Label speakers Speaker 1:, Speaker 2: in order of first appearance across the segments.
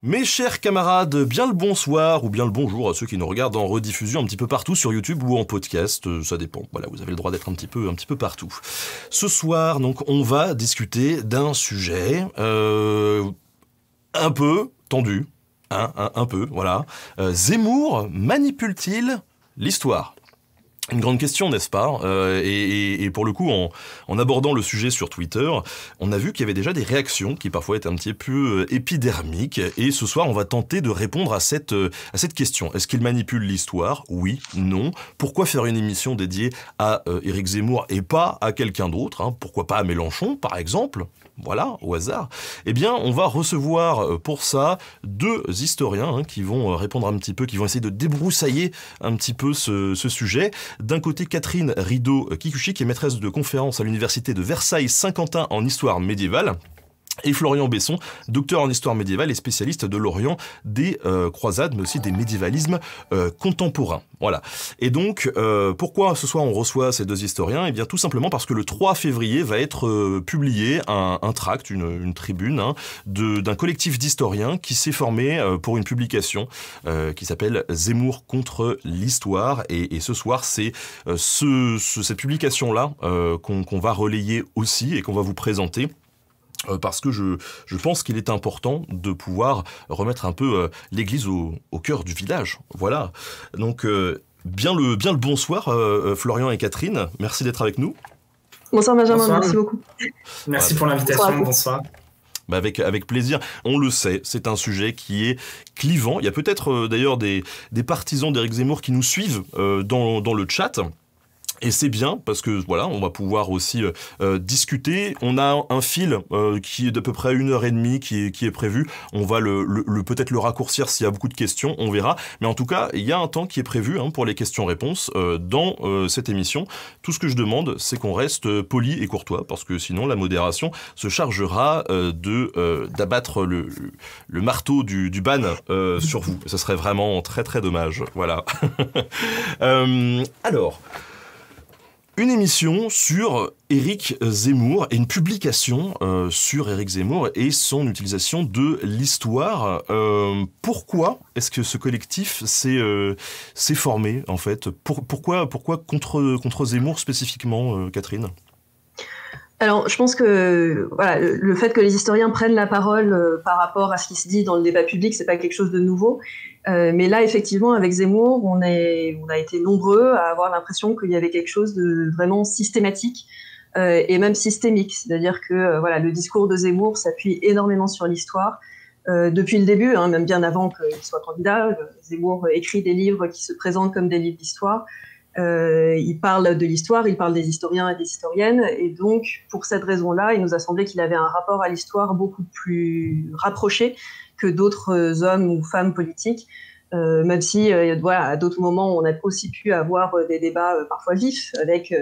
Speaker 1: Mes chers camarades, bien le bonsoir ou bien le bonjour à ceux qui nous regardent en rediffusion un petit peu partout sur YouTube ou en podcast, ça dépend. Voilà, vous avez le droit d'être un petit peu partout. Ce soir, donc, on va discuter d'un sujet un peu tendu, un peu, voilà. Zemmour manipule-t-il l'histoire ? Une grande question, n'est-ce pas ? Et pour le coup, en abordant le sujet sur Twitter, on a vu qu'il y avait déjà des réactions qui parfois étaient un petit peu épidermiques. Et ce soir, on va tenter de répondre à cette question. Est-ce qu'il manipule l'histoire ? Oui, non. Pourquoi faire une émission dédiée à Éric Zemmour et pas à quelqu'un d'autre, hein ? Pourquoi pas à Mélenchon, par exemple ? Voilà, au hasard. Eh bien, on va recevoir pour ça deux historiens qui vont répondre un petit peu, qui vont essayer de débroussailler un petit peu ce sujet. D'un côté, Catherine Rideau-Kikuchi, qui est maîtresse de conférence à l'université de Versailles-Saint-Quentin en histoire médiévale. Et Florian Besson, docteur en histoire médiévale et spécialiste de l'Orient, des croisades, mais aussi des médiévalismes contemporains. Voilà. Et donc, pourquoi ce soir on reçoit ces deux historiens ? Eh bien, tout simplement parce que le 3 février va être publié un tract, une tribune, d'un collectif d'historiens qui s'est formé pour une publication qui s'appelle Zemmour contre l'histoire. Et ce soir, c'est cette publication-là qu'on va relayer aussi et qu'on va vous présenter. Parce que je pense qu'il est important de pouvoir remettre un peu l'église au cœur du village. Voilà. Donc, bien le bonsoir, Florian et Catherine. Merci d'être avec nous.
Speaker 2: Bonsoir Benjamin,
Speaker 3: bonsoir.
Speaker 2: Merci beaucoup.
Speaker 3: Merci pour l'invitation, bonsoir.
Speaker 1: Bah avec plaisir. On le sait, c'est un sujet qui est clivant. Il y a peut-être d'ailleurs des partisans d'Éric Zemmour qui nous suivent dans le chat. Et c'est bien parce que voilà, on va pouvoir aussi discuter. On a un fil qui est d'à peu près 1h30 qui est prévu. On va peut-être le raccourcir s'il y a beaucoup de questions, on verra. Mais en tout cas, il y a un temps qui est prévu pour les questions-réponses dans cette émission. Tout ce que je demande, c'est qu'on reste poli et courtois parce que sinon la modération se chargera d'abattre le marteau du ban sur vous. Ça serait vraiment très très dommage. Voilà. Alors. Une émission sur Éric Zemmour et une publication sur Éric Zemmour et son utilisation de l'histoire. Pourquoi est-ce que ce collectif s'est formé, en fait ? Pourquoi contre Zemmour spécifiquement, Catherine ?
Speaker 2: Alors, je pense que voilà, le fait que les historiens prennent la parole par rapport à ce qui se dit dans le débat public, c'est pas quelque chose de nouveau. Mais là, effectivement, avec Zemmour, on a été nombreux à avoir l'impression qu'il y avait quelque chose de vraiment systématique et même systémique. C'est-à-dire que voilà, le discours de Zemmour s'appuie énormément sur l'histoire. Depuis le début, même bien avant qu'il soit candidat, Zemmour écrit des livres qui se présentent comme des livres d'histoire. Il parle de l'histoire, il parle des historiens et des historiennes, et donc pour cette raison-là, il nous a semblé qu'il avait un rapport à l'histoire beaucoup plus rapproché que d'autres hommes ou femmes politiques, même si voilà, à d'autres moments on a aussi pu avoir des débats parfois vifs avec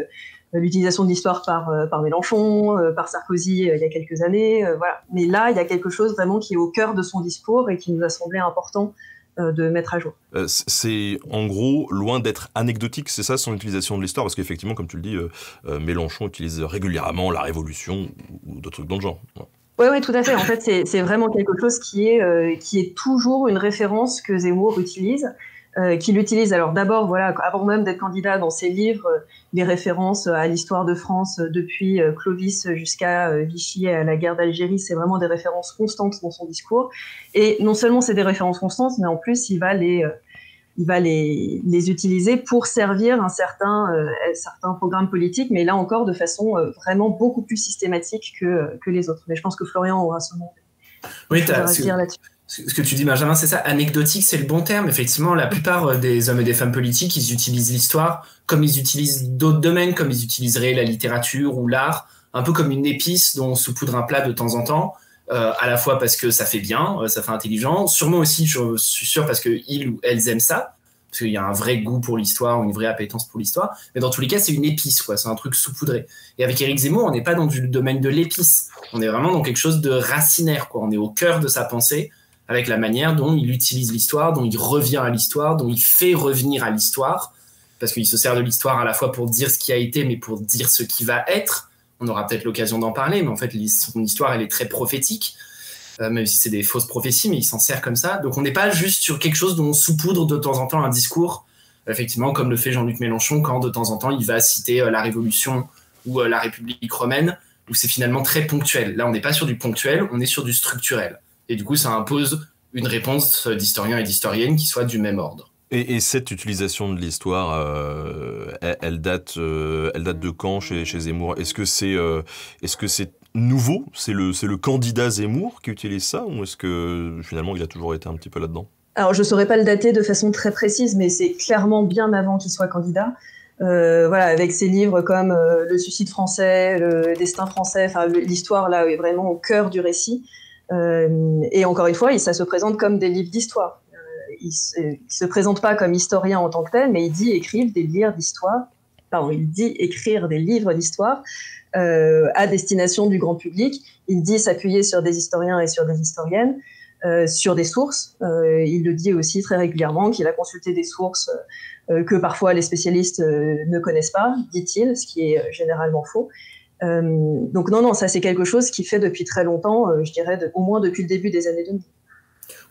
Speaker 2: l'utilisation de l'histoire par Mélenchon, par Sarkozy il y a quelques années, voilà. Mais là, il y a quelque chose vraiment qui est au cœur de son discours et qui nous a semblé important de mettre à jour.
Speaker 1: C'est en gros loin d'être anecdotique, c'est ça son utilisation de l'histoire, parce qu'effectivement, comme tu le dis, Mélenchon utilise régulièrement la Révolution ou d'autres trucs dans le genre.
Speaker 2: Oui, tout à fait. En fait, c'est vraiment quelque chose qui est toujours une référence que Zemmour utilise, qu'il utilise. Alors d'abord, voilà, avant même d'être candidat, dans ses livres, les références à l'histoire de France depuis Clovis jusqu'à Vichy et à la guerre d'Algérie, c'est vraiment des références constantes dans son discours. Et non seulement c'est des références constantes, mais en plus il va les utiliser pour servir un certain programme politique, mais là encore de façon vraiment beaucoup plus systématique que les autres. Mais je pense que Florian aura son mot à dire là-dessus.
Speaker 3: Ce que tu dis, Benjamin, c'est ça. Anecdotique, c'est le bon terme. Effectivement, la plupart des hommes et des femmes politiques, ils utilisent l'histoire comme ils utilisent d'autres domaines, comme ils utiliseraient la littérature ou l'art, un peu comme une épice dont on saupoudre un plat de temps en temps, à la fois parce que ça fait bien, ça fait intelligent, sûrement aussi, je suis sûr, parce qu'ils ou elles aiment ça, parce qu'il y a un vrai goût pour l'histoire, une vraie appétence pour l'histoire. Mais dans tous les cas, c'est une épice, quoi. C'est un truc saupoudré. Et avec Éric Zemmour, on n'est pas dans le domaine de l'épice. On est vraiment dans quelque chose de racinaire, quoi. On est au cœur de sa pensée, avec la manière dont il utilise l'histoire, dont il revient à l'histoire, dont il fait revenir à l'histoire, parce qu'il se sert de l'histoire à la fois pour dire ce qui a été, mais pour dire ce qui va être. On aura peut-être l'occasion d'en parler, mais en fait, son histoire, elle est très prophétique. même si c'est des fausses prophéties, mais il s'en sert comme ça. Donc on n'est pas juste sur quelque chose dont on saupoudre de temps en temps un discours, effectivement, comme le fait Jean-Luc Mélenchon quand de temps en temps il va citer la Révolution ou la République romaine, où c'est finalement très ponctuel. Là, on n'est pas sur du ponctuel, on est sur du structurel. Et du coup, ça impose une réponse d'historiens et d'historiennes qui soit du même ordre.
Speaker 1: Et cette utilisation de l'histoire, elle date de quand chez Zemmour? Est-ce que c'est nouveau? C'est le candidat Zemmour qui utilise ça, ou est-ce que finalement il a toujours été un petit peu là-dedans?
Speaker 2: Alors, je ne saurais pas le dater de façon très précise, mais c'est clairement bien avant qu'il soit candidat. Voilà, avec ses livres comme Le suicide français, Le destin français, enfin l'histoire là est vraiment au cœur du récit. Et encore une fois, ça se présente comme des livres d'histoire. Il se présente pas comme historien en tant que tel, mais il dit écrire des livres d'histoire. Pardon, il dit écrire des livres d'histoire à destination du grand public. Il dit s'appuyer sur des historiens et sur des historiennes, sur des sources. Il le dit aussi très régulièrement qu'il a consulté des sources que parfois les spécialistes ne connaissent pas, dit-il, ce qui est généralement faux. Donc non, ça c'est quelque chose qui fait depuis très longtemps, je dirais au moins depuis le début des années 2000.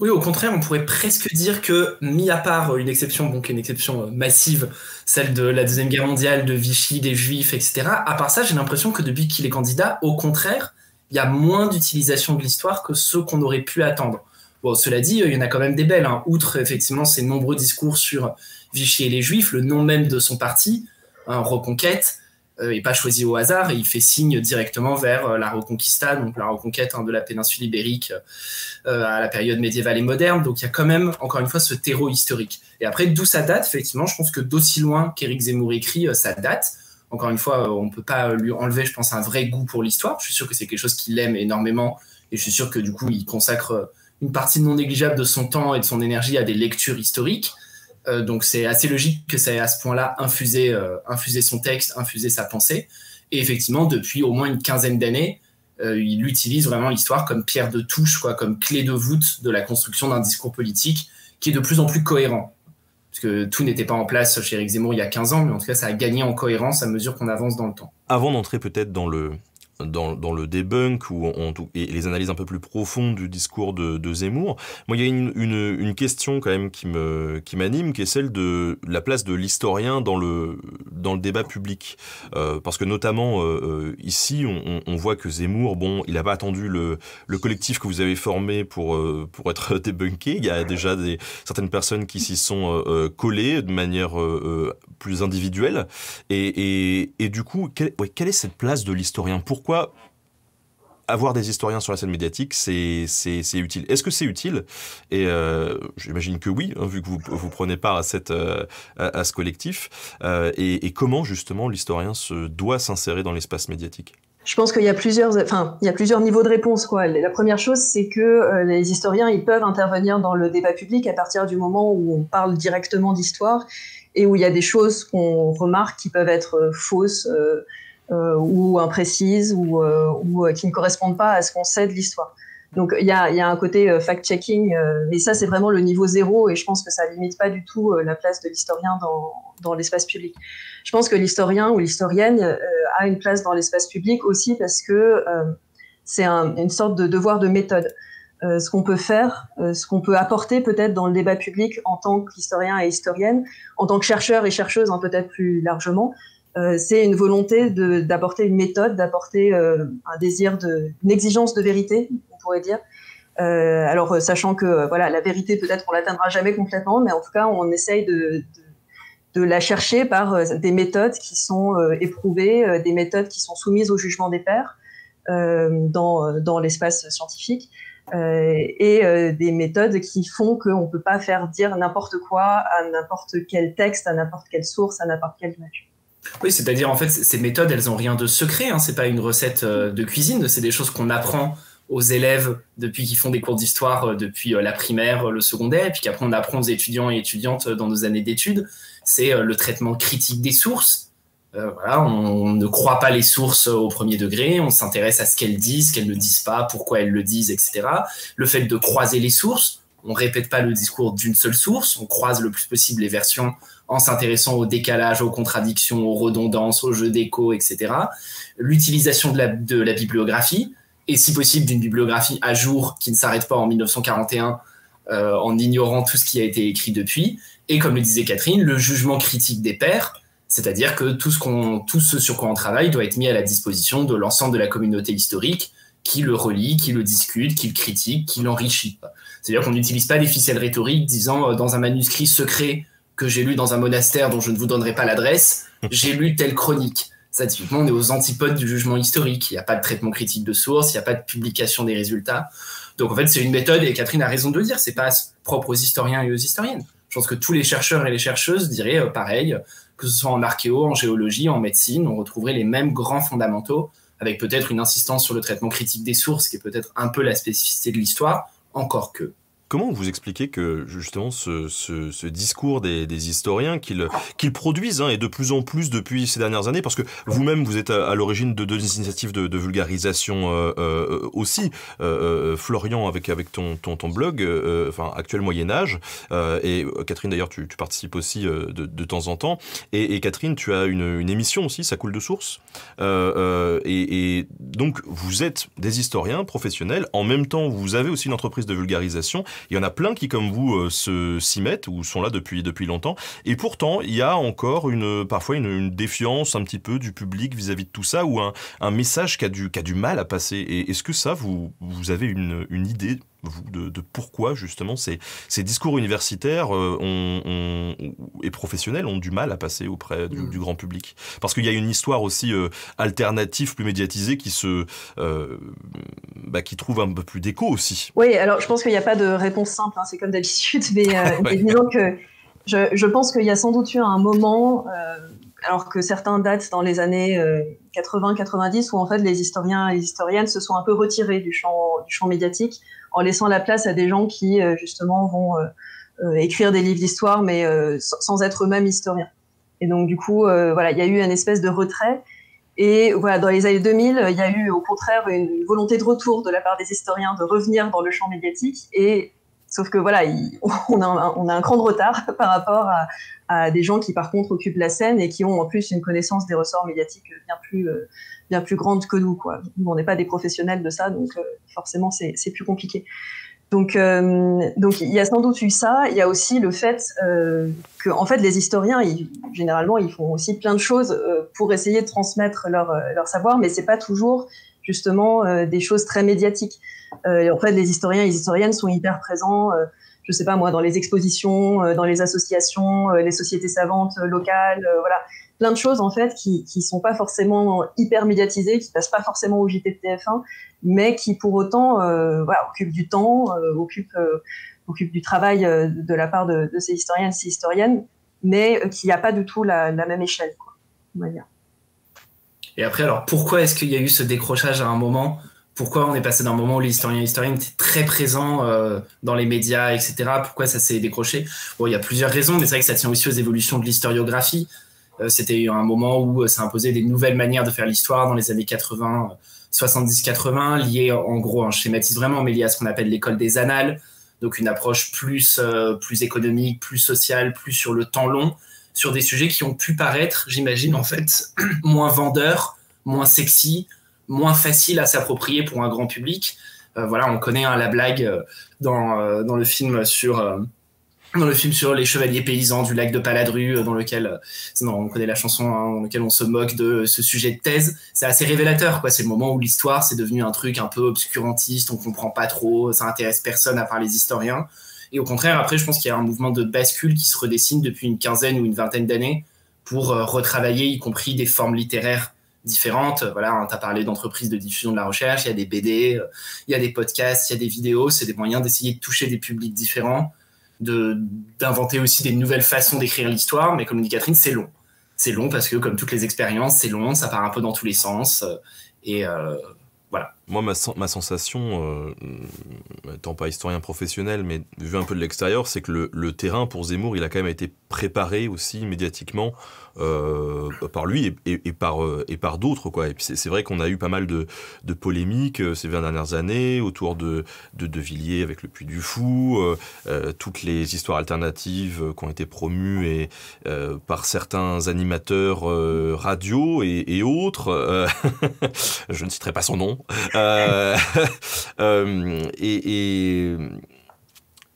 Speaker 3: Oui, au contraire, on pourrait presque dire que, mis à part une exception, bon, qui est une exception massive, celle de la Deuxième Guerre mondiale, de Vichy, des Juifs, etc., à part ça, j'ai l'impression que depuis qu'il est candidat, au contraire, il y a moins d'utilisation de l'histoire que ce qu'on aurait pu attendre. Bon, cela dit, il y en a quand même des belles, hein. Outre, effectivement, ces nombreux discours sur Vichy et les Juifs, le nom même de son parti, hein, Reconquête, n'est pas choisi au hasard, et il fait signe directement vers la Reconquista, donc la reconquête de la péninsule ibérique à la période médiévale et moderne. Donc il y a quand même, encore une fois, ce terreau historique. Et après, d'où ça date, effectivement, je pense que d'aussi loin qu'Éric Zemmour écrit, ça date. Encore une fois, on ne peut pas lui enlever, je pense, un vrai goût pour l'histoire. Je suis sûr que c'est quelque chose qu'il aime énormément, et je suis sûr que du coup, il consacre une partie non négligeable de son temps et de son énergie à des lectures historiques. Donc c'est assez logique que ça ait à ce point-là infusé son texte, infusé sa pensée. Et effectivement, depuis au moins une quinzaine d'années, il utilise vraiment l'histoire comme pierre de touche, quoi, comme clé de voûte de la construction d'un discours politique qui est de plus en plus cohérent. Parce que tout n'était pas en place chez Éric Zemmour il y a 15 ans, mais en tout cas, ça a gagné en cohérence à mesure qu'on avance dans le temps.
Speaker 1: Avant d'entrer peut-être dans le debunk et les analyses un peu plus profondes du discours de Zemmour, moi il y a une question quand même qui m'anime, qui est celle de la place de l'historien dans le débat public, parce que notamment ici on voit que Zemmour, bon, il n'a pas attendu le collectif que vous avez formé pour être débunké. Il y a déjà certaines personnes qui s'y sont collées de manière plus individuelle, et du coup quelle est cette place de l'historien? Pourquoi avoir des historiens sur la scène médiatique, c'est utile? Est-ce que c'est utile? Et j'imagine que oui, hein, vu que vous prenez part à ce collectif. Et comment justement l'historien doit s'insérer dans l'espace médiatique?
Speaker 2: Je pense qu'il y a plusieurs niveaux de réponse, quoi. La première chose, c'est que les historiens, ils peuvent intervenir dans le débat public à partir du moment où on parle directement d'histoire et où il y a des choses qu'on remarque qui peuvent être fausses, ou imprécises ou qui ne correspondent pas à ce qu'on sait de l'histoire. Donc il y a un côté fact-checking, mais ça c'est vraiment le niveau zéro, et je pense que ça limite pas du tout la place de l'historien dans l'espace public. Je pense que l'historien ou l'historienne a une place dans l'espace public aussi parce que c'est une sorte de devoir de méthode. Ce qu'on peut faire, ce qu'on peut apporter peut-être dans le débat public en tant qu'historien et historienne, en tant que chercheur et chercheuse, hein, peut-être plus largement, c'est une volonté d'apporter une méthode, d'apporter un désir une exigence de vérité, on pourrait dire. Alors, sachant que voilà, la vérité, peut-être qu'on l'atteindra jamais complètement, mais en tout cas, on essaye de la chercher par des méthodes qui sont éprouvées, des méthodes qui sont soumises au jugement des pairs dans l'espace scientifique, et des méthodes qui font qu'on ne peut pas faire dire n'importe quoi à n'importe quel texte, à n'importe quelle source, à n'importe quelle image.
Speaker 3: Oui, c'est-à-dire en fait ces méthodes, elles ont rien de secret, hein. C'est pas une recette de cuisine, c'est des choses qu'on apprend aux élèves depuis qu'ils font des cours d'histoire, depuis la primaire, le secondaire, et puis qu'après on apprend aux étudiants et étudiantes dans nos années d'études. C'est le traitement critique des sources. Voilà, on ne croit pas les sources au premier degré, on s'intéresse à ce qu'elles disent, ce qu'elles ne disent pas, pourquoi elles le disent, etc. Le fait de croiser les sources, on répète pas le discours d'une seule source, on croise le plus possible les versions en s'intéressant au décalage, aux contradictions, aux redondances, aux jeux d'écho, etc. L'utilisation de la bibliographie, et si possible d'une bibliographie à jour qui ne s'arrête pas en 1941 en ignorant tout ce qui a été écrit depuis. Et comme le disait Catherine, le jugement critique des pairs, c'est-à-dire que tout ce sur quoi on travaille doit être mis à la disposition de l'ensemble de la communauté historique qui le relit, qui le discute, qui le critique, qui l'enrichit. C'est-à-dire qu'on n'utilise pas des ficelles rhétoriques disant dans un manuscrit secret que j'ai lu dans un monastère dont je ne vous donnerai pas l'adresse, j'ai lu telle chronique. Ça, typiquement, on est aux antipodes du jugement historique. Il n'y a pas de traitement critique de source, il n'y a pas de publication des résultats. Donc en fait, c'est une méthode, et Catherine a raison de le dire, c'est pas propre aux historiens et aux historiennes. Je pense que tous les chercheurs et les chercheuses diraient pareil, que ce soit en archéo, en géologie, en médecine, on retrouverait les mêmes grands fondamentaux, avec peut-être une insistance sur le traitement critique des sources, qui est peut-être un peu la spécificité de l'histoire, encore que.
Speaker 1: Comment vous expliquez que justement ce discours des historiens qu'ils produisent et de plus en plus depuis ces dernières années, parce que vous-même vous êtes à l'origine de deux initiatives de vulgarisation aussi, Florian avec ton blog, enfin Actuel Moyen Âge, et Catherine d'ailleurs tu participes aussi de temps en temps, et Catherine tu as une émission aussi, Ça coule de source, et donc vous êtes des historiens professionnels, en même temps vous avez aussi une entreprise de vulgarisation. Il y en a plein qui, comme vous, s'y mettent ou sont là depuis longtemps. Et pourtant, il y a encore parfois une défiance un petit peu du public vis-à-vis de tout ça, ou un message qui a du mal à passer. Et est-ce que ça, vous avez une idée, vous, de pourquoi, justement, ces discours universitaires et professionnels ont du mal à passer auprès du grand public? Parce qu'il y a une histoire aussi alternative, plus médiatisée, qui trouve un peu plus d'écho aussi.
Speaker 2: Oui, alors je pense qu'il n'y a pas de réponse simple, c'est comme d'habitude, mais disons que je pense qu'il y a sans doute eu un moment, alors que certains datent dans les années 80-90, où en fait les historiens et les historiennes se sont un peu retirés du champ médiatique, en laissant la place à des gens qui justement vont écrire des livres d'histoire, mais sans être eux-mêmes historiens. Et donc du coup, il y a eu une espèce de retrait. Et voilà, dans les années 2000, il y a eu au contraire une volonté de retour de la part des historiens de revenir dans le champ médiatique. Et sauf que voilà, on a un cran de retard par rapport à des gens qui par contre occupent la scène et qui ont en plus une connaissance des ressorts médiatiques bien plus grande que nous, quoi. Nous, on n'est pas des professionnels de ça, donc forcément c'est plus compliqué. Donc il y a sans doute eu ça. Il y a aussi le fait que en fait les historiens généralement ils font aussi plein de choses pour essayer de transmettre leur savoir, mais c'est pas toujours justement des choses très médiatiques. En fait les historiens et les historiennes sont hyper présents. Je sais pas moi, dans les expositions, dans les associations, les sociétés savantes locales, voilà, plein de choses en fait qui sont pas forcément hyper médiatisées, qui passent pas forcément au JT de TF1, mais qui pour autant occupent du temps, occupent du travail de la part de ces historiens et ces historiennes, mais qui n'a pas du tout la même échelle, quoi, on va dire.
Speaker 3: Et après, alors pourquoi est-ce qu'il y a eu ce décrochage à un moment ? Pourquoi on est passé d'un moment où les historiens et les historiennes étaient très présents dans les médias, etc. Pourquoi ça s'est décroché ? Bon, il y a plusieurs raisons, mais c'est vrai que ça tient aussi aux évolutions de l'historiographie. C'était un moment où ça imposait des nouvelles manières de faire l'histoire dans les années 80, 70-80, liées en gros, je schématise vraiment, mais liées à ce qu'on appelle l'école des annales. Donc une approche plus économique, plus sociale, plus sur le temps long, sur des sujets qui ont pu paraître, j'imagine, en fait, moins vendeurs, moins sexy, moins facile à s'approprier pour un grand public. Voilà, on connaît la blague dans le film sur les chevaliers paysans du lac de Paladru, dans lequel on connaît la chanson dans laquelle on se moque de ce sujet de thèse. C'est assez révélateur, quoi. C'est le moment où l'histoire c'est devenu un truc un peu obscurantiste, on comprend pas trop, ça intéresse personne à part les historiens. Et au contraire, après, je pense qu'il y a un mouvement de bascule qui se redessine depuis une quinzaine ou une vingtaine d'années pour retravailler, y compris des formes littéraires différentes. Voilà, tu as parlé d'entreprises de diffusion de la recherche, il y a des BD, il y a des podcasts, il y a des vidéos, c'est des moyens d'essayer de toucher des publics différents, d'inventer aussi des nouvelles façons d'écrire l'histoire, mais comme dit Catherine, c'est long. C'est long parce que, comme toutes les expériences, c'est long, ça part un peu dans tous les sens, et voilà.
Speaker 1: Moi, ma sensation, étant pas historien professionnel, mais vu un peu de l'extérieur, c'est que le terrain pour Zemmour, il a quand même été préparé aussi médiatiquement par lui et par d'autres, quoi. Et puis c'est vrai qu'on a eu pas mal de polémiques ces 20 dernières années autour de Villiers avec le Puy du Fou, toutes les histoires alternatives qui ont été promues par certains animateurs radio et autres. Je ne citerai pas son nom. Euh, et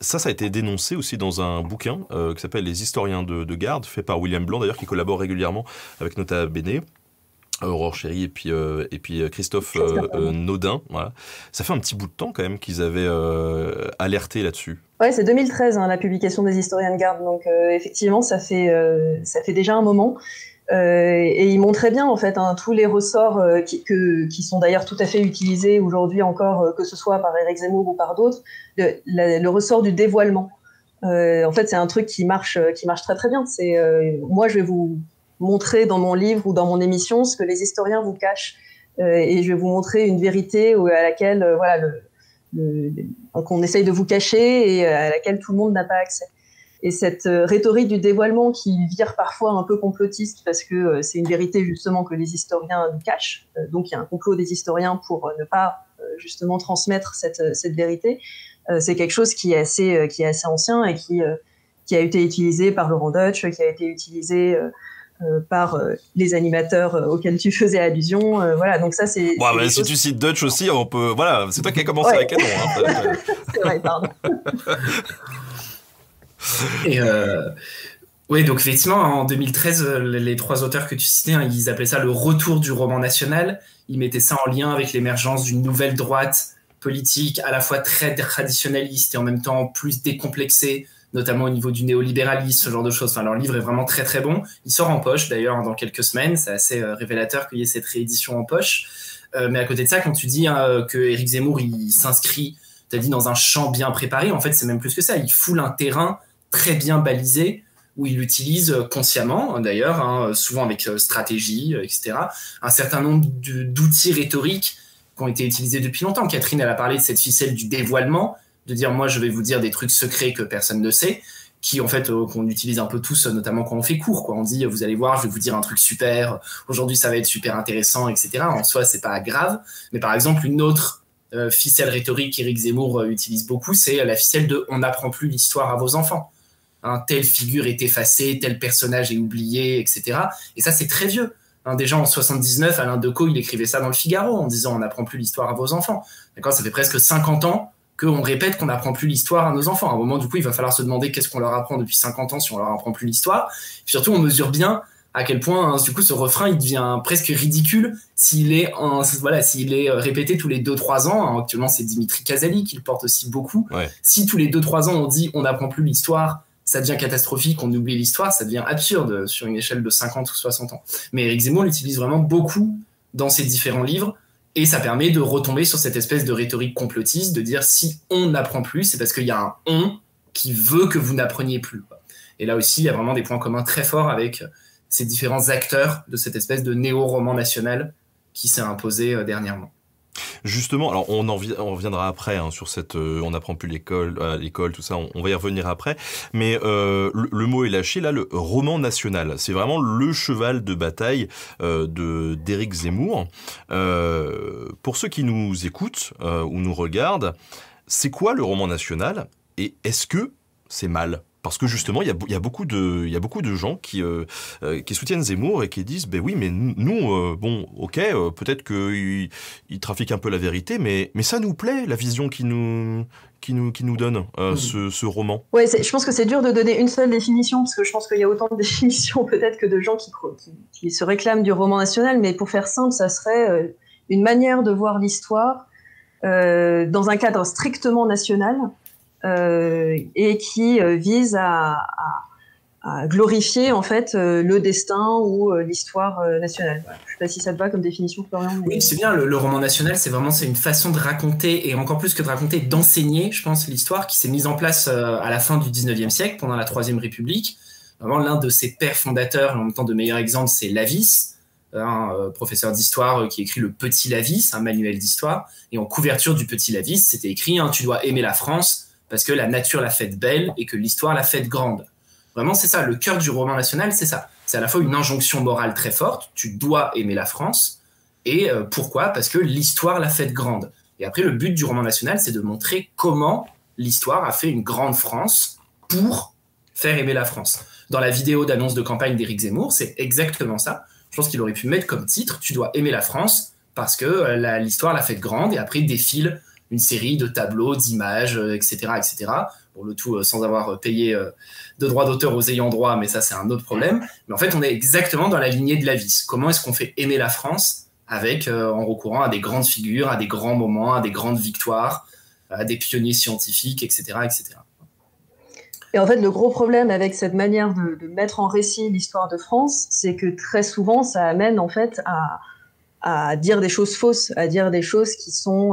Speaker 1: ça a été dénoncé aussi dans un bouquin qui s'appelle Les historiens de garde, fait par William Blanc d'ailleurs, qui collabore régulièrement avec Nota Bene, Aurore Chéry et puis Christophe Naudin. Voilà. Ça fait un petit bout de temps quand même qu'ils avaient alerté là-dessus.
Speaker 2: Ouais, c'est 2013 la publication des historiens de garde, donc effectivement ça fait déjà un moment. Et il montrait bien en fait tous les ressorts qui sont d'ailleurs tout à fait utilisés aujourd'hui encore, que ce soit par Éric Zemmour ou par d'autres, le ressort du dévoilement. En fait, c'est un truc qui marche très très bien. Moi, je vais vous montrer dans mon livre ou dans mon émission ce que les historiens vous cachent, et je vais vous montrer une vérité à laquelle qu'on essaye de vous cacher et à laquelle tout le monde n'a pas accès. Et cette rhétorique du dévoilement qui vire parfois un peu complotiste parce que c'est une vérité justement que les historiens nous cachent. Donc il y a un complot des historiens pour ne pas justement transmettre cette vérité. C'est quelque chose qui est assez ancien et qui a été utilisé par Laurent Deutsch, qui a été utilisé par les animateurs auxquels tu faisais allusion. Voilà, donc ça c'est...
Speaker 1: Bon, bah, si tu cites Deutsch aussi, on peut... Voilà, c'est toi qui as commencé avec Canon. Hein.
Speaker 2: C'est vrai, pardon.
Speaker 3: Et oui, donc effectivement, en 2013, les trois auteurs que tu citais, ils appelaient ça le retour du roman national. Ils mettaient ça en lien avec l'émergence d'une nouvelle droite politique, à la fois très traditionnaliste et en même temps plus décomplexée, notamment au niveau du néolibéralisme, ce genre de choses. Enfin, leur livre est vraiment très très bon. Il sort en poche d'ailleurs dans quelques semaines. C'est assez révélateur qu'il y ait cette réédition en poche. Mais à côté de ça, quand tu dis que Éric Zemmour, il s'inscrit, tu as dit, dans un champ bien préparé, en fait, c'est même plus que ça. Il foule un terrain très bien balisé, où il utilise consciemment, d'ailleurs, souvent avec stratégie, etc., un certain nombre d'outils rhétoriques qui ont été utilisés depuis longtemps. Catherine, elle a parlé de cette ficelle du dévoilement, de dire, moi, je vais vous dire des trucs secrets que personne ne sait, qui, en fait, qu'on utilise un peu tous, notamment quand on fait cours, quoi. On dit, vous allez voir, je vais vous dire un truc super, aujourd'hui, ça va être super intéressant, etc. En soi, c'est pas grave. Mais par exemple, une autre ficelle rhétorique qu'Éric Zemmour utilise beaucoup, c'est la ficelle de « on n'apprend plus l'histoire à vos enfants ». Telle figure est effacée, tel personnage est oublié, etc. Et ça, c'est très vieux. Déjà en 79, Alain Decaux, il écrivait ça dans le Figaro en disant « on n'apprend plus l'histoire à vos enfants ». D'accord, ça fait presque 50 ans qu'on répète qu'on n'apprend plus l'histoire à nos enfants. À un moment, du coup, il va falloir se demander qu'est-ce qu'on leur apprend depuis 50 ans si on leur apprend plus l'histoire. Puis surtout, on mesure bien à quel point, du coup, ce refrain, il devient presque ridicule s'il est répété tous les 2-3 ans. Actuellement, c'est Dimitri Casali qui le porte aussi beaucoup. Ouais. Si tous les 2-3 ans, on dit « on n'apprend plus l'histoire », ça devient catastrophique, on oublie l'histoire, ça devient absurde sur une échelle de 50 ou 60 ans. Mais Éric Zemmour l'utilise vraiment beaucoup dans ses différents livres, et ça permet de retomber sur cette espèce de rhétorique complotiste, de dire si on n'apprend plus, c'est parce qu'il y a un « on » qui veut que vous n'appreniez plus. Et là aussi, il y a vraiment des points communs très forts avec ces différents acteurs de cette espèce de néo-roman national qui s'est imposé dernièrement.
Speaker 1: Justement, alors on reviendra après sur cette on n'apprend plus l'école, tout ça, on va y revenir après. Mais le mot est lâché là, le roman national, c'est vraiment le cheval de bataille d'Éric Zemmour. Pour ceux qui nous écoutent ou nous regardent, c'est quoi le roman national et est-ce que c'est mal ? Parce que justement, il y a beaucoup de gens qui soutiennent Zemmour et qui disent, ben oui, mais nous, bon, ok, peut-être qu'il trafique un peu la vérité, mais ça nous plaît, la vision qui nous donne ce roman.
Speaker 2: Ouais, je pense que c'est dur de donner une seule définition, parce que je pense qu'il y a autant de définitions peut-être que de gens qui se réclament du roman national, mais pour faire simple, ça serait une manière de voir l'histoire dans un cadre strictement national. Et qui vise à glorifier en fait le destin ou l'histoire nationale. Voilà. Je ne sais pas si ça te va comme définition, Florian. Mais...
Speaker 3: Oui, c'est bien. Le roman national, c'est une façon de raconter, et encore plus que de raconter, d'enseigner, je pense, l'histoire qui s'est mise en place à la fin du 19e siècle, pendant la Troisième République. Vraiment, l'un de ses pères fondateurs, et en même temps de meilleurs exemples, c'est Lavis, professeur d'histoire qui écrit le Petit Lavis, un manuel d'histoire. Et en couverture du Petit Lavis, c'était écrit « Tu dois aimer la France ». Parce que la nature l'a faite belle et que l'histoire l'a faite grande. Vraiment, c'est ça. Le cœur du roman national, c'est ça. C'est à la fois une injonction morale très forte. Tu dois aimer la France. Et pourquoi ? Parce que l'histoire l'a faite grande. Et après, le but du roman national, c'est de montrer comment l'histoire a fait une grande France pour faire aimer la France. Dans la vidéo d'annonce de campagne d'Éric Zemmour, c'est exactement ça. Je pense qu'il aurait pu mettre comme titre « Tu dois aimer la France » parce que l'histoire l'a fait grande, et après défile une série de tableaux, d'images, etc., etc. Pour le tout, sans avoir payé de droits d'auteur aux ayants droit, mais ça, c'est un autre problème. Mais en fait, on est exactement dans la lignée de Lavis. Comment est-ce qu'on fait aimer la France avec, en recourant à des grandes figures, à des grands moments, à des grandes victoires, à des pionniers scientifiques, etc., etc.
Speaker 2: Et en fait, le gros problème avec cette manière de mettre en récit l'histoire de France, c'est que très souvent, ça amène en fait à dire des choses fausses, à dire des choses qui sont,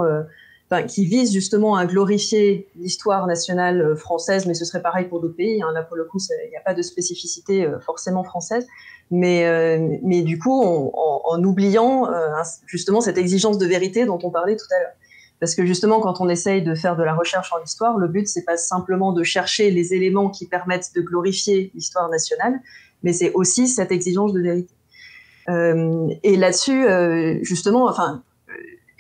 Speaker 2: qui visent justement à glorifier l'histoire nationale française, mais ce serait pareil pour d'autres pays. Hein. Là, pour le coup, il n'y a pas de spécificité forcément française, mais du coup, en oubliant justement cette exigence de vérité dont on parlait tout à l'heure. Parce que justement, quand on essaye de faire de la recherche en histoire, le but, c'est pas simplement de chercher les éléments qui permettent de glorifier l'histoire nationale, mais c'est aussi cette exigence de vérité. Et là-dessus, justement,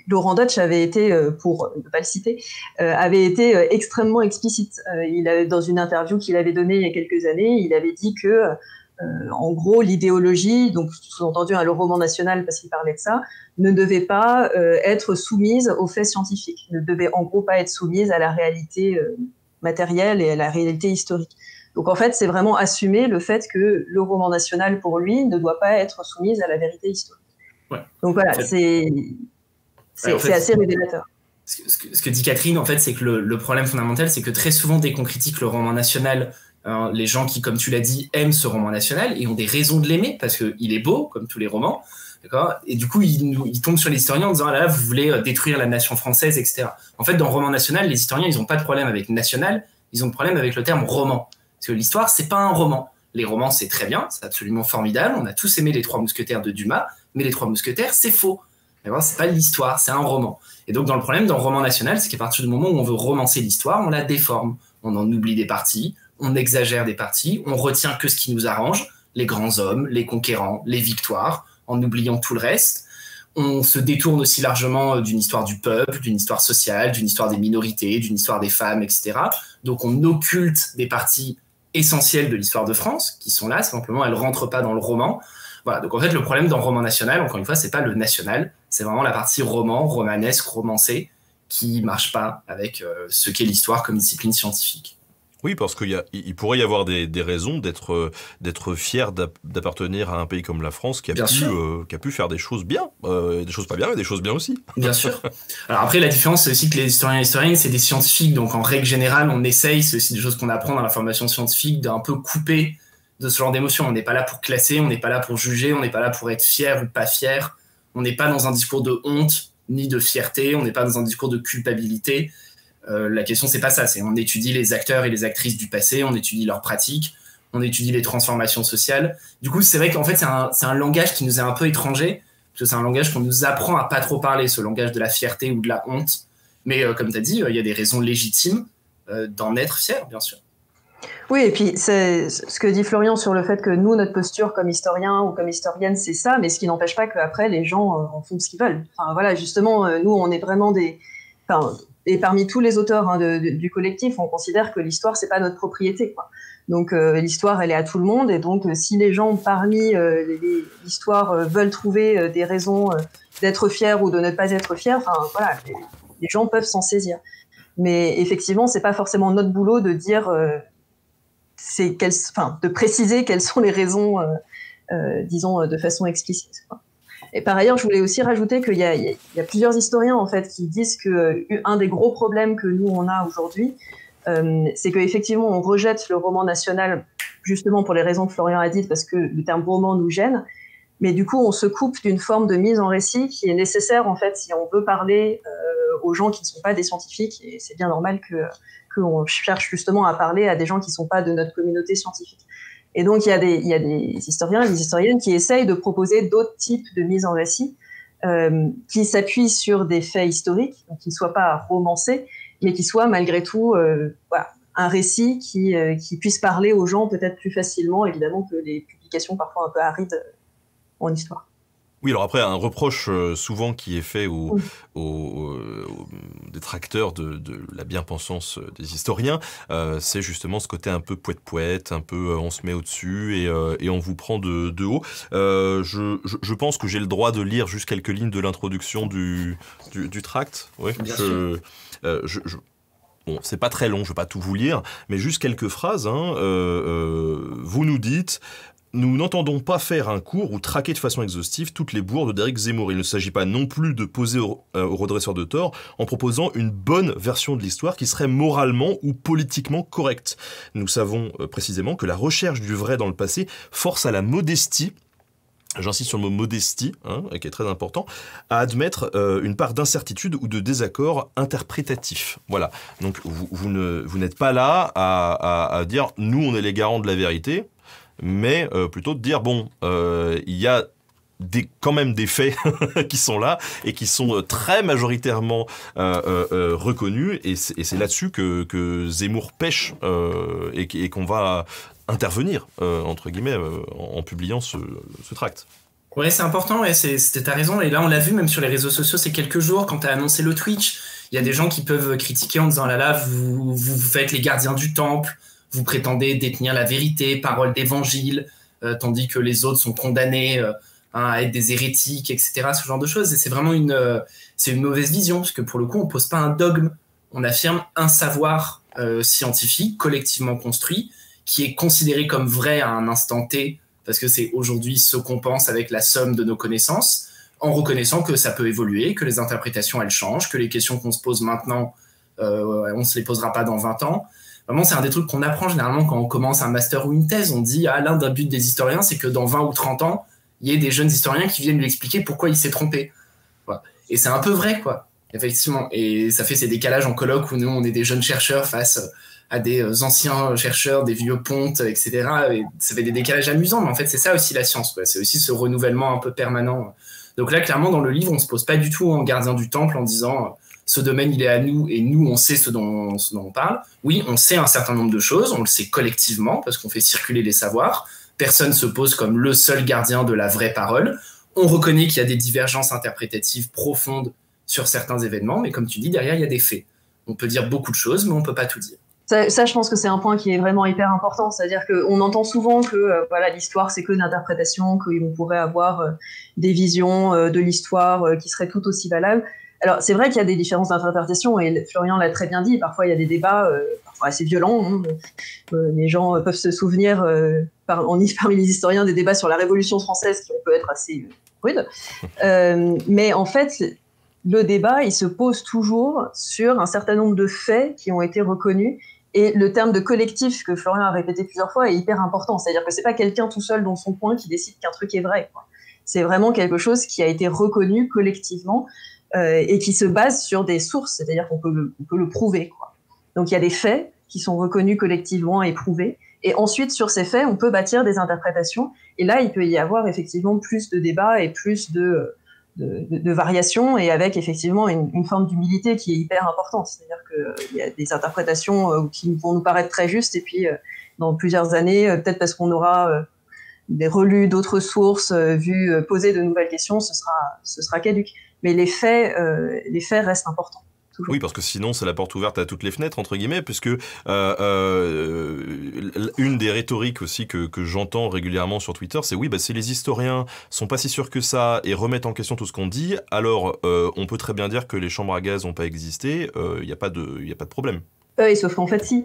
Speaker 2: Laurent Deutsch avait été, pour ne pas le citer, avait été extrêmement explicite. Dans une interview qu'il avait donnée il y a quelques années, il avait dit que en gros, l'idéologie, donc sous-entendu le roman national parce qu'il parlait de ça, ne devait pas être soumise aux faits scientifiques, ne devait en gros pas être soumise à la réalité matérielle et à la réalité historique. Donc en fait, c'est vraiment assumer le fait que le roman national, pour lui, ne doit pas être soumise à la vérité historique.
Speaker 3: Ouais.
Speaker 2: Donc voilà,
Speaker 3: en fait,
Speaker 2: c'est assez révélateur.
Speaker 3: Ce que dit Catherine, en fait, c'est que le problème fondamental, c'est que très souvent, dès qu'on critique le roman national, les gens qui, comme tu l'as dit, aiment ce roman national et ont des raisons de l'aimer parce qu'il est beau, comme tous les romans, d'accord. Et du coup, ils tombent sur les historiens en disant ah là, vous voulez détruire la nation française, etc. En fait, dans le roman national, les historiens, ils n'ont pas de problème avec national, ils ont de problème avec le terme roman. Parce que l'histoire, c'est pas un roman. Les romans, c'est très bien, c'est absolument formidable. On a tous aimé Les Trois Mousquetaires de Dumas, mais Les Trois Mousquetaires, c'est faux. C'est pas l'histoire, c'est un roman. Et donc, dans le problème, dans le roman national, c'est qu'à partir du moment où on veut romancer l'histoire, on la déforme. On en oublie des parties, on exagère des parties, on retient que ce qui nous arrange, les grands hommes, les conquérants, les victoires, en oubliant tout le reste. On se détourne aussi largement d'une histoire du peuple, d'une histoire sociale, d'une histoire des minorités, d'une histoire des femmes, etc. Donc, on occulte des parties essentielles de l'histoire de France, qui sont là, simplement, elles ne rentrent pas dans le roman. Voilà, donc en fait, le problème dans le roman national, encore une fois, c'est pas le national, c'est vraiment la partie roman, romanesque, romancée, qui marche pas avec ce qu'est l'histoire comme discipline scientifique.
Speaker 1: Oui, parce il pourrait y avoir des raisons d'être fier d'appartenir à un pays comme la France qui a pu faire des choses bien, des choses pas bien, mais des choses bien aussi.
Speaker 3: Bien sûr. Alors après, la différence, c'est aussi que les historiens et historiennes, c'est des scientifiques, donc en règle générale, on essaye, c'est aussi des choses qu'on apprend dans la formation scientifique, d'un peu couper de ce genre d'émotions. On n'est pas là pour classer, on n'est pas là pour juger, on n'est pas là pour être fier ou pas fier. On n'est pas dans un discours de honte ni de fierté, on n'est pas dans un discours de culpabilité. La question, c'est pas ça. C'est on étudie les acteurs et les actrices du passé, on étudie leurs pratiques, on étudie les transformations sociales. Du coup, c'est vrai qu'en fait, c'est un langage qui nous est un peu étranger, parce que c'est un langage qu'on nous apprend à pas trop parler, ce langage de la fierté ou de la honte. Mais comme tu as dit, il y a des raisons légitimes d'en être fier, bien sûr.
Speaker 2: Oui, et puis c'est ce que dit Florian sur le fait que nous, notre posture comme historien ou comme historienne, c'est ça, mais ce qui n'empêche pas qu'après, les gens en font ce qu'ils veulent. Enfin, voilà, justement, nous, on est vraiment et parmi tous les auteurs du collectif, on considère que l'histoire, c'est pas notre propriété, quoi. Donc, l'histoire, elle est à tout le monde, et donc, si les gens parmi l'histoire veulent trouver des raisons d'être fiers ou de ne pas être fiers, enfin, voilà, les gens peuvent s'en saisir. Mais effectivement, c'est pas forcément notre boulot de dire... de préciser quelles sont les raisons, disons, de façon explicite, quoi. Et par ailleurs, je voulais aussi rajouter qu'il y a plusieurs historiens en fait qui disent que un des gros problèmes que nous on a aujourd'hui, c'est qu'effectivement on rejette le roman national justement pour les raisons que Florian a dites, parce que le terme roman nous gêne. Mais du coup, on se coupe d'une forme de mise en récit qui est nécessaire en fait si on veut parler aux gens qui ne sont pas des scientifiques. Et c'est bien normal qu'on cherche justement à parler à des gens qui ne sont pas de notre communauté scientifique. Et donc, il y a des historiens et des historiennes qui essayent de proposer d'autres types de mise en récit qui s'appuient sur des faits historiques, donc qui ne soient pas romancés, mais qui soient malgré tout un récit qui puisse parler aux gens peut-être plus facilement, évidemment, que les publications parfois un peu arides en histoire.
Speaker 1: Oui, alors après, un reproche souvent qui est fait aux détracteurs de la bien-pensance des historiens, c'est justement ce côté un peu poète-poète, un peu on se met au-dessus et on vous prend de haut. Je pense que j'ai le droit de lire juste quelques lignes de l'introduction du tract. Oui,
Speaker 3: Bien sûr.
Speaker 1: Bon, c'est pas très long, je vais pas tout vous lire, mais juste quelques phrases. Vous nous dites... Nous n'entendons pas faire un cours ou traquer de façon exhaustive toutes les bourdes d'Éric Zemmour. Il ne s'agit pas non plus de poser au redresseur de tort en proposant une bonne version de l'histoire qui serait moralement ou politiquement correcte. Nous savons précisément que la recherche du vrai dans le passé force à la modestie, j'insiste sur le mot modestie, qui est très important, à admettre une part d'incertitude ou de désaccord interprétatif. Voilà. Donc vous n'êtes pas là à dire « nous, on est les garants de la vérité », mais plutôt de dire, bon, il y a quand même des faits qui sont là et qui sont très majoritairement reconnus, et c'est là-dessus que Zemmour pêche et qu'on va intervenir, entre guillemets, en publiant ce tract.
Speaker 3: Ouais, c'est important, ouais, t'as raison. Et là, on l'a vu même sur les réseaux sociaux ces quelques jours, quand t'as annoncé le Twitch, il y a des gens qui peuvent critiquer en disant, là, vous faites les gardiens du temple, vous prétendez détenir la vérité, parole d'évangile, tandis que les autres sont condamnés à être des hérétiques, etc., ce genre de choses. Et c'est vraiment une mauvaise vision, parce que pour le coup, on pose pas un dogme, on affirme un savoir scientifique, collectivement construit, qui est considéré comme vrai à un instant T, parce que c'est aujourd'hui ce qu'on pense avec la somme de nos connaissances, en reconnaissant que ça peut évoluer, que les interprétations, elles changent, que les questions qu'on se pose maintenant, on se les posera pas dans 20 ans. Vraiment, c'est un des trucs qu'on apprend généralement quand on commence un master ou une thèse. On dit, l'un des buts des historiens, c'est que dans 20 ou 30 ans, il y ait des jeunes historiens qui viennent lui expliquer pourquoi il s'est trompé. Voilà. Et c'est un peu vrai, quoi, effectivement. Et ça fait ces décalages en colloque où nous, on est des jeunes chercheurs face à des anciens chercheurs, des vieux pontes, etc. Et ça fait des décalages amusants, mais en fait, c'est ça aussi la science, quoi. C'est aussi ce renouvellement un peu permanent. Donc là, clairement, dans le livre, on se pose pas du tout en gardien du temple en disant... ce domaine, il est à nous, et nous, on sait ce dont on parle. Oui, on sait un certain nombre de choses, on le sait collectivement, parce qu'on fait circuler les savoirs. Personne se pose comme le seul gardien de la vraie parole. On reconnaît qu'il y a des divergences interprétatives profondes sur certains événements, mais comme tu dis, derrière, il y a des faits. On peut dire beaucoup de choses, mais on peut pas tout dire.
Speaker 2: Ça, je pense que c'est un point qui est vraiment hyper important. C'est-à-dire qu'on entend souvent que l'histoire, c'est que une interprétation, qu'on pourrait avoir des visions de l'histoire qui seraient tout aussi valables. Alors, c'est vrai qu'il y a des différences d'interprétation, et Florian l'a très bien dit, parfois il y a des débats parfois assez violents. Les gens peuvent se souvenir, parmi les historiens, des débats sur la Révolution française qui peut être assez rudes. Mais en fait, le débat, il se pose toujours sur un certain nombre de faits qui ont été reconnus, et le terme de collectif que Florian a répété plusieurs fois est hyper important. C'est-à-dire que c'est pas quelqu'un tout seul dans son coin qui décide qu'un truc est vrai, quoi. C'est vraiment quelque chose qui a été reconnu collectivement, et qui se base sur des sources, c'est-à-dire qu'on peut le prouver, quoi. Donc il y a des faits qui sont reconnus collectivement et prouvés, et ensuite sur ces faits on peut bâtir des interprétations, et là il peut y avoir effectivement plus de débats et plus de variations, et avec effectivement une forme d'humilité qui est hyper importante. C'est-à-dire qu'il y a des interprétations qui vont nous paraître très justes, et puis dans plusieurs années, peut-être parce qu'on aura relu d'autres sources, poser de nouvelles questions, ce sera caduque. Mais les faits restent importants. Toujours.
Speaker 1: Oui, parce que sinon, c'est la porte ouverte à toutes les fenêtres, entre guillemets, puisque une des rhétoriques aussi que j'entends régulièrement sur Twitter, c'est si les historiens sont pas si sûrs que ça et remettent en question tout ce qu'on dit, alors on peut très bien dire que les chambres à gaz n'ont pas existé, il n'y a pas de problème.
Speaker 2: Oui, sauf qu'en fait, si.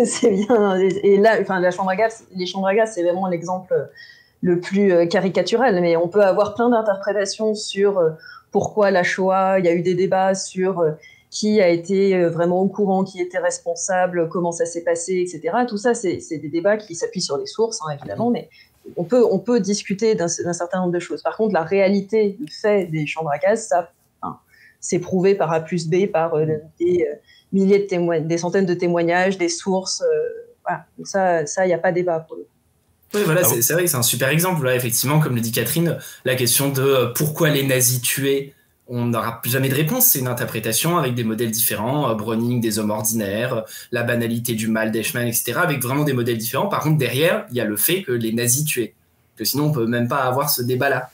Speaker 2: C'est bien. Et là, les chambres à gaz, c'est vraiment l'exemple le plus caricatural, mais on peut avoir plein d'interprétations sur... pourquoi la Shoah, il y a eu des débats sur qui a été vraiment au courant, qui était responsable, comment ça s'est passé, etc. Tout ça, c'est des débats qui s'appuient sur les sources, évidemment, mais on peut discuter d'un certain nombre de choses. Par contre, la réalité, le fait des chambres à gaz, ça, c'est prouvé par A plus B, par des milliers des centaines de témoignages, des sources. Voilà. Donc ça, il n'y a pas débat pour le coup.
Speaker 3: Oui, voilà, c'est vrai que c'est un super exemple. Là, effectivement, comme le dit Catherine, la question de pourquoi les nazis tués, on n'aura jamais de réponse. C'est une interprétation avec des modèles différents. Browning, des hommes ordinaires, la banalité du mal d'Eichmann, etc., avec vraiment des modèles différents. Par contre, derrière, il y a le fait que les nazis tuaient. Que sinon, on peut même pas avoir ce débat-là.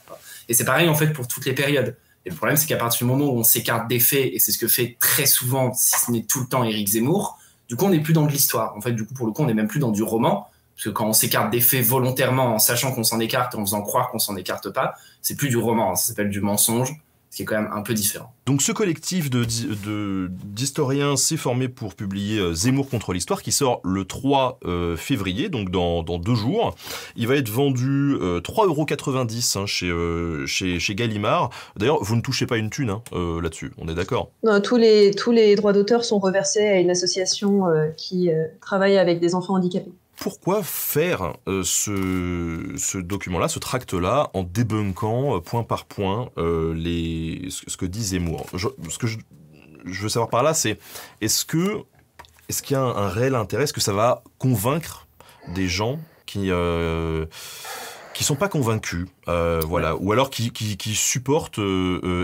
Speaker 3: Et c'est pareil en fait pour toutes les périodes. Et le problème, c'est qu'à partir du moment où on s'écarte des faits, et c'est ce que fait très souvent, si ce n'est tout le temps, Éric Zemmour, du coup, on n'est plus dans de l'histoire. En fait, du coup, pour le coup, on n'est même plus dans du roman, parce que quand on s'écarte des faits volontairement, en sachant qu'on s'en écarte, en faisant croire qu'on s'en écarte pas, c'est plus du roman, ça s'appelle du mensonge, ce qui est quand même un peu différent.
Speaker 1: Donc ce collectif d'historiens s'est formé pour publier Zemmour contre l'histoire, qui sort le 3 février, donc dans 2 jours. Il va être vendu 3,90 € chez Gallimard. D'ailleurs, vous ne touchez pas une thune là-dessus, on est d'accord?
Speaker 2: Non, tous les droits d'auteur sont reversés à une association qui travaille avec des enfants handicapés.
Speaker 1: Pourquoi faire ce document-là, ce tract-là, en débunkant point par point ce que dit Zemmour? Ce que je veux savoir par là, c'est est-ce qu'il y a un réel intérêt? Est-ce que ça va convaincre des gens qui sont pas convaincus, voilà, ou alors qui supportent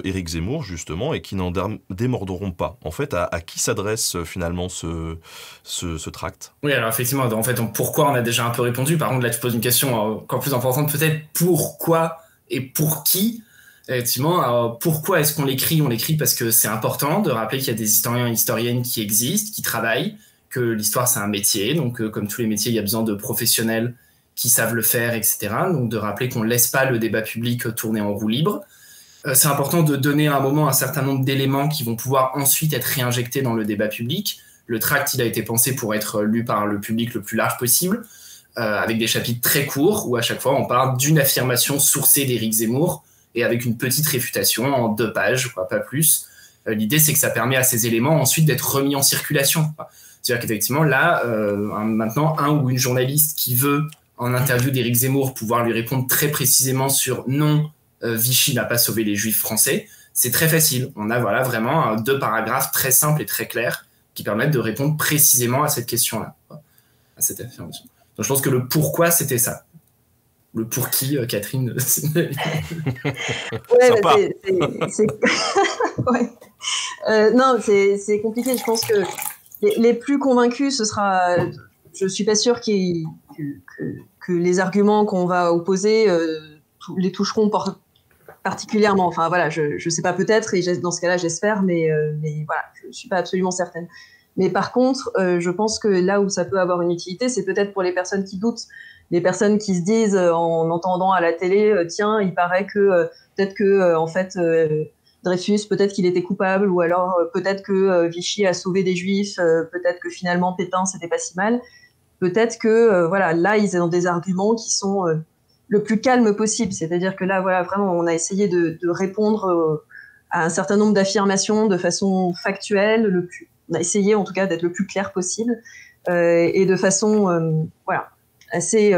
Speaker 1: Éric Zemmour justement et qui n'en démordront pas. En fait, à qui s'adresse finalement ce tract?
Speaker 3: Oui, alors effectivement, en fait, pourquoi on a déjà un peu répondu. Par contre, là, tu poses une question encore plus importante, peut-être pourquoi et pour qui. Effectivement, pourquoi est-ce qu'on l'écrit? On l'écrit parce que c'est important de rappeler qu'il y a des historiens et historiennes qui existent, qui travaillent, que l'histoire c'est un métier, donc comme tous les métiers, il y a besoin de professionnels qui savent le faire, etc. Donc de rappeler qu'on ne laisse pas le débat public tourner en roue libre. C'est important de donner à un moment un certain nombre d'éléments qui vont pouvoir ensuite être réinjectés dans le débat public. Le tract, il a été pensé pour être lu par le public le plus large possible, avec des chapitres très courts, où à chaque fois on parle d'une affirmation sourcée d'Éric Zemmour, et avec une petite réfutation en 2 pages, quoi, pas plus. L'idée, c'est que ça permet à ces éléments ensuite d'être remis en circulation. C'est-à-dire qu'effectivement, là, maintenant, un ou une journaliste qui veut en interview d'Éric Zemmour, pouvoir lui répondre très précisément sur non, Vichy n'a pas sauvé les Juifs français, c'est très facile. On a vraiment 2 paragraphes très simples et très clairs qui permettent de répondre précisément à cette question-là, à cette affirmation. Donc je pense que le pourquoi, c'était ça. Le pour qui, Catherine.
Speaker 2: Ouais, ouais. Non, c'est compliqué. Je pense que les plus convaincus, ce sera... Je suis pas sûre que les arguments qu'on va opposer les toucheront particulièrement. Enfin voilà, je sais pas, peut-être, et dans ce cas-là j'espère, mais voilà, je suis pas absolument certaine. Mais par contre, je pense que là où ça peut avoir une utilité, c'est peut-être pour les personnes qui doutent, les personnes qui se disent en entendant à la télé, tiens, il paraît que peut-être que en fait Dreyfus, peut-être qu'il était coupable, ou alors peut-être que Vichy a sauvé des Juifs, peut-être que finalement Pétain c'était pas si mal. Peut-être que voilà, là ils ont des arguments qui sont le plus calme possible. C'est-à-dire que là, voilà, vraiment, on a essayé de répondre à un certain nombre d'affirmations de façon factuelle. On a essayé, en tout cas, d'être le plus clair possible et de façon, voilà, assez,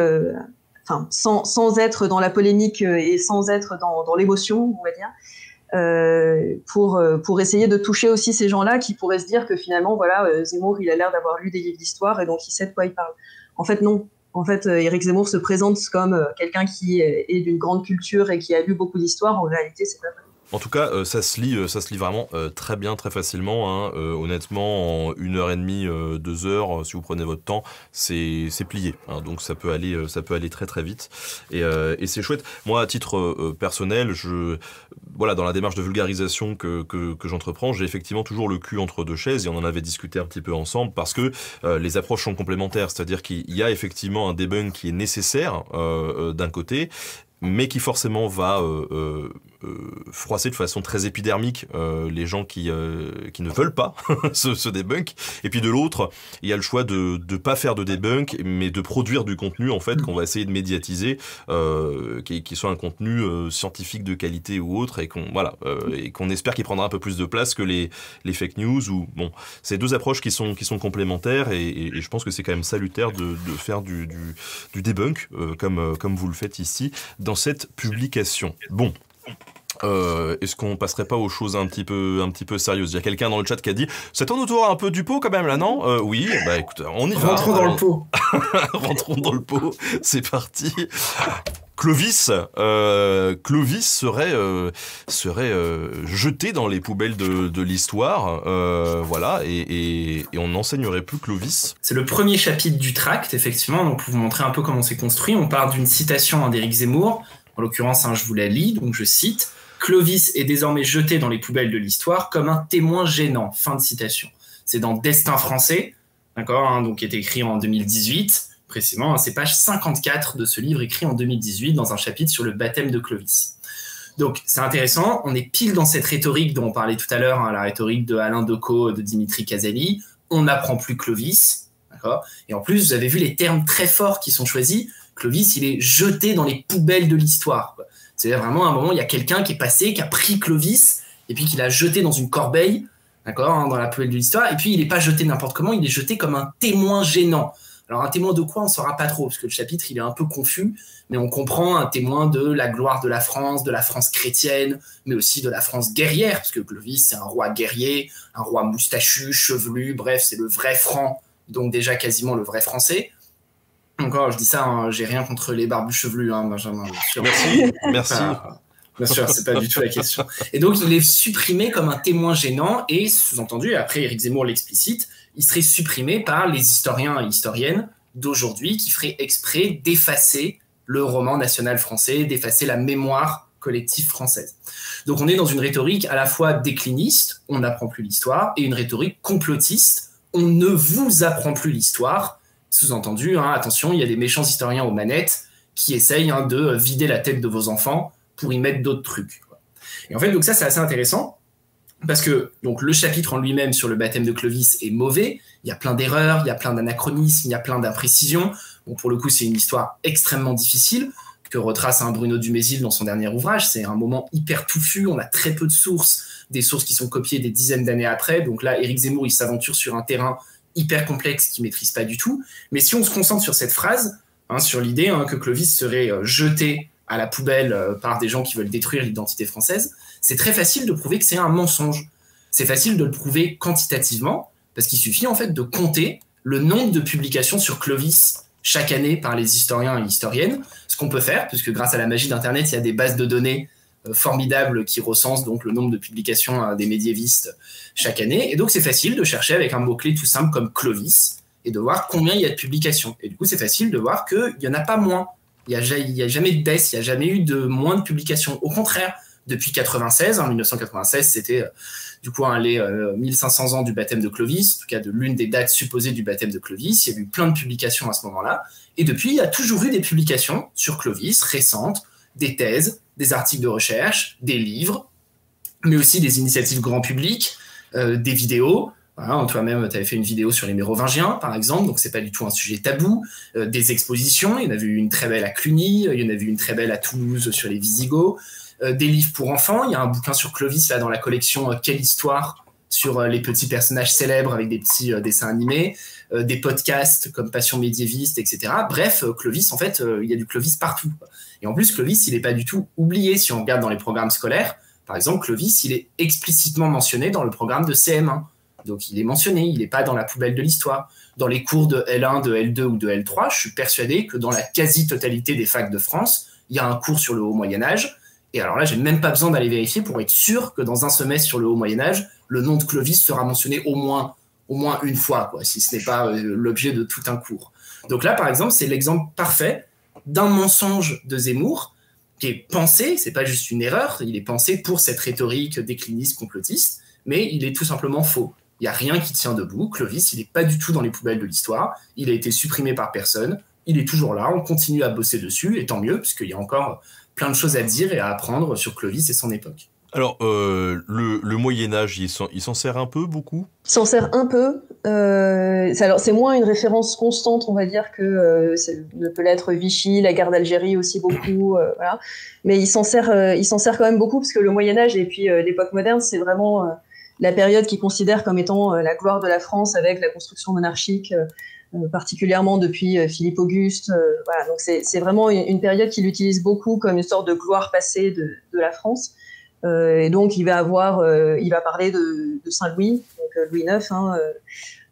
Speaker 2: enfin, sans être dans la polémique et sans être dans l'émotion, on va dire. Pour essayer de toucher aussi ces gens-là qui pourraient se dire que finalement, voilà, Zemmour, il a l'air d'avoir lu des livres d'histoire et donc il sait de quoi il parle. En fait, non. En fait, Éric Zemmour se présente comme quelqu'un qui est d'une grande culture et qui a lu beaucoup d'histoire. En réalité, c'est pas vrai.
Speaker 1: En tout cas, ça se lit vraiment très bien, très facilement. Honnêtement, en 1h30, 2 heures, si vous prenez votre temps, c'est plié. Donc ça peut aller très très vite. Et c'est chouette. Moi, à titre personnel, voilà, dans la démarche de vulgarisation que j'entreprends, j'ai effectivement toujours le cul entre 2 chaises, et on en avait discuté un petit peu ensemble, parce que les approches sont complémentaires. C'est-à-dire qu'il y a effectivement un debunk qui est nécessaire d'un côté, mais qui forcément va froisser de façon très épidermique les gens qui ne veulent pas ce debunk. Et puis de l'autre, il y a le choix de pas faire de debunk, mais de produire du contenu en fait qu'on va essayer de médiatiser, qui soit un contenu scientifique de qualité ou autre, et qu'on espère qu'il prendra un peu plus de place que les fake news. Ou bon, c'est 2 approches qui sont complémentaires, et je pense que c'est quand même salutaire de faire du debunk comme vous le faites ici dans cette publication. Bon. Est-ce qu'on passerait pas aux choses un petit peu sérieuses? Il y a quelqu'un dans le chat qui a dit ça tourne autour un peu du pot quand même là, non? Oui, bah écoute, on y va.
Speaker 3: Rentrons dans le pot.
Speaker 1: Rentrons dans le pot, c'est parti. Clovis serait jeté dans les poubelles de l'histoire, voilà, et on n'enseignerait plus Clovis.
Speaker 3: C'est le premier chapitre du tract, effectivement. Donc pour vous montrer un peu comment c'est construit, on part d'une citation d'Éric Zemmour. En l'occurrence, je vous la lis, donc je cite « Clovis est désormais jeté dans les poubelles de l'histoire comme un témoin gênant ». Fin de citation. C'est dans Destin français, d'accord, donc qui est écrit en 2018, précisément, c'est page 54 de ce livre écrit en 2018 dans un chapitre sur le baptême de Clovis. Donc c'est intéressant, on est pile dans cette rhétorique dont on parlait tout à l'heure, la rhétorique de Alain Decaux, de Dimitri Casali, on n'apprend plus Clovis, d'accord. Et en plus, vous avez vu les termes très forts qui sont choisis. Clovis, il est jeté dans les poubelles de l'histoire, quoi. C'est-à-dire vraiment à un moment, il y a quelqu'un qui est passé, qui a pris Clovis, et puis qui l'a jeté dans une corbeille, d'accord, dans la poubelle de l'histoire, et puis il n'est pas jeté n'importe comment, il est jeté comme un témoin gênant. Alors un témoin de quoi, on ne saura pas trop, parce que le chapitre, il est un peu confus, mais on comprend un témoin de la gloire de la France chrétienne, mais aussi de la France guerrière, parce que Clovis, c'est un roi guerrier, un roi moustachu, chevelu, bref, c'est le vrai franc, donc déjà quasiment le vrai français. Encore, je dis ça, j'ai rien contre les barbus chevelus, Benjamin. Bien sûr.
Speaker 1: Merci.
Speaker 3: Bien sûr, c'est pas du tout la question. Et donc, il est supprimé comme un témoin gênant, et sous-entendu, après Éric Zemmour l'explicite, il serait supprimé par les historiens et historiennes d'aujourd'hui qui feraient exprès d'effacer le roman national français, d'effacer la mémoire collective française. Donc, on est dans une rhétorique à la fois décliniste, on n'apprend plus l'histoire, et une rhétorique complotiste, on ne vous apprend plus l'histoire. Sous-entendu, attention, il y a des méchants historiens aux manettes qui essayent de vider la tête de vos enfants pour y mettre d'autres trucs. Et en fait, donc ça, c'est assez intéressant parce que donc, le chapitre en lui-même sur le baptême de Clovis est mauvais. Il y a plein d'erreurs, il y a plein d'anachronismes, il y a plein d'imprécisions. Bon, pour le coup, c'est une histoire extrêmement difficile que retrace Bruno Dumézil dans son dernier ouvrage. C'est un moment hyper touffu, on a très peu de sources, des sources qui sont copiées des dizaines d'années après. Donc là, Éric Zemmour, il s'aventure sur un terrain hyper complexe qu'il ne maîtrise pas du tout. Mais si on se concentre sur cette phrase, sur l'idée que Clovis serait jeté à la poubelle par des gens qui veulent détruire l'identité française, c'est très facile de prouver que c'est un mensonge. C'est facile de le prouver quantitativement, parce qu'il suffit en fait de compter le nombre de publications sur Clovis chaque année par les historiens et historiennes, ce qu'on peut faire, puisque grâce à la magie d'Internet, il y a des bases de données formidables qui recensent donc le nombre de publications des médiévistes chaque année. Et donc, c'est facile de chercher avec un mot-clé tout simple comme Clovis et de voir combien il y a de publications. Et du coup, c'est facile de voir qu'il n'y en a pas moins. Il n'y a jamais de baisse, il n'y a jamais eu de moins de publications. Au contraire, depuis 96, 1996, c'était du coup les 1500 ans du baptême de Clovis, en tout cas de l'une des dates supposées du baptême de Clovis. Il y a eu plein de publications à ce moment-là. Et depuis, il y a toujours eu des publications sur Clovis, récentes, des thèses, des articles de recherche, des livres, mais aussi des initiatives grand public, des vidéos. Voilà, toi-même, tu avais fait une vidéo sur les Mérovingiens, par exemple, donc c'est pas du tout un sujet tabou. Des expositions, il y en a eu une très belle à Cluny, il y en a eu une très belle à Toulouse sur les Visigoths. Des livres pour enfants, il y a un bouquin sur Clovis là dans la collection Quelle histoire, sur les petits personnages célèbres avec des petits dessins animés, des podcasts comme Passion médiéviste, etc. Bref, Clovis, en fait, il y a du Clovis partout. Et en plus, Clovis, il n'est pas du tout oublié si on regarde dans les programmes scolaires. Par exemple, Clovis, il est explicitement mentionné dans le programme de CM1. Donc, il est mentionné, il n'est pas dans la poubelle de l'histoire. Dans les cours de L1, de L2 ou de L3, je suis persuadé que dans la quasi-totalité des facs de France, il y a un cours sur le Haut Moyen-Âge. Et alors là, j'ai même pas besoin d'aller vérifier pour être sûr que dans un semestre sur le Haut Moyen-Âge, le nom de Clovis sera mentionné au moins une fois, quoi, si ce n'est pas l'objet de tout un cours. Donc là, par exemple, c'est l'exemple parfait d'un mensonge de Zemmour qui est pensé, c'est pas juste une erreur, il est pensé pour cette rhétorique décliniste, complotiste, mais il est tout simplement faux. Il n'y a rien qui tient debout. Clovis, il n'est pas du tout dans les poubelles de l'histoire. Il a été supprimé par personne. Il est toujours là. On continue à bosser dessus, et tant mieux, puisqu'il y a encore plein de choses à dire et à apprendre sur Clovis et son époque.
Speaker 1: Alors, le Moyen-Âge, il s'en sert un peu, beaucoup ?
Speaker 2: Il s'en sert un peu. Alors, c'est moins une référence constante, on va dire, que ne peut l'être Vichy, la guerre d'Algérie aussi beaucoup. Voilà. Mais il s'en sert quand même beaucoup, parce que le Moyen-Âge et puis l'époque moderne, c'est vraiment la période qu'il considère comme étant la gloire de la France avec la construction monarchique, particulièrement depuis Philippe Auguste. Voilà. Donc, c'est vraiment une période qu'il utilise beaucoup comme une sorte de gloire passée de la France. Et donc, il va parler de Saint-Louis, donc Louis IX.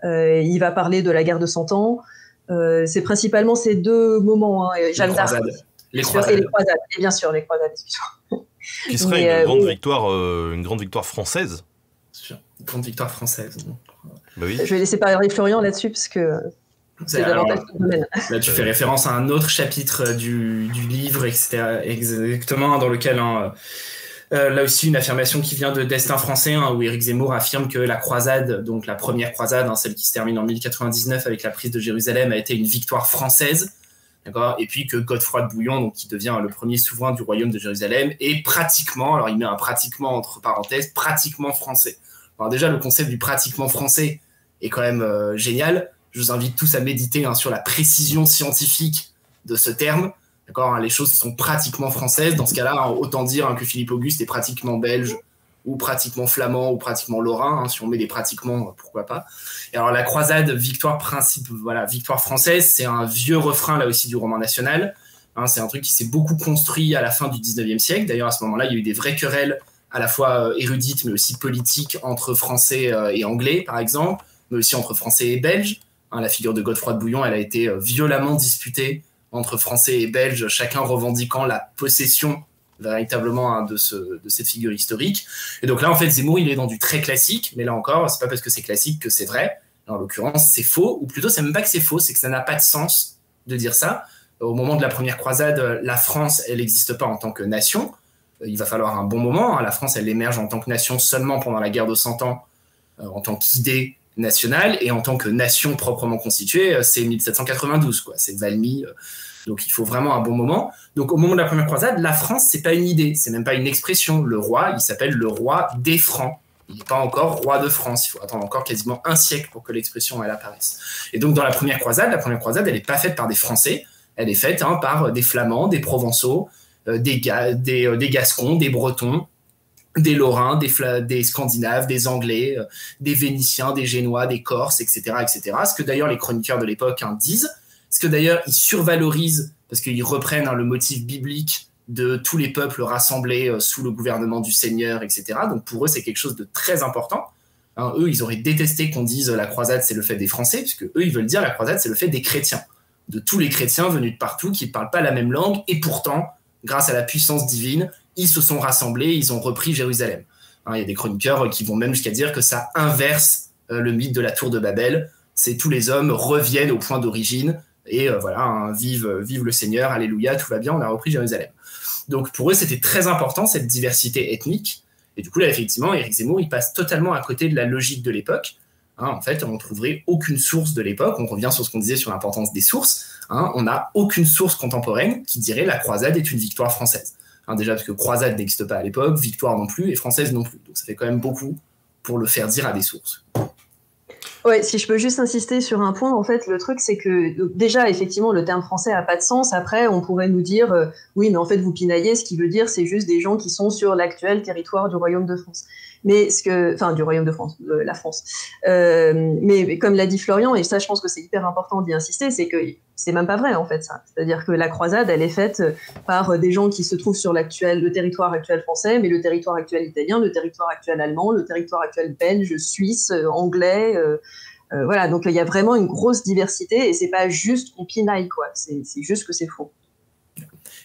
Speaker 2: Il va parler de la guerre de Cent Ans. C'est principalement ces deux moments. Jeanne d'Arc.
Speaker 3: Les croisades.
Speaker 2: Et les croisades. Et bien sûr, les croisades, excuse-moi.
Speaker 1: Qui serait une grande victoire française.
Speaker 3: Une grande victoire française.
Speaker 1: Bah oui.
Speaker 2: Je vais laisser parler Florian là-dessus, parce que... C'est davantage ce domaine.
Speaker 3: Là, tu fais référence à un autre chapitre du livre, etc., exactement, dans lequel, là aussi, une affirmation qui vient de Destin français, où Éric Zemmour affirme que la croisade, donc la première croisade, celle qui se termine en 1099 avec la prise de Jérusalem, a été une victoire française. D'accord. Et puis que Godefroy de Bouillon, donc, qui devient le premier souverain du royaume de Jérusalem, est pratiquement, alors il met un pratiquement entre parenthèses, pratiquement français. Alors déjà, le concept du pratiquement français est quand même génial. Je vous invite tous à méditer sur la précision scientifique de ce terme. D'accord, les choses sont pratiquement françaises. Dans ce cas-là, autant dire que Philippe Auguste est pratiquement belge, ou pratiquement flamand, ou pratiquement lorrain. Si on met des pratiquement, pourquoi pas. Et alors la croisade, victoire française, c'est un vieux refrain là aussi du roman national. C'est un truc qui s'est beaucoup construit à la fin du 19e siècle. D'ailleurs, à ce moment-là, il y a eu des vraies querelles, à la fois érudites, mais aussi politiques, entre Français et Anglais, par exemple, mais aussi entre Français et Belges. La figure de Godefroy de Bouillon, elle a été violemment disputée entre Français et Belges, chacun revendiquant la possession véritablement de cette figure historique. Et donc là, en fait, Zemmour, il est dans du très classique, mais là encore, c'est pas parce que c'est classique que c'est vrai. En l'occurrence, c'est faux, ou plutôt, c'est même pas que c'est faux, c'est que ça n'a pas de sens de dire ça. Au moment de la première croisade, la France, elle n'existe pas en tant que nation. Il va falloir un bon moment. La France, elle émerge en tant que nation seulement pendant la guerre de 100 ans, en tant qu'idée nationale, et en tant que nation proprement constituée, c'est 1792, quoi. C'est Valmy. Donc il faut vraiment un bon moment. Donc au moment de la première croisade, la France, c'est pas une idée, c'est même pas une expression. Le roi, il s'appelle le roi des Francs. Il n'est pas encore roi de France. Il faut attendre encore quasiment un siècle pour que l'expression elle apparaisse. Et donc dans la première croisade, elle n'est pas faite par des Français. Elle est faite par des Flamands, des Provençaux, des Gascons, des Bretons, des Lorrains, des Scandinaves, des Anglais, des Vénitiens, des Génois, des Corses, etc., etc. Ce que d'ailleurs les chroniqueurs de l'époque disent. Ce que d'ailleurs ils survalorisent parce qu'ils reprennent le motif biblique de tous les peuples rassemblés sous le gouvernement du Seigneur, etc. Donc pour eux, c'est quelque chose de très important. Eux, ils auraient détesté qu'on dise la croisade, c'est le fait des Français, puisque eux, ils veulent dire la croisade, c'est le fait des chrétiens, de tous les chrétiens venus de partout qui ne parlent pas la même langue, et pourtant, grâce à la puissance divine, ils se sont rassemblés, ils ont repris Jérusalem. Il y a des chroniqueurs qui vont même jusqu'à dire que ça inverse le mythe de la tour de Babel. C'est tous les hommes reviennent au point d'origine, et vive le Seigneur, alléluia, tout va bien, on a repris Jérusalem. Donc pour eux, c'était très important, cette diversité ethnique. Et du coup, là, effectivement, Éric Zemmour, il passe totalement à côté de la logique de l'époque. En fait, on ne trouverait aucune source de l'époque. On revient sur ce qu'on disait sur l'importance des sources. On n'a aucune source contemporaine qui dirait la croisade est une victoire française. Déjà, parce que croisade n'existe pas à l'époque, victoire non plus, et française non plus. Donc ça fait quand même beaucoup pour le faire dire à des sources.
Speaker 2: Ouais, si je peux juste insister sur un point, en fait, le truc, c'est que déjà, effectivement, le terme français a pas de sens. Après, on pourrait nous dire, oui, mais en fait, vous pinaillez, ce qui veut dire, c'est juste des gens qui sont sur l'actuel territoire du Royaume de France. Mais du Royaume de France, de la France. Mais comme l'a dit Florian, et ça, je pense que c'est hyper important d'y insister, c'est que c'est même pas vrai, en fait, ça. C'est-à-dire que la croisade, elle est faite par des gens qui se trouvent sur le territoire actuel français, mais le territoire actuel italien, le territoire actuel allemand, le territoire actuel belge, suisse, anglais, voilà. Donc, il y a vraiment une grosse diversité, et c'est pas juste qu'on pinaille, quoi. C'est juste que c'est faux.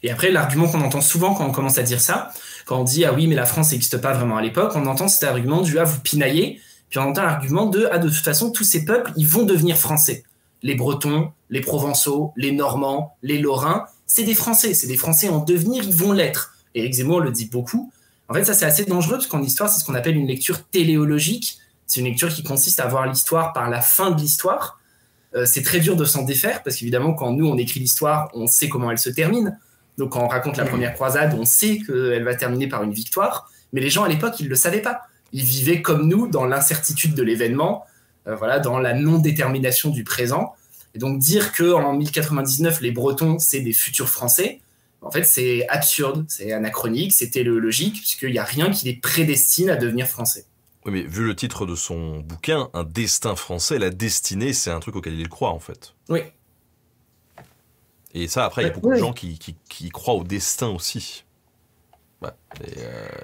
Speaker 3: Et après, l'argument qu'on entend souvent quand on commence à dire ça, quand on dit « Ah oui, mais la France n'existe pas vraiment à l'époque », on entend cet argument du « Ah, vous pinaillez », puis on entend l'argument de « Ah, de toute façon, tous ces peuples, ils vont devenir français. Les Bretons, les Provençaux, les Normands, les Lorrains, c'est des Français en devenir, ils vont l'être. » Et Éric Zemmour le dit beaucoup. En fait, ça, c'est assez dangereux, parce qu'en histoire, c'est ce qu'on appelle une lecture téléologique. C'est une lecture qui consiste à voir l'histoire par la fin de l'histoire. C'est très dur de s'en défaire, parce qu'évidemment, quand nous, on écrit l'histoire, on sait comment elle se termine. Donc, quand on raconte la première croisade, on sait qu'elle va terminer par une victoire. Mais les gens, à l'époque, ils ne le savaient pas. Ils vivaient comme nous, dans l'incertitude de l'événement, dans la non-détermination du présent. Et donc, dire qu'en 1099, les Bretons, c'est des futurs Français, en fait, c'est absurde, c'est anachronique, c'est téléologique, puisqu'il n'y a rien qui les prédestine à devenir Français.
Speaker 1: Oui, mais vu le titre de son bouquin, Un destin français, la destinée, c'est un truc auquel il croit, en fait.
Speaker 3: Oui.
Speaker 1: Et ça, après, il y a beaucoup de gens qui croient au destin aussi. Ouais,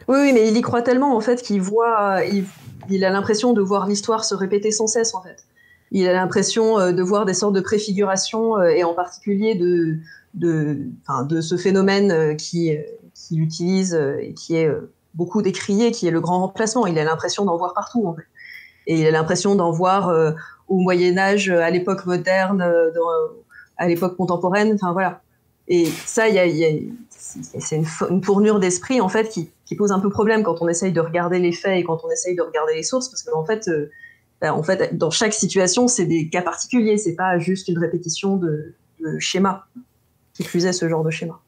Speaker 2: Oui, mais il y croit tellement, en fait, il a l'impression de voir l'histoire se répéter sans cesse, en fait. Il a l'impression de voir des sortes de préfigurations, et en particulier de ce phénomène qu'il utilise et qui est beaucoup décrié, qui est le grand remplacement. Il a l'impression d'en voir partout, en fait. Et il a l'impression d'en voir au Moyen-Âge, à l'époque moderne, à l'époque contemporaine. Enfin, voilà. Et ça, c'est une tournure d'esprit, en fait, qui pose un peu problème quand on essaye de regarder les faits et quand on essaye de regarder les sources, parce qu'en fait, dans chaque situation, c'est des cas particuliers. C'est pas juste une répétition de schémas, qui plus est ce genre de schéma.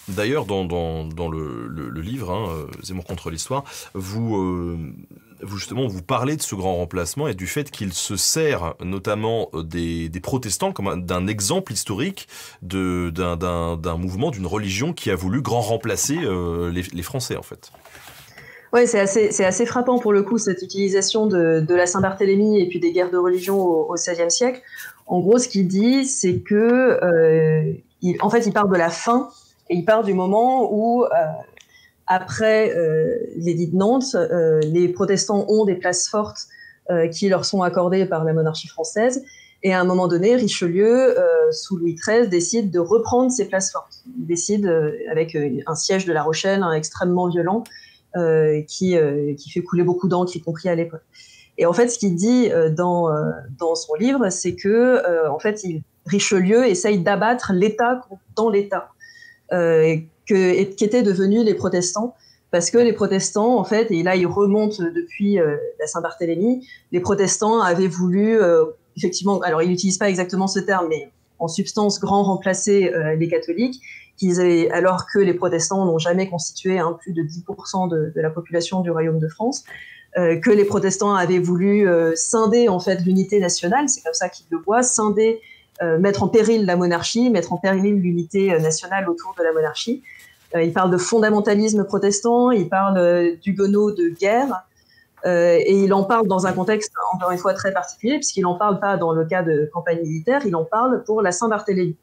Speaker 1: D'ailleurs, dans le livre, Zemmour contre l'histoire, vous justement, vous parlez de ce grand remplacement et du fait qu'il se sert notamment des protestants comme d'un exemple historique d'un mouvement, d'une religion qui a voulu grand remplacer les Français, en fait.
Speaker 2: Oui, c'est assez frappant pour le coup, cette utilisation de la Saint-Barthélemy et puis des guerres de religion au XVIe siècle. En gros, ce qu'il dit, c'est que, en fait, il part de la fin et il part du moment où, après l'édit de Nantes, les protestants ont des places fortes qui leur sont accordées par la monarchie française. Et à un moment donné, Richelieu, sous Louis XIII, décide de reprendre ces places fortes. Il décide, avec un siège de La Rochelle extrêmement violent, qui fait couler beaucoup d'encre, y compris à l'époque. Et en fait, ce qu'il dit dans son livre, c'est que en fait, Richelieu essaye d'abattre l'État dans l'État, qui étaient devenus les protestants, parce que les protestants, en fait, et là, il remonte depuis la Saint-Barthélemy, les protestants avaient voulu, effectivement, alors il n'utilise pas exactement ce terme, mais en substance, grand remplacer les catholiques, alors que les protestants n'ont jamais constitué plus de 10% de la population du Royaume de France, que les protestants avaient voulu scinder en fait l'unité nationale, c'est comme ça qu'ils le voient, scinder, mettre en péril la monarchie, mettre en péril l'unité nationale autour de la monarchie. Il parle de fondamentalisme protestant, il parle d'huguenots de guerre, et il en parle dans un contexte, encore une fois, très particulier, puisqu'il n'en parle pas dans le cas de campagne militaire, il en parle pour la Saint-Barthélemy.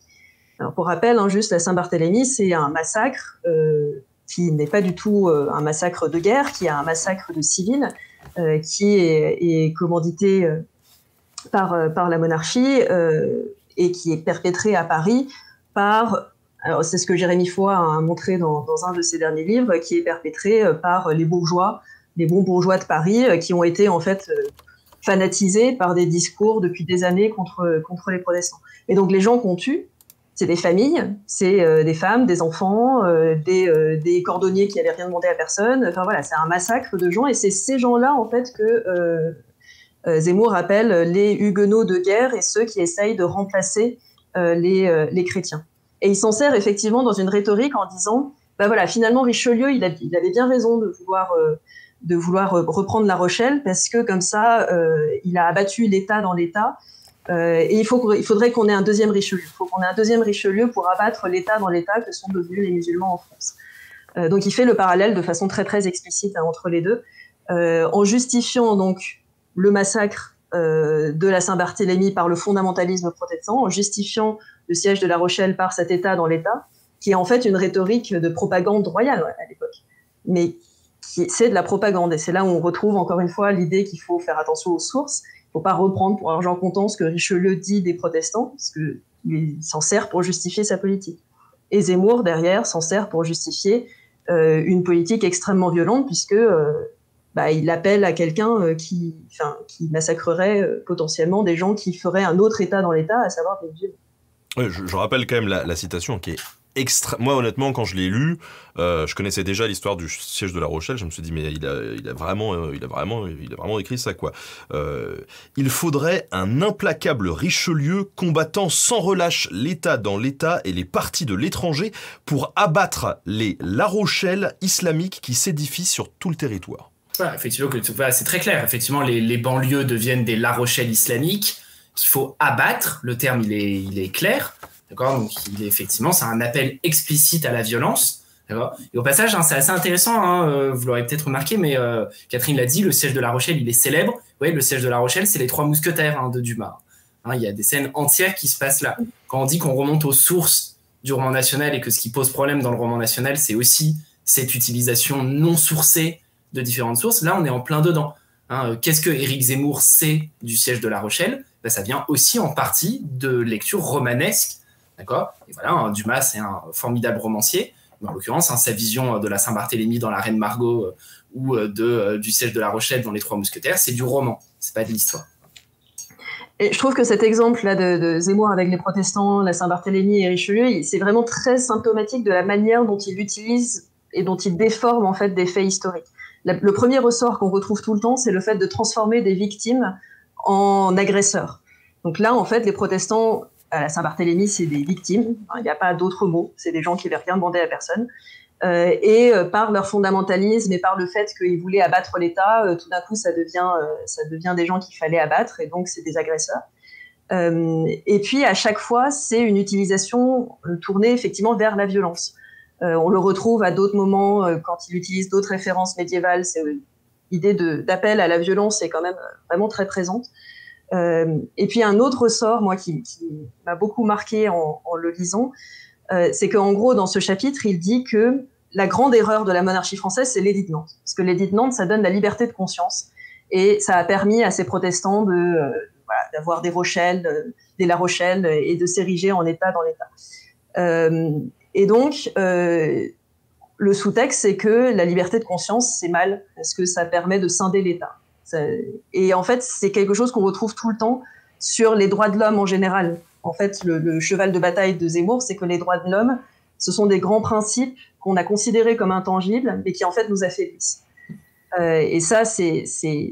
Speaker 2: Alors, pour rappel, juste la Saint-Barthélemy, c'est un massacre qui n'est pas du tout un massacre de guerre, qui est un massacre de civils, qui est commandité par la monarchie et qui est perpétré à Paris par, alors c'est ce que Jérémy Foy a montré dans un de ses derniers livres, qui est perpétré par les bourgeois, les bons bourgeois de Paris, qui ont été en fait fanatisés par des discours depuis des années contre les protestants. Et donc les gens qu'on tue, c'est des familles, c'est des femmes, des enfants, des cordonniers qui n'avaient rien demandé à personne. Enfin voilà, c'est un massacre de gens, et c'est ces gens-là en fait que Zemmour appelle les huguenots de guerre et ceux qui essayent de remplacer les chrétiens. Et il s'en sert effectivement dans une rhétorique en disant, bah voilà, finalement Richelieu, il avait bien raison de vouloir reprendre La Rochelle, parce que comme ça, il a abattu l'État dans l'État. Et il faudrait qu'on ait un deuxième Richelieu. Il faut qu'on ait un deuxième Richelieu pour abattre l'État dans l'État que sont devenus les musulmans en France. Donc il fait le parallèle de façon très très explicite entre les deux, en justifiant donc le massacre de la Saint-Barthélemy par le fondamentalisme protestant, en justifiant le siège de La Rochelle par cet État dans l'État, qui est en fait une rhétorique de propagande royale à l'époque. Mais c'est de la propagande, et c'est là où on retrouve encore une fois l'idée qu'il faut faire attention aux sources. Il ne faut pas reprendre pour argent comptant ce que Richelieu dit des protestants, parce qu'il s'en sert pour justifier sa politique. Et Zemmour, derrière, s'en sert pour justifier une politique extrêmement violente, puisque il appelle à quelqu'un qui massacrerait potentiellement des gens qui feraient un autre État dans l'État, à savoir des musulmans.
Speaker 1: Oui, je rappelle quand même la citation qui est moi, honnêtement, quand je l'ai lu, je connaissais déjà l'histoire du siège de La Rochelle. Je me suis dit, mais il a vraiment écrit ça, quoi. Il faudrait un implacable Richelieu combattant sans relâche l'État dans l'État et les partis de l'étranger pour abattre les La Rochelle islamiques qui s'édifient sur tout le territoire.
Speaker 3: Voilà, effectivement, c'est très clair. Effectivement, les banlieues deviennent des La Rochelle islamiques qu'il faut abattre. Le terme, il est clair. D'accord, donc effectivement, c'est un appel explicite à la violence. D'accord. Et au passage, c'est assez intéressant, vous l'aurez peut-être remarqué, mais Catherine l'a dit, le siège de La Rochelle, il est célèbre. Oui, le siège de La Rochelle, c'est les Trois Mousquetaires de Dumas. Il y a des scènes entières qui se passent là. Quand on dit qu'on remonte aux sources du roman national et que ce qui pose problème dans le roman national, c'est aussi cette utilisation non sourcée de différentes sources, là, on est en plein dedans. Qu'est-ce que Éric Zemmour sait du siège de La Rochelle ? Ça vient aussi en partie de lectures romanesques. D'accord. Et voilà, Dumas, c'est un formidable romancier. En l'occurrence, sa vision de la Saint-Barthélemy dans La Reine Margot ou du siège de La Rochelle dans Les Trois Mousquetaires, c'est du roman. c'est pas de l'histoire.
Speaker 2: Et je trouve que cet exemple-là de Zemmour avec les protestants, la Saint-Barthélemy et Richelieu, c'est vraiment très symptomatique de la manière dont il utilise et dont il déforme en fait des faits historiques. Le premier ressort qu'on retrouve tout le temps, c'est le fait de transformer des victimes en agresseurs. Donc là, en fait, les protestants à la Saint-Barthélemy, c'est des victimes. Il n'y a pas d'autre mot. C'est des gens qui n'avaient rien demandé à personne. Par leur fondamentalisme et par le fait qu'ils voulaient abattre l'État, tout d'un coup, ça devient des gens qu'il fallait abattre, et donc c'est des agresseurs. Et puis, à chaque fois, c'est une utilisation tournée effectivement vers la violence. On le retrouve à d'autres moments, quand il utilise d'autres références médiévales. L'idée d'appel à la violence est quand même vraiment très présente. Et puis, un autre ressort, moi, qui m'a beaucoup marqué en le lisant, c'est qu'en gros, dans ce chapitre, il dit que la grande erreur de la monarchie française, c'est l'édit de Nantes. Parce que l'édit de Nantes, ça donne la liberté de conscience. Et ça a permis à ces protestants d'avoir des La Rochelle, et de s'ériger en État dans l'État. Et donc, le sous-texte, c'est que la liberté de conscience, c'est mal, parce que ça permet de scinder l'État. Et en fait, c'est quelque chose qu'on retrouve tout le temps sur les droits de l'homme en général. En fait, le cheval de bataille de Zemmour, c'est que les droits de l'homme, ce sont des grands principes qu'on a considérés comme intangibles, mais qui en fait nous affaiblissent. Et ça,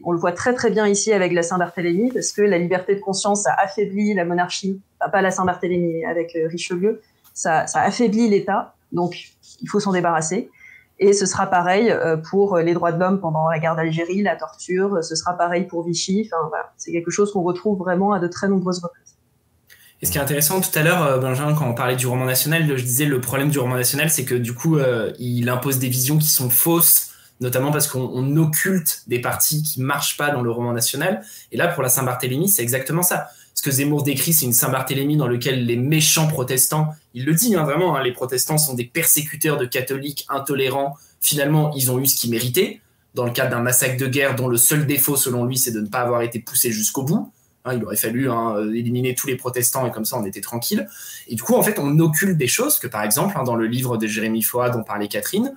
Speaker 2: on le voit très très bien ici avec la Saint-Barthélemy, parce que la liberté de conscience a affaibli la monarchie, enfin, pas la Saint-Barthélemy, avec Richelieu, ça affaiblit l'État, donc il faut s'en débarrasser. Et ce sera pareil pour les droits de l'homme pendant la guerre d'Algérie, la torture, ce sera pareil pour Vichy, enfin, voilà. C'est quelque chose qu'on retrouve vraiment à de très nombreuses reprises.
Speaker 3: Et ce qui est intéressant, tout à l'heure, Benjamin, quand on parlait du roman national, je disais le problème du roman national, c'est que du coup, il impose des visions qui sont fausses, notamment parce qu'on occulte des parties qui marchent pas dans le roman national. Et là, pour la Saint-Barthélemy, c'est exactement ça. Ce que Zemmour décrit, c'est une Saint-Barthélemy dans laquelle les méchants protestants, il le dit vraiment, les protestants sont des persécuteurs de catholiques intolérants. Finalement, ils ont eu ce qu'ils méritaient, dans le cadre d'un massacre de guerre dont le seul défaut, selon lui, c'est de ne pas avoir été poussé jusqu'au bout. Il aurait fallu éliminer tous les protestants et comme ça on était tranquille. Et du coup, en fait, on occulte des choses que, par exemple, dans le livre de Jérémy Foa dont parlait Catherine,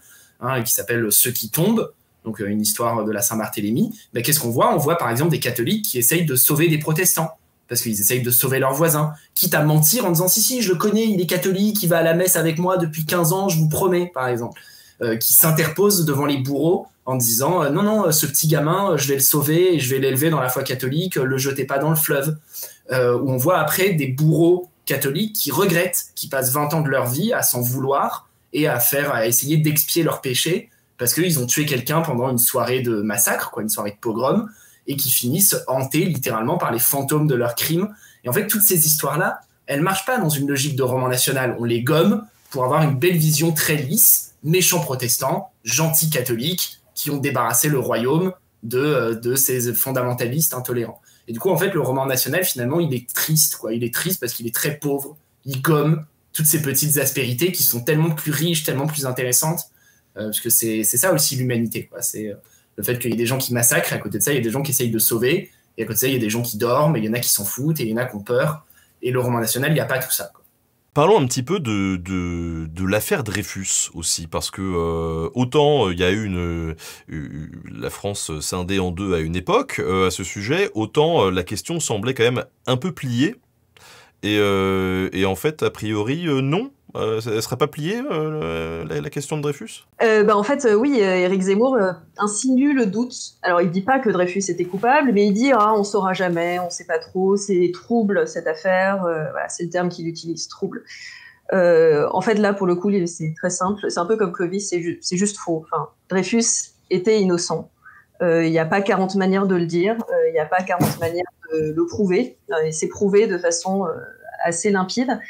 Speaker 3: qui s'appelle Ceux qui tombent, donc une histoire de la Saint-Barthélemy, qu'est-ce qu'on voit ? On voit par exemple des catholiques qui essayent de sauver des protestants, parce qu'ils essayent de sauver leurs voisins, quitte à mentir en disant « Si, je le connais, il est catholique, il va à la messe avec moi depuis 15 ans, je vous promets », par exemple. Qui s'interposent devant les bourreaux en disant non, ce petit gamin, je vais le sauver et je vais l'élever dans la foi catholique, le jetez pas dans le fleuve. Où on voit après des bourreaux catholiques qui regrettent, qui passent 20 ans de leur vie à s'en vouloir et à essayer d'expier leurs péchés parce qu'ils ont tué quelqu'un pendant une soirée de massacre, une soirée de pogrom, et qui finissent hantés littéralement par les fantômes de leurs crimes. Et en fait, toutes ces histoires-là, elles marchent pas dans une logique de roman national. On les gomme pour avoir une belle vision très lisse, méchants protestants, gentils catholiques, qui ont débarrassé le royaume de ces fondamentalistes intolérants. Et du coup, en fait, le roman national, finalement, il est triste, Il est triste parce qu'il est très pauvre. Il gomme toutes ces petites aspérités qui sont tellement plus riches, tellement plus intéressantes, parce que c'est ça aussi l'humanité, C'est le fait qu'il y ait des gens qui massacrent, et à côté de ça, il y a des gens qui essayent de sauver, et à côté de ça, il y a des gens qui dorment, et il y en a qui s'en foutent, et il y en a qui ont peur. Et le roman national, il n'y a pas tout ça,
Speaker 1: Parlons un petit peu de l'affaire Dreyfus aussi, parce que autant il y a eu la France scindée en deux à une époque à ce sujet, autant la question semblait quand même un peu pliée. Et en fait, a priori, non. Ça ne serait pas plié, la question de Dreyfus ?
Speaker 2: En fait, oui, Éric Zemmour insinue le doute. Alors, il ne dit pas que Dreyfus était coupable, mais il dit on ne saura jamais, on ne sait pas trop, c'est trouble cette affaire. Voilà, c'est le terme qu'il utilise, trouble. En fait, là, pour le coup, c'est très simple. C'est un peu comme Clovis, c'est juste faux. Enfin, Dreyfus était innocent. Il n'y a pas 40 manières de le dire, il n'y a pas 40 manières de le prouver. Et c'est prouvé de façon assez limpide.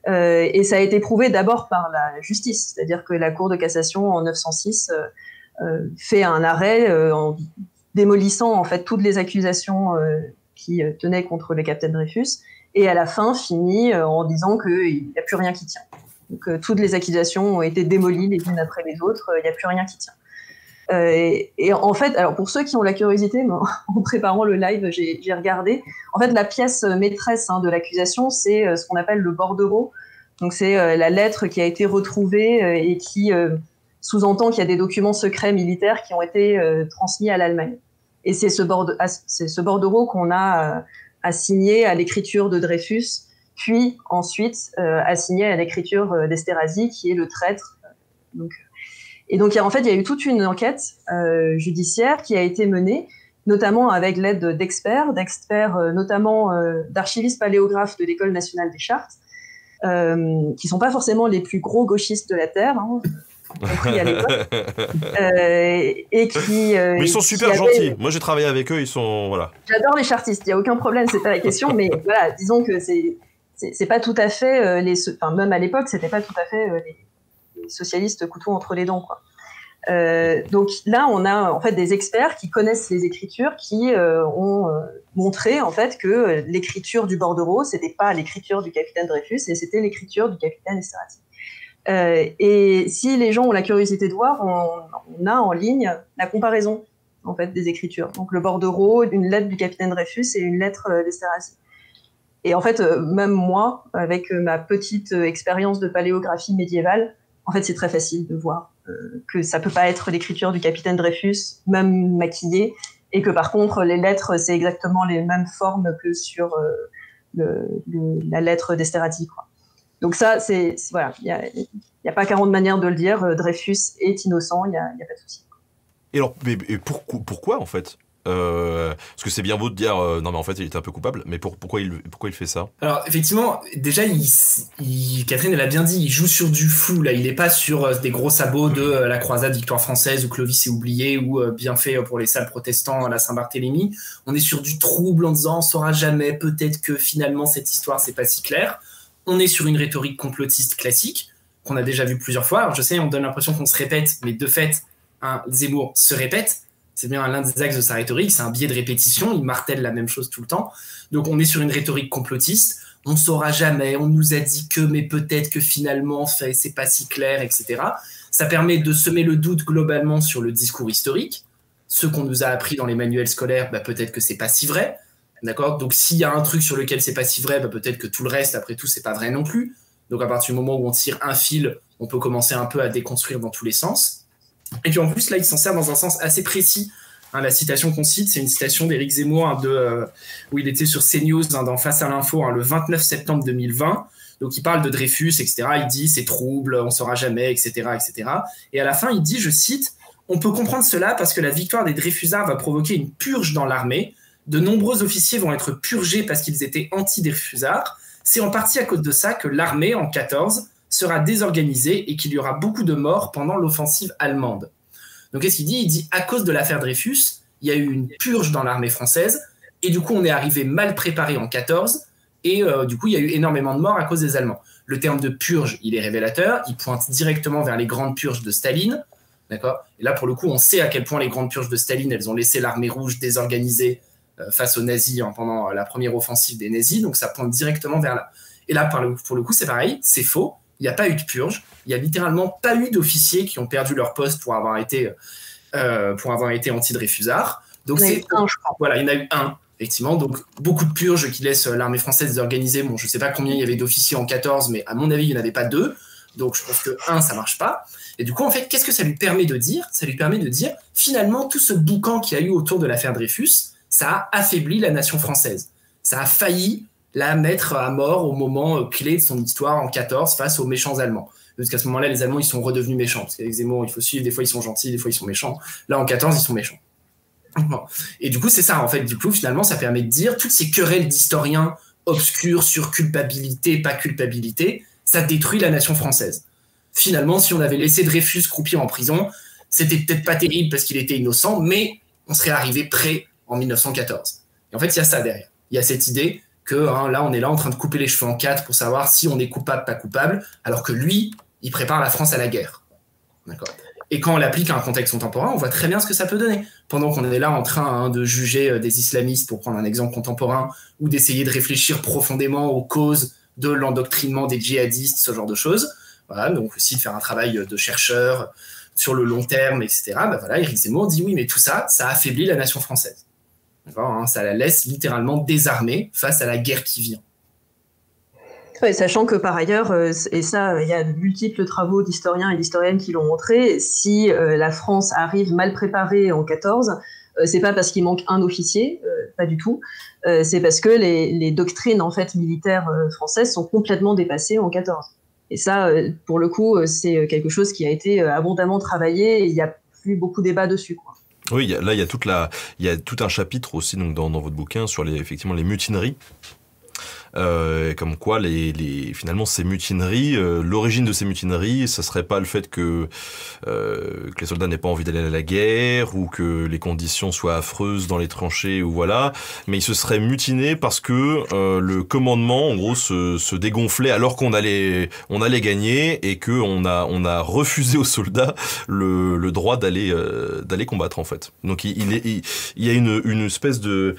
Speaker 2: Et ça a été prouvé d'abord par la justice, c'est-à-dire que la Cour de cassation en 906 fait un arrêt en démolissant en fait toutes les accusations qui tenaient contre le capitaine Dreyfus, et à la fin finit en disant qu'il n'y a plus rien qui tient. Donc toutes les accusations ont été démolies les unes après les autres, il n'y a plus rien qui tient. Et en fait, alors pour ceux qui ont la curiosité, en préparant le live, j'ai regardé. En fait, la pièce maîtresse de l'accusation, c'est ce qu'on appelle le bordereau. Donc c'est la lettre qui a été retrouvée et qui sous-entend qu'il y a des documents secrets militaires qui ont été transmis à l'Allemagne. Et c'est ce bordereau qu'on a assigné à l'écriture de Dreyfus, puis ensuite assigné à l'écriture d'Esterhazy, qui est le traître. Et donc, en fait, il y a eu toute une enquête judiciaire qui a été menée, notamment avec l'aide d'experts, notamment d'archivistes paléographes de l'École nationale des chartes, qui sont pas forcément les plus gros gauchistes de la Terre, hein, compris à l'époque, et qui.
Speaker 1: Mais ils sont super gentils. Moi, j'ai travaillé avec eux. Ils sont voilà.
Speaker 2: J'adore les chartistes. Il y a aucun problème, c'est pas la question. Mais voilà, disons que c'est pas tout à fait enfin, même à l'époque, c'était pas tout à fait les socialistes couteau entre les dents, quoi. Donc là, on a en fait des experts qui connaissent les écritures, qui ont montré en fait que l'écriture du bordereau, c'était pas l'écriture du capitaine Dreyfus, et c'était l'écriture du capitaine Esterhazy. Et si les gens ont la curiosité de voir, on a en ligne la comparaison en fait des écritures. Donc le bordereau, une lettre du capitaine Dreyfus et une lettre d'Esterhazy. Et en fait, même moi, avec ma petite expérience de paléographie médiévale, en fait, c'est très facile de voir que ça peut pas être l'écriture du capitaine Dreyfus, même maquillée, et que par contre, les lettres, c'est exactement les mêmes formes que sur la lettre d'Esterhazy, quoi. Donc ça, voilà, il y a pas 40 manières de le dire. Dreyfus est innocent, il y a pas de souci.
Speaker 1: Et alors, pourquoi en fait parce que c'est bien beau de dire non mais en fait il était un peu coupable, mais pourquoi il fait ça?
Speaker 3: Alors effectivement, déjà Catherine elle a bien dit, il joue sur du flou là, il est pas sur des gros sabots de la croisade victoire française ou Clovis est oublié ou bien fait pour les salles protestants à la Saint-Barthélemy. On est sur du trouble en disant on saura jamais, peut-être que finalement cette histoire c'est pas si clair. On est sur une rhétorique complotiste classique qu'on a déjà vu plusieurs fois. Alors je sais, on donne l'impression qu'on se répète, mais de fait, Zemmour se répète. C'est bien l'un des axes de sa rhétorique, c'est un biais de répétition, il martèle la même chose tout le temps. Donc on est sur une rhétorique complotiste, on ne saura jamais, on nous a dit que, mais peut-être que finalement, c'est pas si clair, etc. Ça permet de semer le doute globalement sur le discours historique. Ce qu'on nous a appris dans les manuels scolaires, peut-être que c'est pas si vrai. D'accord ? Donc s'il y a un truc sur lequel c'est pas si vrai, peut-être que tout le reste, après tout, c'est pas vrai non plus. Donc à partir du moment où on tire un fil, on peut commencer un peu à déconstruire dans tous les sens. Et puis en plus, là, il s'en sert dans un sens assez précis. La citation qu'on cite, c'est une citation d'Éric Zemmour où il était sur CNews dans Face à l'info le 29 septembre 2020. Donc il parle de Dreyfus, etc. Il dit c'est trouble, on ne saura jamais, etc., etc. Et à la fin, il dit, je cite, « On peut comprendre cela parce que la victoire des Dreyfusards va provoquer une purge dans l'armée. De nombreux officiers vont être purgés parce qu'ils étaient anti-Dreyfusards. C'est en partie à cause de ça que l'armée, en 14, sera désorganisée et qu'il y aura beaucoup de morts pendant l'offensive allemande. » Donc qu'est-ce qu'il dit ? Il dit à cause de l'affaire Dreyfus, il y a eu une purge dans l'armée française et du coup on est arrivé mal préparé en 14 et du coup il y a eu énormément de morts à cause des Allemands. Le terme de purge, il est révélateur, il pointe directement vers les grandes purges de Staline, d'accord ? Et là pour le coup on sait à quel point les grandes purges de Staline, elles ont laissé l'armée rouge désorganisée face aux nazis pendant la première offensive des nazis, donc ça pointe directement vers là. Et là pour le coup c'est pareil, c'est faux. Il n'y a pas eu de purge. Il n'y a littéralement pas eu d'officiers qui ont perdu leur poste pour avoir été anti-Dreyfusards. Donc il y en a eu un, effectivement. Donc beaucoup de purges qui laissent l'armée française désorganisée. Bon, je ne sais pas combien il y avait d'officiers en 14, mais à mon avis, il n'y en avait pas 2. Donc je pense que 1, ça ne marche pas. Et du coup, en fait, qu'est-ce que ça lui permet de dire ? Ça lui permet de dire, finalement, tout ce boucan qu'il y a eu autour de l'affaire Dreyfus, ça a affaibli la nation française. Ça a failli la mettre à mort au moment clé de son histoire en 14 face aux méchants Allemands. Parce qu'à ce moment-là, les Allemands, ils sont redevenus méchants. Parce qu'avec Zemmour, il faut suivre, des fois ils sont gentils, des fois ils sont méchants. Là, en 14, ils sont méchants. Et du coup, c'est ça, en fait. Du coup, finalement, ça permet de dire toutes ces querelles d'historiens obscurs sur culpabilité, pas culpabilité, ça détruit la nation française. Finalement, si on avait laissé Dreyfus croupir en prison, c'était peut-être pas terrible parce qu'il était innocent, mais on serait arrivé prêt en 1914. Et en fait, il y a ça derrière. Il y a cette idée que là, on est là en train de couper les cheveux en 4 pour savoir si on est coupable, pas coupable, alors que lui, il prépare la France à la guerre. D'accord. Et quand on l'applique à un contexte contemporain, on voit très bien ce que ça peut donner. Pendant qu'on est là en train de juger des islamistes, pour prendre un exemple contemporain, ou d'essayer de réfléchir profondément aux causes de l'endoctrinement des djihadistes, ce genre de choses, voilà, donc aussi de faire un travail de chercheur sur le long terme, etc. Éric Zemmour dit oui, mais tout ça, ça affaiblit la nation française. Ça la laisse littéralement désarmée face à la guerre qui vient.
Speaker 2: Ouais, sachant que par ailleurs, et ça, il y a de multiples travaux d'historiens et d'historiennes qui l'ont montré, si la France arrive mal préparée en 14, C'est pas parce qu'il manque un officier, pas du tout. C'est parce que les doctrines en fait militaires françaises sont complètement dépassées en 14. Et ça, pour le coup, c'est quelque chose qui a été abondamment travaillé et il y a plus beaucoup de débat dessus, quoi.
Speaker 1: Oui, là, il y a tout un chapitre aussi donc, dans votre bouquin sur effectivement les mutineries. Comme quoi finalement ces mutineries, l'origine de ces mutineries, ça serait pas le fait que les soldats n'aient pas envie d'aller à la guerre ou que les conditions soient affreuses dans les tranchées ou voilà, mais ils se seraient mutinés parce que le commandement en gros se dégonflait alors qu'on allait gagner et que on a refusé aux soldats le droit d'aller combattre en fait. Donc il y a une espèce de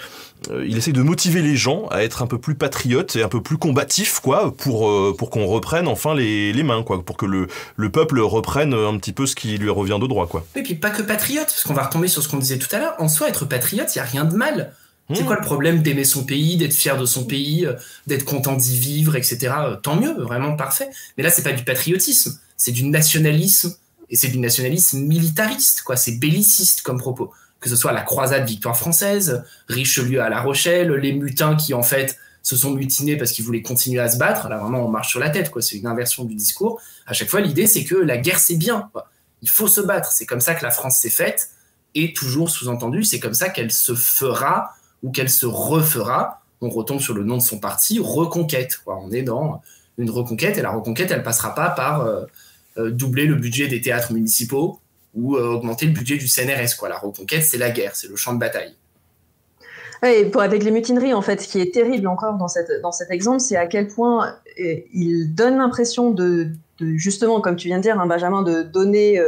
Speaker 1: il essaie de motiver les gens à être un peu plus patriotes et un peu plus combatifs, quoi, pour qu'on reprenne enfin les mains, quoi, pour que le peuple reprenne un petit peu ce qui lui revient de droit, quoi.
Speaker 3: Oui, puis pas que patriote, parce qu'on va retomber sur ce qu'on disait tout à l'heure. En soi, être patriote, il y a rien de mal. C'est quoi le problème d'aimer son pays, d'être fier de son pays, d'être content d'y vivre, etc. Tant mieux, vraiment parfait. Mais là, c'est pas du patriotisme, c'est du nationalisme, et c'est du nationalisme militariste, quoi. C'est belliciste comme propos. Que ce soit la croisade victoire française, Richelieu à La Rochelle, les mutins qui en fait se sont mutinés parce qu'ils voulaient continuer à se battre. Là vraiment on marche sur la tête, quoi. C'est une inversion du discours. À chaque fois l'idée c'est que la guerre c'est bien, quoi. Il faut se battre, c'est comme ça que la France s'est faite et toujours sous-entendu c'est comme ça qu'elle se fera ou qu'elle se refera. On retombe sur le nom de son parti, Reconquête, quoi. On est dans une reconquête et la reconquête elle passera pas par doubler le budget des théâtres municipaux ou augmenter le budget du CNRS, quoi. La reconquête, c'est la guerre, c'est le champ de bataille.
Speaker 2: Et avec les mutineries, en fait, ce qui est terrible encore dans cet exemple, c'est à quel point il donne l'impression de justement, comme tu viens de dire, hein, Benjamin, de donner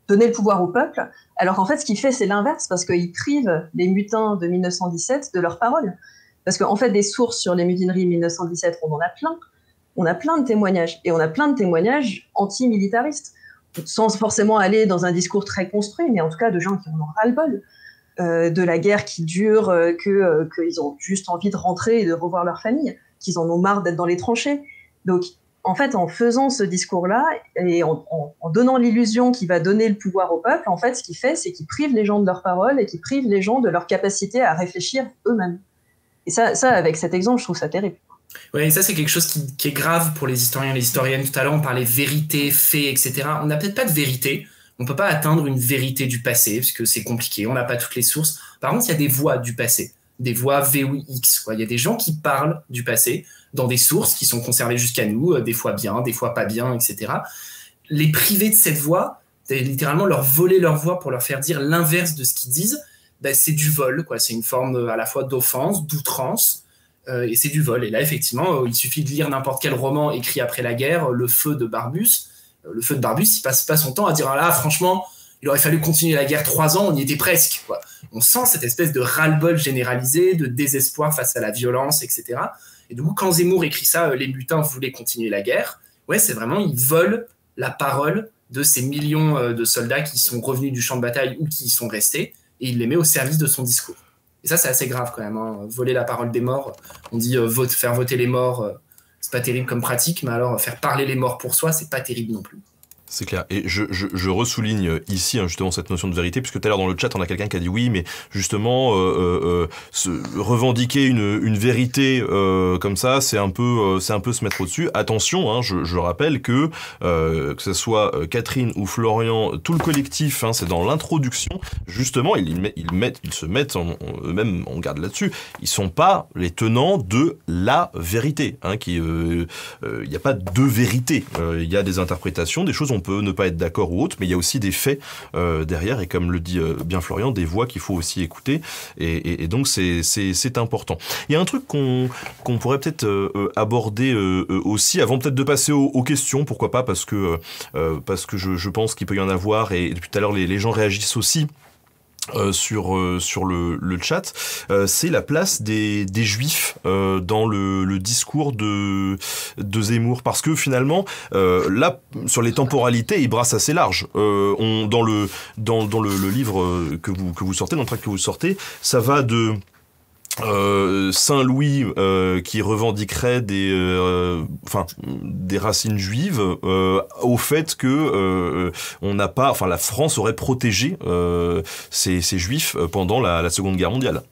Speaker 2: le pouvoir au peuple, alors qu'en fait, ce qu'il fait, c'est l'inverse, parce qu'il prive les mutins de 1917 de leur parole. Parce qu'en fait, des sources sur les mutineries de 1917, on en a plein. On a plein de témoignages, et on a plein de témoignages anti-militaristes, sans forcément aller dans un discours très construit, mais en tout cas de gens qui en ont ras-le-bol de la guerre qui dure, qu'ils ont juste envie de rentrer et de revoir leur famille, qu'ils en ont marre d'être dans les tranchées. Donc, en fait, en faisant ce discours-là et en donnant l'illusion qu'il va donner le pouvoir au peuple, en fait, ce qu'il fait, c'est qu'il prive les gens de leur parole et qu'il prive les gens de leur capacité à réfléchir eux-mêmes. Et ça, avec cet exemple, je trouve ça terrible.
Speaker 3: Oui, et ça c'est quelque chose qui est grave pour les historiens et les historiennes. Tout à l'heure on parlait vérité, fait, etc. On n'a peut-être pas de vérité, on peut pas atteindre une vérité du passé, parce que c'est compliqué, on n'a pas toutes les sources. Par contre, il y a des voix du passé, des voix V ou X, quoi. Il y a des gens qui parlent du passé dans des sources qui sont conservées jusqu'à nous, des fois bien, des fois pas bien, etc. Les priver de cette voix, littéralement leur voler leur voix pour leur faire dire l'inverse de ce qu'ils disent, ben, c'est du vol, quoi. C'est une forme à la fois d'offense, d'outrance, et c'est du vol. Et là, effectivement, il suffit de lire n'importe quel roman écrit après la guerre, Le Feu de Barbus. Le Feu de Barbus, il passe pas son temps à dire « Ah là, franchement, il aurait fallu continuer la guerre 3 ans, on y était presque. » quoi. On sent cette espèce de ras-le-bol généralisé, de désespoir face à la violence, etc. Et du coup, quand Zemmour écrit ça, les mutins voulaient continuer la guerre, ouais, c'est vraiment, ils volent la parole de ces millions de soldats qui sont revenus du champ de bataille ou qui y sont restés, et il les met au service de son discours. Et ça, c'est assez grave quand même, hein. Voler la parole des morts. On dit faire voter les morts, c'est pas terrible comme pratique, mais alors faire parler les morts pour soi, c'est pas terrible non plus.
Speaker 1: C'est clair. Et je ressouligne ici justement cette notion de vérité, puisque tout à l'heure dans le chat, on a quelqu'un qui a dit oui, mais justement, revendiquer une vérité comme ça, c'est un peu se mettre au-dessus. Attention, hein, je rappelle que ce soit Catherine ou Florian, tout le collectif, hein, c'est dans l'introduction, justement, ils se mettent eux-mêmes, on garde là-dessus, ils sont pas les tenants de la vérité. Hein, il n'y a pas de vérité. Il y a des interprétations, des choses on peut ne pas être d'accord ou autre, mais il y a aussi des faits derrière, et comme le dit bien Florian, des voix qu'il faut aussi écouter, et donc c'est important. Il y a un truc qu'on pourrait peut-être aborder aussi, avant peut-être de passer aux questions, pourquoi pas, parce que je pense qu'il peut y en avoir, et depuis tout à l'heure les gens réagissent aussi sur le chat, c'est la place des juifs dans le discours de Zemmour, parce que finalement là sur les temporalités il brasse assez large. Dans le livre que vous sortez, dans le tract que vous sortez, ça va de Saint-Louis qui revendiquerait des racines juives au fait que on n'a pas, enfin la France aurait protégé ces juifs pendant la Seconde Guerre mondiale.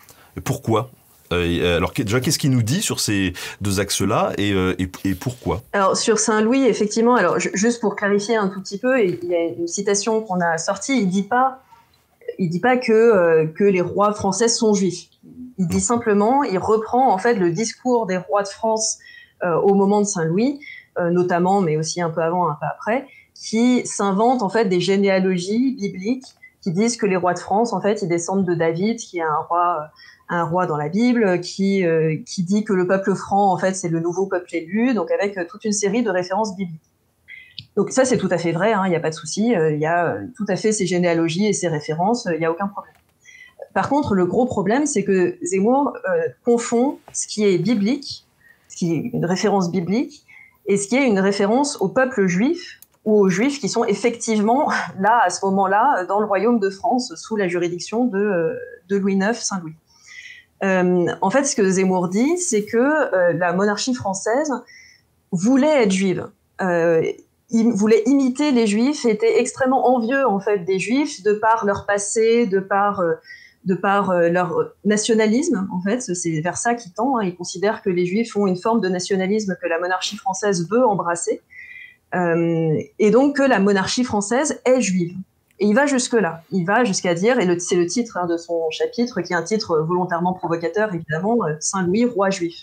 Speaker 1: Pourquoi ? Alors déjà, qu'est-ce qu'il nous dit sur ces deux axes-là et pourquoi ?
Speaker 2: Alors sur Saint-Louis, effectivement, alors juste pour clarifier un tout petit peu, il y a une citation qu'on a sortie, il dit pas que les rois français sont juifs. Il dit simplement, il reprend en fait le discours des rois de France au moment de Saint-Louis, notamment, mais aussi un peu avant, un peu après, qui s'inventent en fait des généalogies bibliques qui disent que les rois de France, en fait, ils descendent de David, qui est un roi dans la Bible, qui dit que le peuple franc, en fait, c'est le nouveau peuple élu, donc avec toute une série de références bibliques. Donc ça, c'est tout à fait vrai, il n'y a pas de souci, il y a tout à fait ces généalogies et ces références, il n'y a aucun problème. Par contre, le gros problème, c'est que Zemmour confond ce qui est biblique, ce qui est une référence biblique, et ce qui est une référence au peuple juif, ou aux juifs qui sont effectivement là, à ce moment-là, dans le royaume de France, sous la juridiction de Louis IX, Saint-Louis. En fait, ce que Zemmour dit, c'est que la monarchie française voulait être juive. Il voulait imiter les juifs, était extrêmement envieux en fait des juifs de par leur passé, de par leur nationalisme. En fait, c'est vers ça qu'il tend. Il considère que les juifs ont une forme de nationalisme que la monarchie française veut embrasser, et donc que la monarchie française est juive. Et il va jusque-là. Il va jusqu'à dire, et c'est le titre de son chapitre, qui est un titre volontairement provocateur, évidemment, Saint-Louis, roi juif.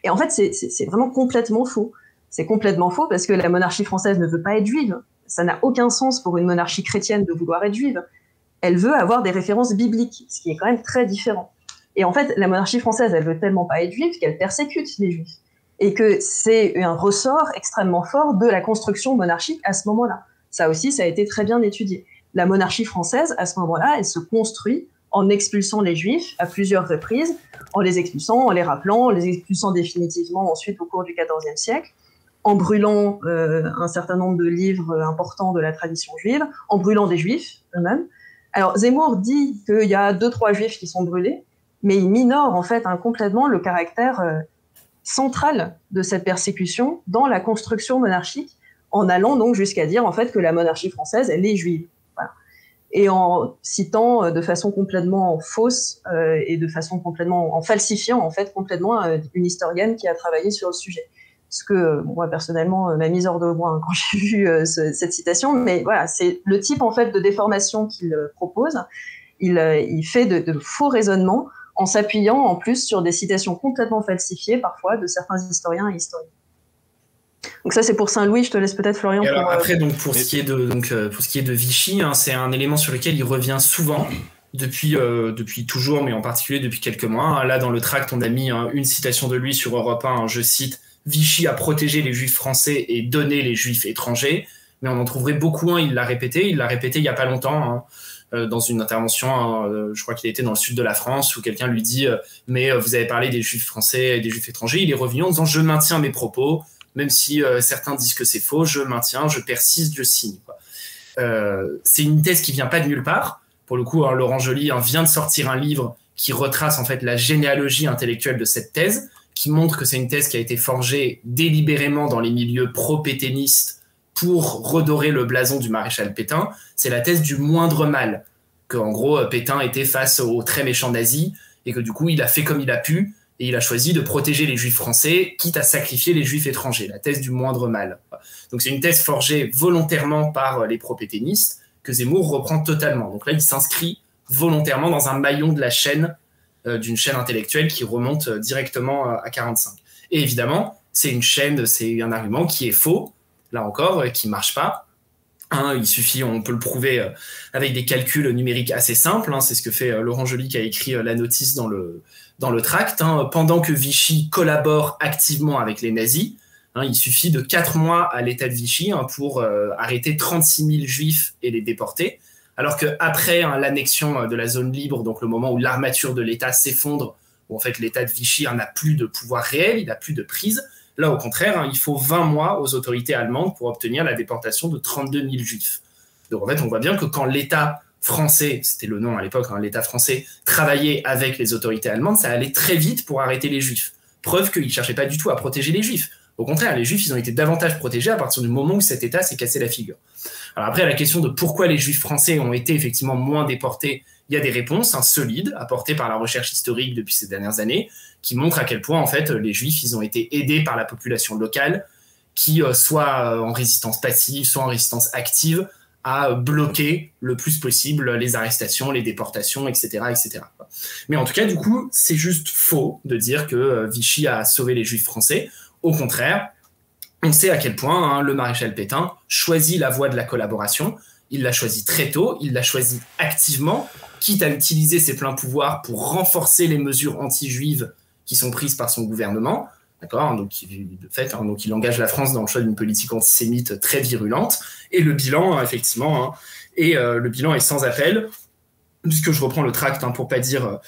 Speaker 2: Et en fait, c'est vraiment complètement faux. C'est complètement faux parce que la monarchie française ne veut pas être juive. Ça n'a aucun sens pour une monarchie chrétienne de vouloir être juive. Elle veut avoir des références bibliques, ce qui est quand même très différent. Et en fait, la monarchie française, elle veut tellement pas être juive qu'elle persécute les juifs. Et que c'est un ressort extrêmement fort de la construction monarchique à ce moment-là. Ça aussi, ça a été très bien étudié. La monarchie française, à ce moment-là, elle se construit en expulsant les juifs à plusieurs reprises, en les expulsant, en les rappelant, en les expulsant définitivement ensuite au cours du XIVe siècle, en brûlant un certain nombre de livres importants de la tradition juive, en brûlant des juifs eux-mêmes. Alors Zemmour dit qu'il y a 2-3 juifs qui sont brûlés, mais il minore en fait complètement le caractère central de cette persécution dans la construction monarchique, en allant donc jusqu'à dire en fait que la monarchie française, elle est juive. Voilà. Et en citant de façon complètement fausse et de façon complètement en falsifiant en fait complètement une historienne qui a travaillé sur le sujet. Ce que moi personnellement m'a mise hors de moi quand j'ai vu cette citation, mais voilà, c'est le type en fait de déformation qu'il propose. Il fait de faux raisonnements en s'appuyant en plus sur des citations complètement falsifiées parfois de certains historiens et historiens. Donc ça c'est pour Saint-Louis. Je te laisse peut-être Florian.
Speaker 3: Et alors, après donc pour ce qui est de Vichy, c'est un élément sur lequel il revient souvent depuis toujours, mais en particulier depuis quelques mois. Là dans le tract on a mis une citation de lui sur Europe 1, je cite: Vichy a protégé les juifs français et donné les juifs étrangers, mais on en trouverait beaucoup. Il l'a répété il y a pas longtemps dans une intervention, je crois qu'il était dans le sud de la France, où quelqu'un lui dit mais vous avez parlé des juifs français et des juifs étrangers. Il est revenu en disant je maintiens mes propos, même si certains disent que c'est faux, je maintiens, je persiste, je signe. C'est une thèse qui vient pas de nulle part. Pour le coup, Laurent Joly vient de sortir un livre qui retrace en fait la généalogie intellectuelle de cette thèse, qui montre que c'est une thèse qui a été forgée délibérément dans les milieux pro-pétainistes pour redorer le blason du maréchal Pétain. C'est la thèse du moindre mal, qu'en gros Pétain était face aux très méchants nazis et que du coup il a fait comme il a pu et il a choisi de protéger les juifs français, quitte à sacrifier les juifs étrangers, la thèse du moindre mal. Donc c'est une thèse forgée volontairement par les pro-pétainistes que Zemmour reprend totalement. Donc là il s'inscrit volontairement dans un maillon de la chaîne, d'une chaîne intellectuelle qui remonte directement à 45. Et évidemment, c'est une chaîne, c'est un argument qui est faux, là encore, qui marche pas. Il suffit, on peut le prouver avec des calculs numériques assez simples. C'est ce que fait Laurent Joly qui a écrit la notice dans le tract. Pendant que Vichy collabore activement avec les nazis, il suffit de 4 mois à l'état de Vichy pour arrêter 36 000 juifs et les déporter. Alors qu'après l'annexion de la zone libre, donc le moment où l'armature de l'État s'effondre, où en fait l'État de Vichy n'a plus de pouvoir réel, il n'a plus de prise, là au contraire, il faut 20 mois aux autorités allemandes pour obtenir la déportation de 32 000 juifs. Donc en fait, on voit bien que quand l'État français, c'était le nom à l'époque, hein, l'État français, travaillait avec les autorités allemandes, ça allait très vite pour arrêter les Juifs. Preuve qu'ils ne cherchaient pas du tout à protéger les Juifs. Au contraire, les Juifs, ils ont été davantage protégés à partir du moment où cet État s'est cassé la figure. Alors après, la question de pourquoi les Juifs français ont été effectivement moins déportés, il y a des réponses solides apportées par la recherche historique depuis ces dernières années qui montrent à quel point, en fait, les Juifs, ils ont été aidés par la population locale qui, soit en résistance passive, soit en résistance active, à bloquer le plus possible les arrestations, les déportations, etc., etc. Mais en tout cas, du coup, c'est juste faux de dire que Vichy a sauvé les Juifs français. Au contraire, on sait à quel point le maréchal Pétain choisit la voie de la collaboration. Il l'a choisi très tôt, il l'a choisi activement, quitte à utiliser ses pleins pouvoirs pour renforcer les mesures anti-juives qui sont prises par son gouvernement. D'accord, donc, de fait, donc il engage la France dans le choix d'une politique antisémite très virulente. Et le bilan, effectivement, le bilan est sans appel, puisque je reprends le tract pour pas dire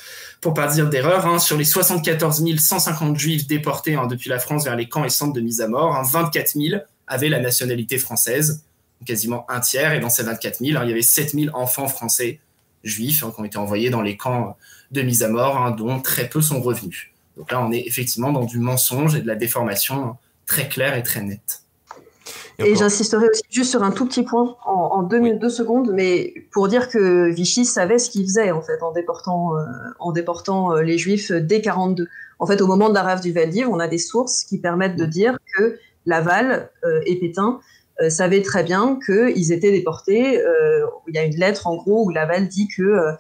Speaker 3: d'erreur. Sur les 74 150 juifs déportés depuis la France vers les camps et centres de mise à mort, 24 000 avaient la nationalité française, quasiment un tiers. Et dans ces 24 000, il y avait 7 000 enfants français juifs qui ont été envoyés dans les camps de mise à mort, dont très peu sont revenus. Donc là, on est effectivement dans du mensonge et de la déformation très claire et très nette.
Speaker 2: Et j'insisterai aussi juste sur un tout petit point en 2 secondes, mais pour dire que Vichy savait ce qu'il faisait en fait en déportant les Juifs dès 1942. En fait, au moment de la rafle du Veldiv, on a des sources qui permettent de dire que Laval et Pétain savaient très bien qu'ils étaient déportés. Il y a une lettre en gros où Laval dit que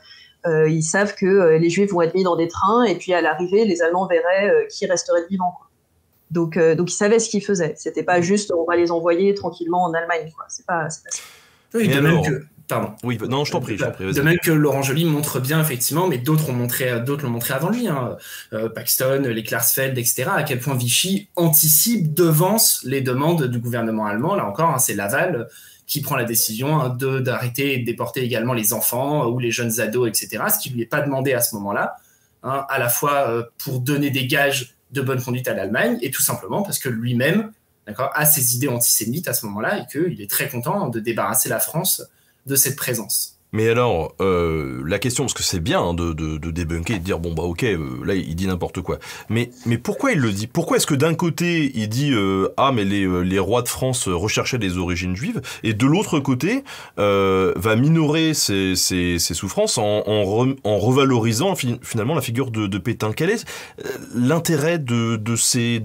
Speaker 2: ils savent que les Juifs vont être mis dans des trains et puis à l'arrivée, les Allemands verraient qui resterait vivant. Donc ils savaient ce qu'ils faisaient. C'était pas juste on va les envoyer tranquillement en Allemagne. C'est pas ça.
Speaker 3: Oui, de même que... Pardon.
Speaker 1: Oui, non, je t'en prie.
Speaker 3: De même que Laurent Joly montre bien, effectivement, mais d'autres l'ont montré avant lui, Paxton, les Klarsfeld, etc., à quel point Vichy anticipe, devance les demandes du gouvernement allemand. Là encore, c'est Laval qui prend la décision d'arrêter et de déporter également les enfants ou les jeunes ados, etc., ce qui lui est pas demandé à ce moment-là, à la fois pour donner des gages de bonne conduite à l'Allemagne, et tout simplement parce que lui-même a ses idées antisémites à ce moment-là, et qu'il est très content de débarrasser la France de cette présence.
Speaker 1: Mais alors, la question, parce que c'est bien de débunker et de dire, bon bah ok, là il dit n'importe quoi. Mais pourquoi il le dit? Pourquoi est-ce que d'un côté il dit, mais les rois de France recherchaient des origines juives, et de l'autre côté, va minorer ses souffrances en revalorisant finalement la figure de Pétain? Quel est l'intérêt de ces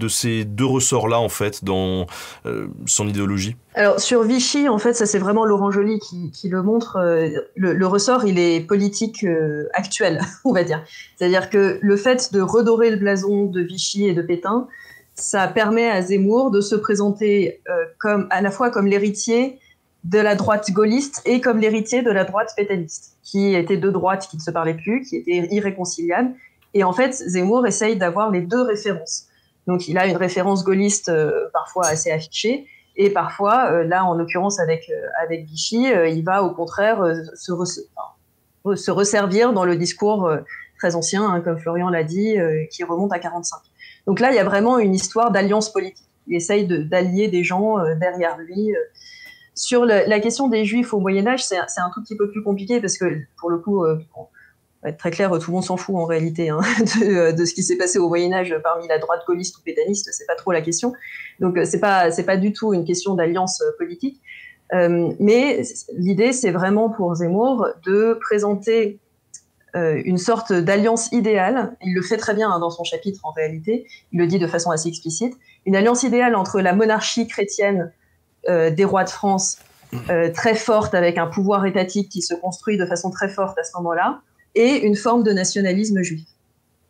Speaker 1: deux ressorts-là, en fait, dans son idéologie?
Speaker 2: Alors, sur Vichy, en fait, ça c'est vraiment Laurent Joly qui le montre. Le ressort, il est politique actuel, on va dire. C'est-à-dire que le fait de redorer le blason de Vichy et de Pétain, ça permet à Zemmour de se présenter à la fois comme l'héritier de la droite gaulliste et comme l'héritier de la droite pétainiste, qui étaient deux droites qui ne se parlaient plus, qui étaient irréconciliables. Et en fait, Zemmour essaye d'avoir les deux références. Donc, il a une référence gaulliste parfois assez affichée, et parfois, là, en l'occurrence avec Vichy, il va au contraire se resservir dans le discours très ancien, comme Florian l'a dit, qui remonte à 1945. Donc là, il y a vraiment une histoire d'alliance politique. Il essaye d'allier des gens derrière lui. Sur la question des Juifs au Moyen-Âge, c'est un tout petit peu plus compliqué parce que, pour le coup, pour être très clair, tout le monde s'en fout en réalité de ce qui s'est passé au Moyen-Âge parmi la droite gaulliste ou pétainiste, c'est pas trop la question. Donc c'est pas du tout une question d'alliance politique. Mais l'idée, c'est vraiment pour Zemmour de présenter une sorte d'alliance idéale. Il le fait très bien dans son chapitre en réalité, il le dit de façon assez explicite. Une alliance idéale entre la monarchie chrétienne des rois de France, très forte, avec un pouvoir étatique qui se construit de façon très forte à ce moment-là, et une forme de nationalisme juif.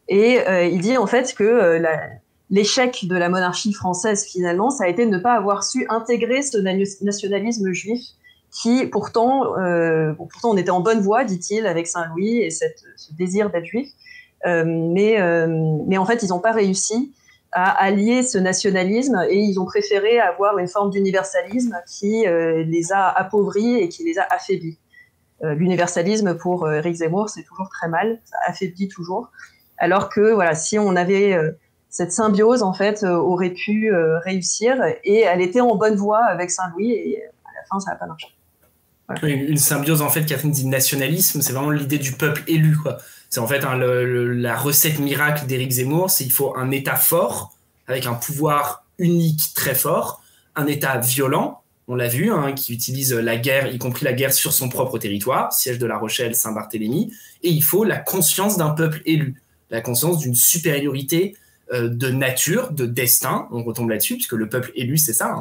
Speaker 2: Et il dit en fait que l'échec de la monarchie française, finalement, ça a été de ne pas avoir su intégrer ce nationalisme juif qui, pourtant, on était en bonne voie, dit-il, avec Saint-Louis et ce désir d'être juif. Mais en fait, ils n'ont pas réussi à allier ce nationalisme et ils ont préféré avoir une forme d'universalisme qui les a appauvris et qui les a affaiblis. L'universalisme pour Éric Zemmour, c'est toujours très mal, ça affaiblit toujours. Alors que voilà, si on avait cette symbiose, en fait, aurait pu réussir et elle était en bonne voie avec Saint-Louis et à la fin, ça n'a pas marché.
Speaker 3: Une symbiose, en fait, Catherine dit nationalisme, c'est vraiment l'idée du peuple élu, quoi. C'est en fait la recette miracle d'Éric Zemmour, c'est qu'il faut un État fort, avec un pouvoir unique très fort, un État violent, on l'a vu, qui utilise la guerre, y compris la guerre sur son propre territoire, siège de La Rochelle, Saint-Barthélemy, et il faut la conscience d'un peuple élu, la conscience d'une supériorité de nature, de destin, on retombe là-dessus, puisque le peuple élu, c'est ça,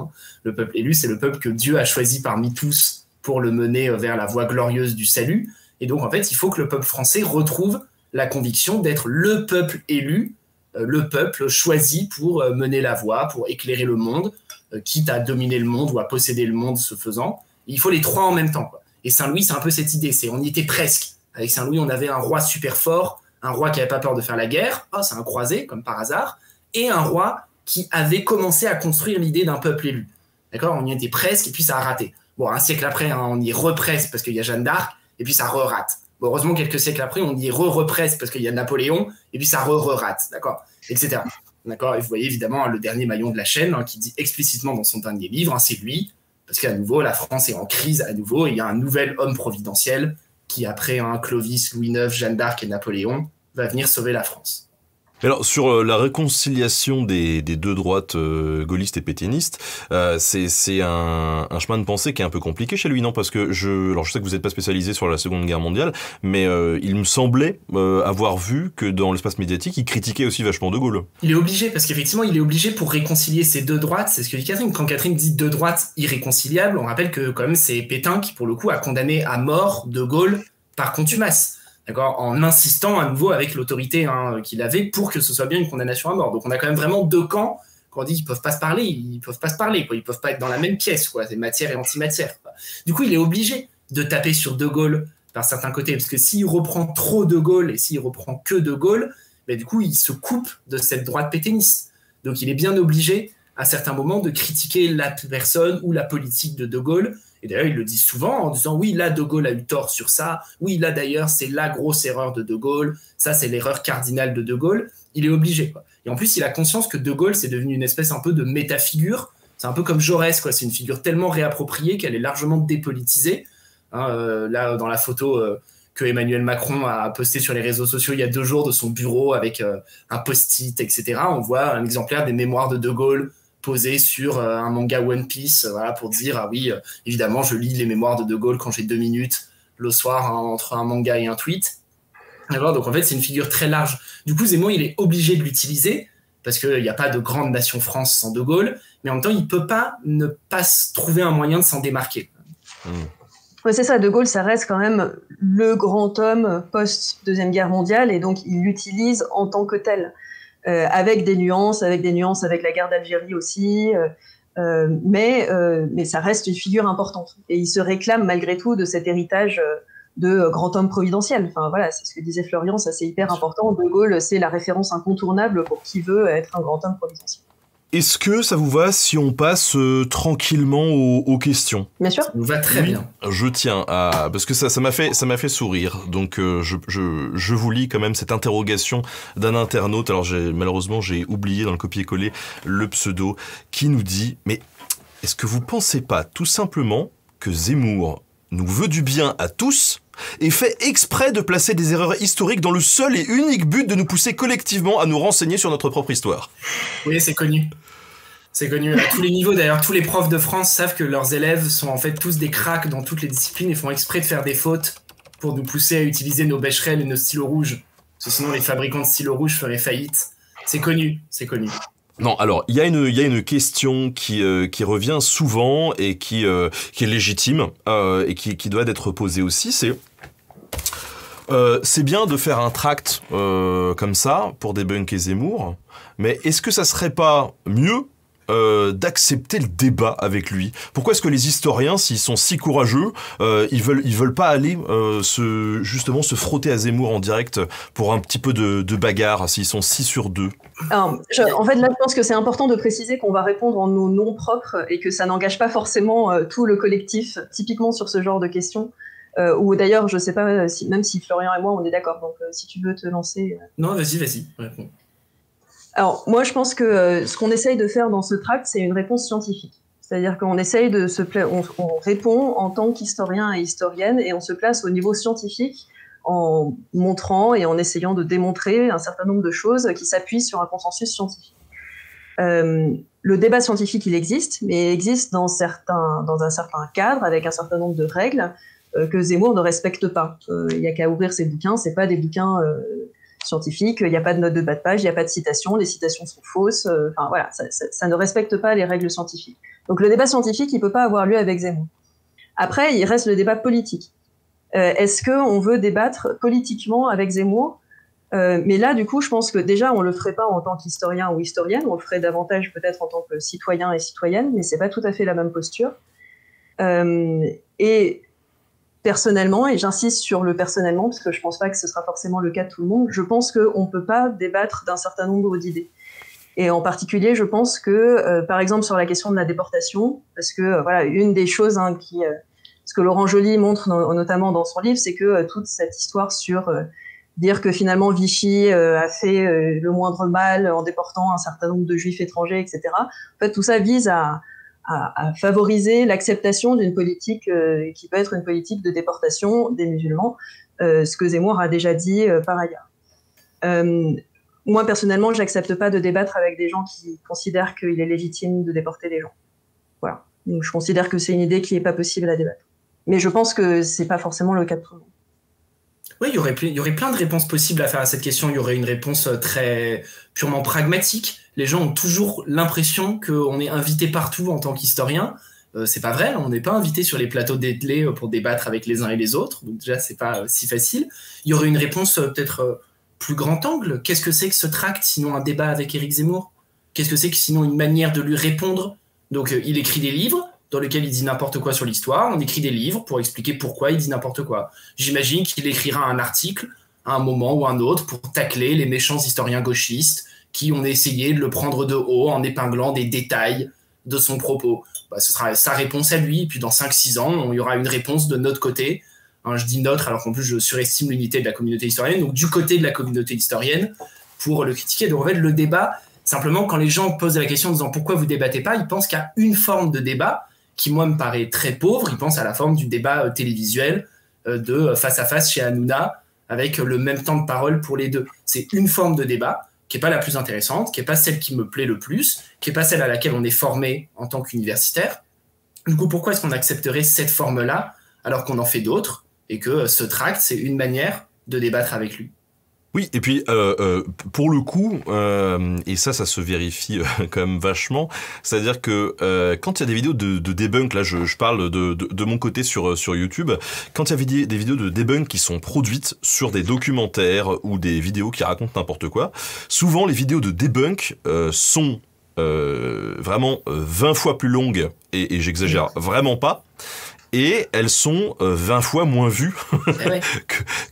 Speaker 3: le peuple élu, c'est le peuple que Dieu a choisi parmi tous pour le mener vers la voie glorieuse du salut, et donc en fait, il faut que le peuple français retrouve la conviction d'être le peuple élu, le peuple choisi pour mener la voie, pour éclairer le monde, quitte à dominer le monde ou à posséder le monde ce faisant. Et il faut les trois en même temps, quoi. Et Saint-Louis, c'est un peu cette idée, on y était presque. Avec Saint-Louis, on avait un roi super fort, un roi qui n'avait pas peur de faire la guerre, c'est un croisé, comme par hasard, et un roi qui avait commencé à construire l'idée d'un peuple élu. D'accord ? On y était presque, et puis ça a raté. Bon, un siècle après, on y represse parce qu'il y a Jeanne d'Arc, et puis ça re-rate. Bon, heureusement, quelques siècles après, on y represse parce qu'il y a Napoléon, et puis ça re-rate, d'accord ? Etc. D'accord ? Et vous voyez évidemment le dernier maillon de la chaîne, qui dit explicitement dans son dernier livre, c'est lui, parce qu'à nouveau, la France est en crise à nouveau, et il y a un nouvel homme providentiel qui, après Clovis, Louis IX, Jeanne d'Arc et Napoléon, va venir sauver la France.
Speaker 1: Alors, sur la réconciliation des deux droites gaullistes et pétainistes, c'est un chemin de pensée qui est un peu compliqué chez lui, non ? Parce que je sais que vous n'êtes pas spécialisé sur la Seconde Guerre mondiale, mais il me semblait avoir vu que dans l'espace médiatique, il critiquait aussi vachement De Gaulle.
Speaker 3: Il est obligé, parce qu'effectivement, il est obligé pour réconcilier ces deux droites. C'est ce que dit Catherine. Quand Catherine dit deux droites irréconciliables, on rappelle que quand même c'est Pétain qui, pour le coup, a condamné à mort De Gaulle par contumace. D'accord, en insistant à nouveau avec l'autorité qu'il avait pour que ce soit bien une condamnation à mort. Donc on a quand même vraiment deux camps. Quand on dit qu'ils peuvent pas se parler, ils peuvent pas se parler, quoi. Ils peuvent pas être dans la même pièce, quoi. C'est matière et antimatière, quoi. Du coup, il est obligé de taper sur De Gaulle par certains côtés, parce que s'il reprend trop De Gaulle et s'il reprend que De Gaulle, du coup, il se coupe de cette droite pétainiste. Donc il est bien obligé à certains moments de critiquer la personne ou la politique de Gaulle. Et d'ailleurs, il le dit souvent en disant « Oui, là, De Gaulle a eu tort sur ça. Oui, là, d'ailleurs, c'est la grosse erreur de Gaulle. Ça, c'est l'erreur cardinale de Gaulle. » Il est obligé, quoi. Et en plus, il a conscience que De Gaulle, c'est devenu une espèce un peu de métafigure. C'est un peu comme Jaurès, quoi. C'est une figure tellement réappropriée qu'elle est largement dépolitisée. Là, dans la photo que Emmanuel Macron a postée sur les réseaux sociaux il y a 2 jours de son bureau avec un post-it, etc., on voit un exemplaire des mémoires de Gaulle posé sur un manga One Piece, voilà, pour dire « Ah oui, évidemment, je lis les mémoires de Gaulle quand j'ai 2 minutes le soir entre un manga et un tweet. » D'accord, donc en fait, c'est une figure très large. Du coup, Zemmour, il est obligé de l'utiliser parce qu'il n'y a pas de grande nation France sans De Gaulle, mais en même temps, il ne peut pas ne pas trouver un moyen de s'en démarquer.
Speaker 2: Ouais, c'est ça, De Gaulle, ça reste quand même le grand homme post-Deuxième Guerre mondiale, et donc il l'utilise en tant que tel. Avec des nuances avec la guerre d'Algérie aussi, mais ça reste une figure importante. Et il se réclame malgré tout de cet héritage de grand homme providentiel. Enfin voilà, c'est ce que disait Florian, ça c'est hyper important. De Gaulle, c'est la référence incontournable pour qui veut être un grand homme providentiel.
Speaker 1: Est-ce que ça vous va si on passe tranquillement aux questions ?
Speaker 2: Bien sûr.
Speaker 3: Ça nous va très bien.
Speaker 1: Je tiens à... Parce que ça m'a fait sourire. Donc je vous lis quand même cette interrogation d'un internaute. Alors malheureusement, j'ai oublié dans le copier-coller le pseudo qui nous dit « Mais est-ce que vous pensez pas tout simplement que Zemmour nous veut du bien à tous et fait exprès de placer des erreurs historiques dans le seul et unique but de nous pousser collectivement à nous renseigner sur notre propre histoire ?»
Speaker 3: Oui, c'est connu. C'est connu à tous les niveaux. D'ailleurs, tous les profs de France savent que leurs élèves sont en fait tous des cracks dans toutes les disciplines et font exprès de faire des fautes pour nous pousser à utiliser nos Becherel et nos stylos rouges. Parce que sinon, les fabricants de stylos rouges feraient faillite. C'est connu, c'est connu.
Speaker 1: Non, alors il y a une question qui revient souvent et qui est légitime et qui doit être posée aussi. C'est bien de faire un tract comme ça pour débunker Zemmour, mais est-ce que ça serait pas mieux d'accepter le débat avec lui? Pourquoi est-ce que les historiens, s'ils sont si courageux, ils veulent pas aller justement se frotter à Zemmour en direct pour un petit peu de bagarre, s'ils sont si sur 2?
Speaker 2: Alors, en fait, là, je pense que c'est important de préciser qu'on va répondre en nos noms propres et que ça n'engage pas forcément tout le collectif, typiquement sur ce genre de questions. Ou d'ailleurs, je sais pas, même si Florian et moi, on est d'accord. Donc, si tu veux te lancer...
Speaker 3: Non, vas-y, réponds.
Speaker 2: Alors, moi, je pense que ce qu'on essaye de faire dans ce tract, c'est une réponse scientifique. C'est-à-dire qu'on essaye on répond en tant qu'historien et historienne, et on se place au niveau scientifique en montrant et en essayant de démontrer un certain nombre de choses qui s'appuient sur un consensus scientifique. Le débat scientifique, il existe, mais il existe dans un certain cadre, avec un certain nombre de règles que Zemmour ne respecte pas. Il n'y a qu'à ouvrir ses bouquins, c'est pas des bouquins scientifiques, il n'y a pas de notes de bas de page, il n'y a pas de citations, les citations sont fausses, enfin voilà, ça ne respecte pas les règles scientifiques. Donc le débat scientifique, il peut pas avoir lieu avec Zemmour. Après, il reste le débat politique. Est-ce qu'on veut débattre politiquement avec Zemmour ? Mais là, du coup, je pense que déjà, on le ferait pas en tant qu'historien ou historienne, on le ferait davantage peut-être en tant que citoyen et citoyenne, mais c'est pas tout à fait la même posture. Et personnellement, et j'insiste sur le personnellement, parce que je pense pas que ce sera forcément le cas de tout le monde, je pense qu'on peut pas débattre d'un certain nombre d'idées. Et en particulier, je pense que, par exemple, sur la question de la déportation, parce que voilà, une des choses ce que Laurent Joly montre notamment dans son livre, c'est que toute cette histoire sur dire que finalement Vichy a fait le moindre mal en déportant un certain nombre de juifs étrangers, etc. En fait, tout ça vise à favoriser l'acceptation d'une politique qui peut être une politique de déportation des musulmans, ce que Zemmour a déjà dit par ailleurs. Moi, personnellement, j'accepte pas de débattre avec des gens qui considèrent qu'il est légitime de déporter des gens. Voilà. Donc, je considère que c'est une idée qui est pas possible à débattre. Mais je pense que c'est pas forcément le cas de tout le monde.
Speaker 3: Oui, il y aurait plein de réponses possibles à faire à cette question. Il y aurait une réponse très purement pragmatique. Les gens ont toujours l'impression qu'on est invité partout en tant qu'historien. C'est pas vrai, on n'est pas invité sur les plateaux de télé pour débattre avec les uns et les autres. Donc déjà, c'est pas si facile. Il y aurait une réponse peut-être plus grand angle. Qu'est-ce que c'est que ce tract, sinon un débat avec Éric Zemmour ? Qu'est-ce que c'est que sinon une manière de lui répondre ? Donc il écrit des livres dans lesquels il dit n'importe quoi sur l'histoire. On écrit des livres pour expliquer pourquoi il dit n'importe quoi. J'imagine qu'il écrira un article à un moment ou un autre pour tacler les méchants historiens gauchistes qui ont essayé de le prendre de haut en épinglant des détails de son propos. Ce sera sa réponse à lui, et puis dans 5-6 ans, il y aura une réponse de notre côté. Je dis notre, alors qu'en plus je surestime l'unité de la communauté historienne, donc du côté de la communauté historienne, pour le critiquer. Donc en fait, le débat, simplement, quand les gens posent la question en disant pourquoi vous débattez pas, ils pensent qu'il y a une forme de débat qui, moi, me paraît très pauvre. Ils pensent à la forme du débat télévisuel de face à face chez Hanouna, avec le même temps de parole pour les deux. C'est une forme de débat qui n'est pas la plus intéressante, qui n'est pas celle qui me plaît le plus, qui n'est pas celle à laquelle on est formé en tant qu'universitaire. Du coup, pourquoi est-ce qu'on accepterait cette forme-là alors qu'on en fait d'autres et que ce tract, c'est une manière de débattre avec lui?
Speaker 1: Oui, et puis pour le coup, et ça se vérifie quand même vachement, c'est-à-dire que quand il y a des vidéos de debunk, là je parle de mon côté sur YouTube, quand il y a des vidéos de debunk qui sont produites sur des documentaires ou des vidéos qui racontent n'importe quoi, souvent les vidéos de debunk sont vraiment 20 fois plus longues, et j'exagère vraiment pas, et elles sont 20 fois moins vues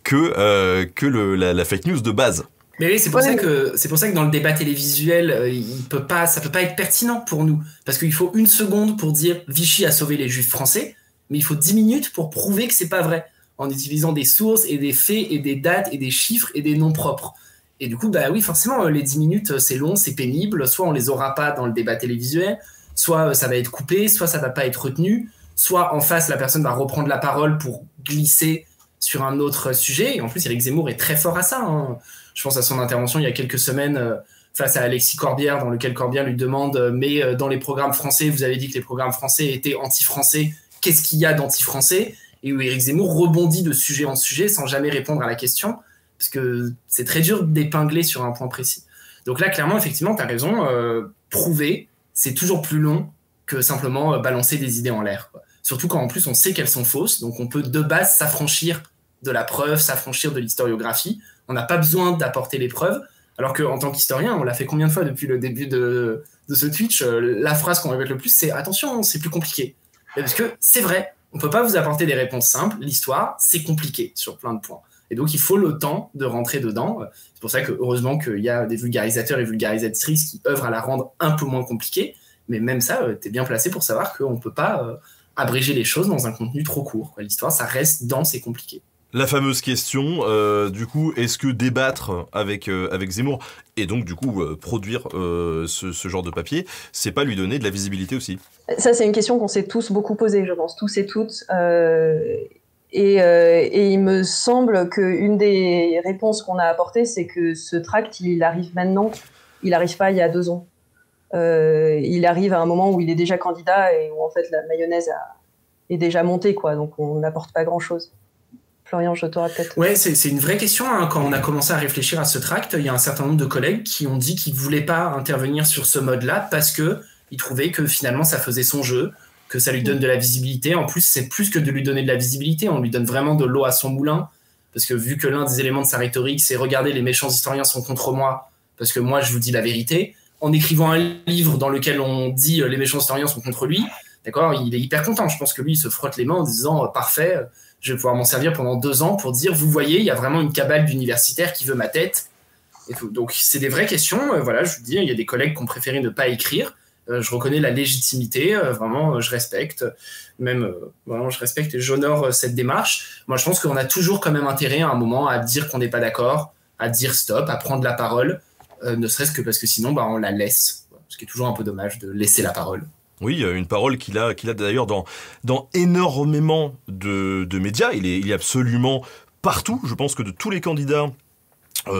Speaker 1: que la fake news de base.
Speaker 3: Mais oui, c'est pour ça que dans le débat télévisuel, ça peut pas être pertinent pour nous, parce qu'il faut 1 seconde pour dire Vichy a sauvé les Juifs français, mais il faut 10 minutes pour prouver que c'est pas vrai, en utilisant des sources et des faits et des dates et des chiffres et des noms propres. Et du coup, bah oui, forcément, les 10 minutes, c'est long, c'est pénible. Soit on les aura pas dans le débat télévisuel, soit ça va être coupé, soit ça va pas être retenu. Soit en face, la personne va reprendre la parole pour glisser sur un autre sujet. Et en plus, Éric Zemmour est très fort à ça. Je pense à son intervention il y a quelques semaines face à Alexis Corbière, dans lequel Corbière lui demande « Mais dans les programmes français, vous avez dit que les programmes français étaient anti-français. Qu'est-ce qu'il y a d'anti-français ?» Et où Éric Zemmour rebondit de sujet en sujet sans jamais répondre à la question, parce que c'est très dur d'épingler sur un point précis. Donc là, clairement, effectivement, tu as raison. Prouver, c'est toujours plus long que simplement balancer des idées en l'air, quoi. Surtout quand en plus on sait qu'elles sont fausses, donc on peut de base s'affranchir de la preuve, s'affranchir de l'historiographie. On n'a pas besoin d'apporter les preuves, alors qu'en tant qu'historien, on l'a fait combien de fois depuis le début de ce Twitch, la phrase qu'on répète le plus, c'est « Attention, c'est plus compliqué ». Parce que c'est vrai, on ne peut pas vous apporter des réponses simples, l'histoire, c'est compliqué sur plein de points. Et donc il faut le temps de rentrer dedans. C'est pour ça que heureusement qu'il y a des vulgarisateurs et vulgarisatrices qui œuvrent à la rendre un peu moins compliquée, mais même ça, t'es bien placé pour savoir qu'on ne peut pas abréger les choses dans un contenu trop court. L'histoire, ça reste dense et compliqué.
Speaker 1: La fameuse question, du coup, est-ce que débattre avec Zemmour et donc du coup produire ce genre de papier, c'est pas lui donner de la visibilité aussi?
Speaker 2: Ça, c'est une question qu'on s'est tous beaucoup posée, je pense, tous et toutes. Et il me semble qu'une des réponses qu'on a apportées, c'est que ce tract, il arrive maintenant, il n'arrive pas il y a 2 ans. Il arrive à un moment où il est déjà candidat et où en fait la mayonnaise est déjà montée, quoi. Donc on n'apporte pas grand-chose. Florian, je t'aurais peut-être...
Speaker 3: Ouais, c'est une vraie question. Hein. Quand on a commencé à réfléchir à ce tract, il y a un certain nombre de collègues qui ont dit qu'ils ne voulaient pas intervenir sur ce mode-là parce qu'ils trouvaient que finalement ça faisait son jeu, que ça lui donne de la visibilité. En plus, c'est plus que de lui donner de la visibilité, on lui donne vraiment de l'eau à son moulin. Parce que vu que l'un des éléments de sa rhétorique, c'est regardez, les méchants historiens sont contre moi, parce que moi je vous dis la vérité, en écrivant un livre dans lequel on dit les méchants historiens sont contre lui, d'accord, il est hyper content. Je pense que lui, il se frotte les mains en disant parfait, je vais pouvoir m'en servir pendant 2 ans pour dire, vous voyez, il y a vraiment une cabale d'universitaires qui veut ma tête. Et tout. Donc, c'est des vraies questions. Voilà, je vous dis, il y a des collègues qui ont préféré ne pas écrire. Je reconnais la légitimité. Vraiment, je respecte. Même, vraiment, je respecte et j'honore cette démarche. Moi, je pense qu'on a toujours quand même intérêt à un moment à dire qu'on n'est pas d'accord, à dire stop, à prendre la parole, ne serait-ce que parce que sinon, on la laisse. Ce qui est toujours un peu dommage de laisser la parole.
Speaker 1: Oui, une parole qu'il a d'ailleurs dans énormément de médias. Il est absolument partout. Je pense que de tous les candidats,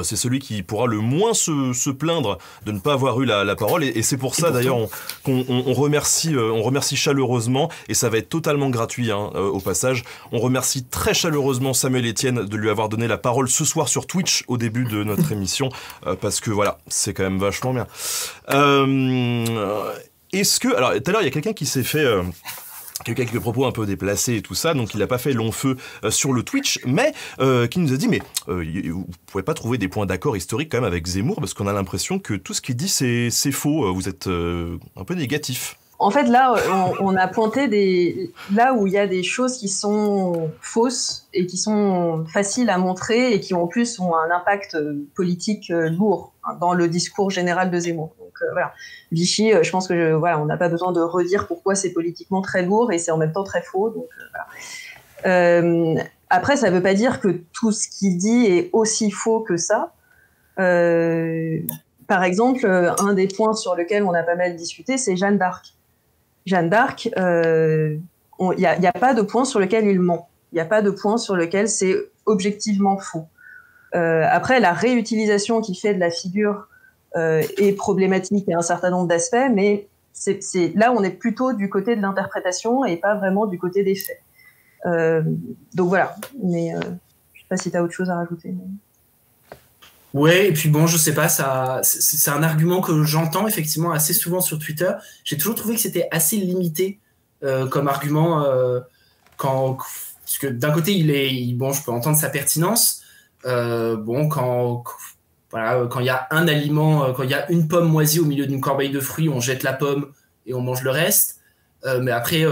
Speaker 1: c'est celui qui pourra le moins se plaindre de ne pas avoir eu la parole. Et c'est pour ça d'ailleurs qu'on remercie chaleureusement, et ça va être totalement gratuit au passage. On remercie très chaleureusement Samuel Etienne de lui avoir donné la parole ce soir sur Twitch au début de notre émission, parce que voilà, c'est quand même vachement bien. Est-ce que... Alors, tout à l'heure, il y a quelqu'un qui s'est fait... qui a eu quelques propos un peu déplacés et tout ça, donc il n'a pas fait long feu sur le Twitch, mais qui nous a dit, mais vous pouvez pas trouver des points d'accord historiques quand même avec Zemmour, parce qu'on a l'impression que tout ce qu'il dit, c'est faux. Vous êtes un peu négatif.
Speaker 2: En fait, là, on a pointé là où il y a des choses qui sont fausses et qui sont faciles à montrer et qui en plus ont un impact politique lourd dans le discours général de Zemmour. Donc voilà, Vichy, je pense que voilà, on n'a pas besoin de redire pourquoi c'est politiquement très lourd et c'est en même temps très faux. Donc voilà. Après, ça ne veut pas dire que tout ce qu'il dit est aussi faux que ça. Par exemple, un des points sur lequel on a pas mal discuté, c'est Jeanne d'Arc. Jeanne d'Arc, il n'y a pas de point sur lequel il ment. Il n'y a pas de point sur lequel c'est objectivement faux. Après, la réutilisation qu'il fait de la figure est problématique et un certain nombre d'aspects, mais là, on est plutôt du côté de l'interprétation et pas vraiment du côté des faits. Donc voilà, mais je ne sais pas si tu as autre chose à rajouter. Mais...
Speaker 3: Ouais, et puis bon, je sais pas, c'est un argument que j'entends effectivement assez souvent sur Twitter. J'ai toujours trouvé que c'était assez limité comme argument, parce que d'un côté, bon, je peux entendre sa pertinence. Bon, quand il y a un aliment, quand il y a une pomme moisie au milieu d'une corbeille de fruits, on jette la pomme et on mange le reste. Mais après,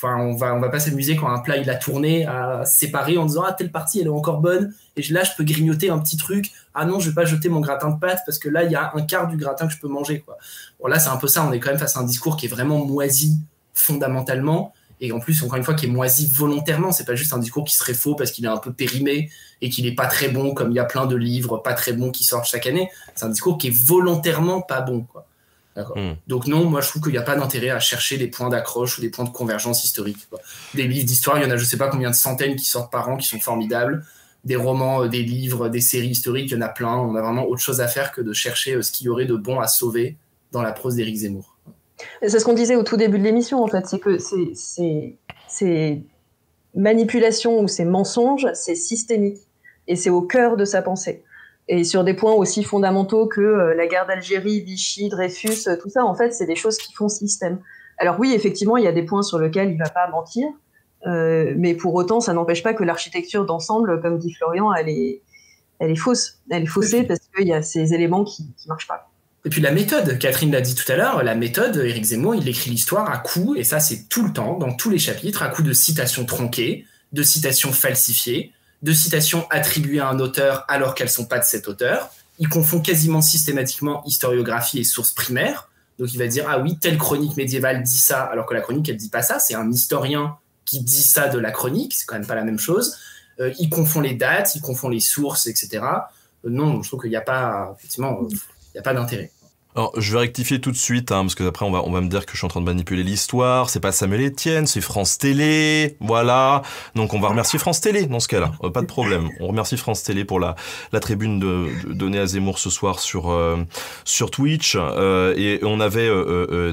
Speaker 3: on va pas s'amuser quand un plat il a tourné à séparer en disant telle partie elle est encore bonne et là je peux grignoter un petit truc. Ah non, je vais pas jeter mon gratin de pâtes parce que là il y a un quart du gratin que je peux manger, quoi. Bon, là c'est un peu ça, on est quand même face à un discours qui est vraiment moisi fondamentalement, et en plus encore une fois qui est moisi volontairement. C'est pas juste un discours qui serait faux parce qu'il est un peu périmé et qu'il est pas très bon, comme il y a plein de livres pas très bons qui sortent chaque année. C'est un discours qui est volontairement pas bon, quoi. Donc non, moi je trouve qu'il n'y a pas d'intérêt à chercher des points d'accroche ou des points de convergence historique, quoi. Des livres d'histoire, il y en a je sais pas combien de centaines qui sortent par an, qui sont formidables. Des romans, des livres, des séries historiques, il y en a plein. On a vraiment autre chose à faire que de chercher ce qu'il y aurait de bon à sauver dans la prose d'Éric Zemmour.
Speaker 2: C'est ce qu'on disait au tout début de l'émission, en fait, c'est que ces manipulations ou ces mensonges, c'est systémique et c'est au cœur de sa pensée. Et sur des points aussi fondamentaux que la guerre d'Algérie, Vichy, Dreyfus, tout ça, en fait, c'est des choses qui font système. Alors oui, effectivement, il y a des points sur lesquels il ne va pas mentir, mais pour autant, ça n'empêche pas que l'architecture d'ensemble, comme dit Florian, elle est fausse. Elle est faussée parce qu'il y a ces éléments qui ne marchent pas.
Speaker 3: Et puis la méthode, Catherine l'a dit tout à l'heure, la méthode, Éric Zemmour, il écrit l'histoire à coups, et ça c'est tout le temps, dans tous les chapitres, à coups de citations tronquées, de citations falsifiées, de citations attribuées à un auteur alors qu'elles ne sont pas de cet auteur. Il confond quasiment systématiquement historiographie et source primaire. Donc il va dire, ah oui, telle chronique médiévale dit ça, alors que la chronique, elle ne dit pas ça. C'est un historien qui dit ça de la chronique, c'est quand même pas la même chose. il confond les dates, il confond les sources, etc. Non, je trouve qu'il n'y a pas, effectivement, il n'y a pas d'intérêt.
Speaker 1: Alors, je vais rectifier tout de suite, parce que après on va me dire que je suis en train de manipuler l'histoire. C'est pas Samuel Etienne, c'est France Télé, voilà. Donc on va remercier France Télé dans ce cas-là, pas de problème. On remercie France Télé pour la tribune donnée à Zemmour ce soir sur Twitch. Et on avait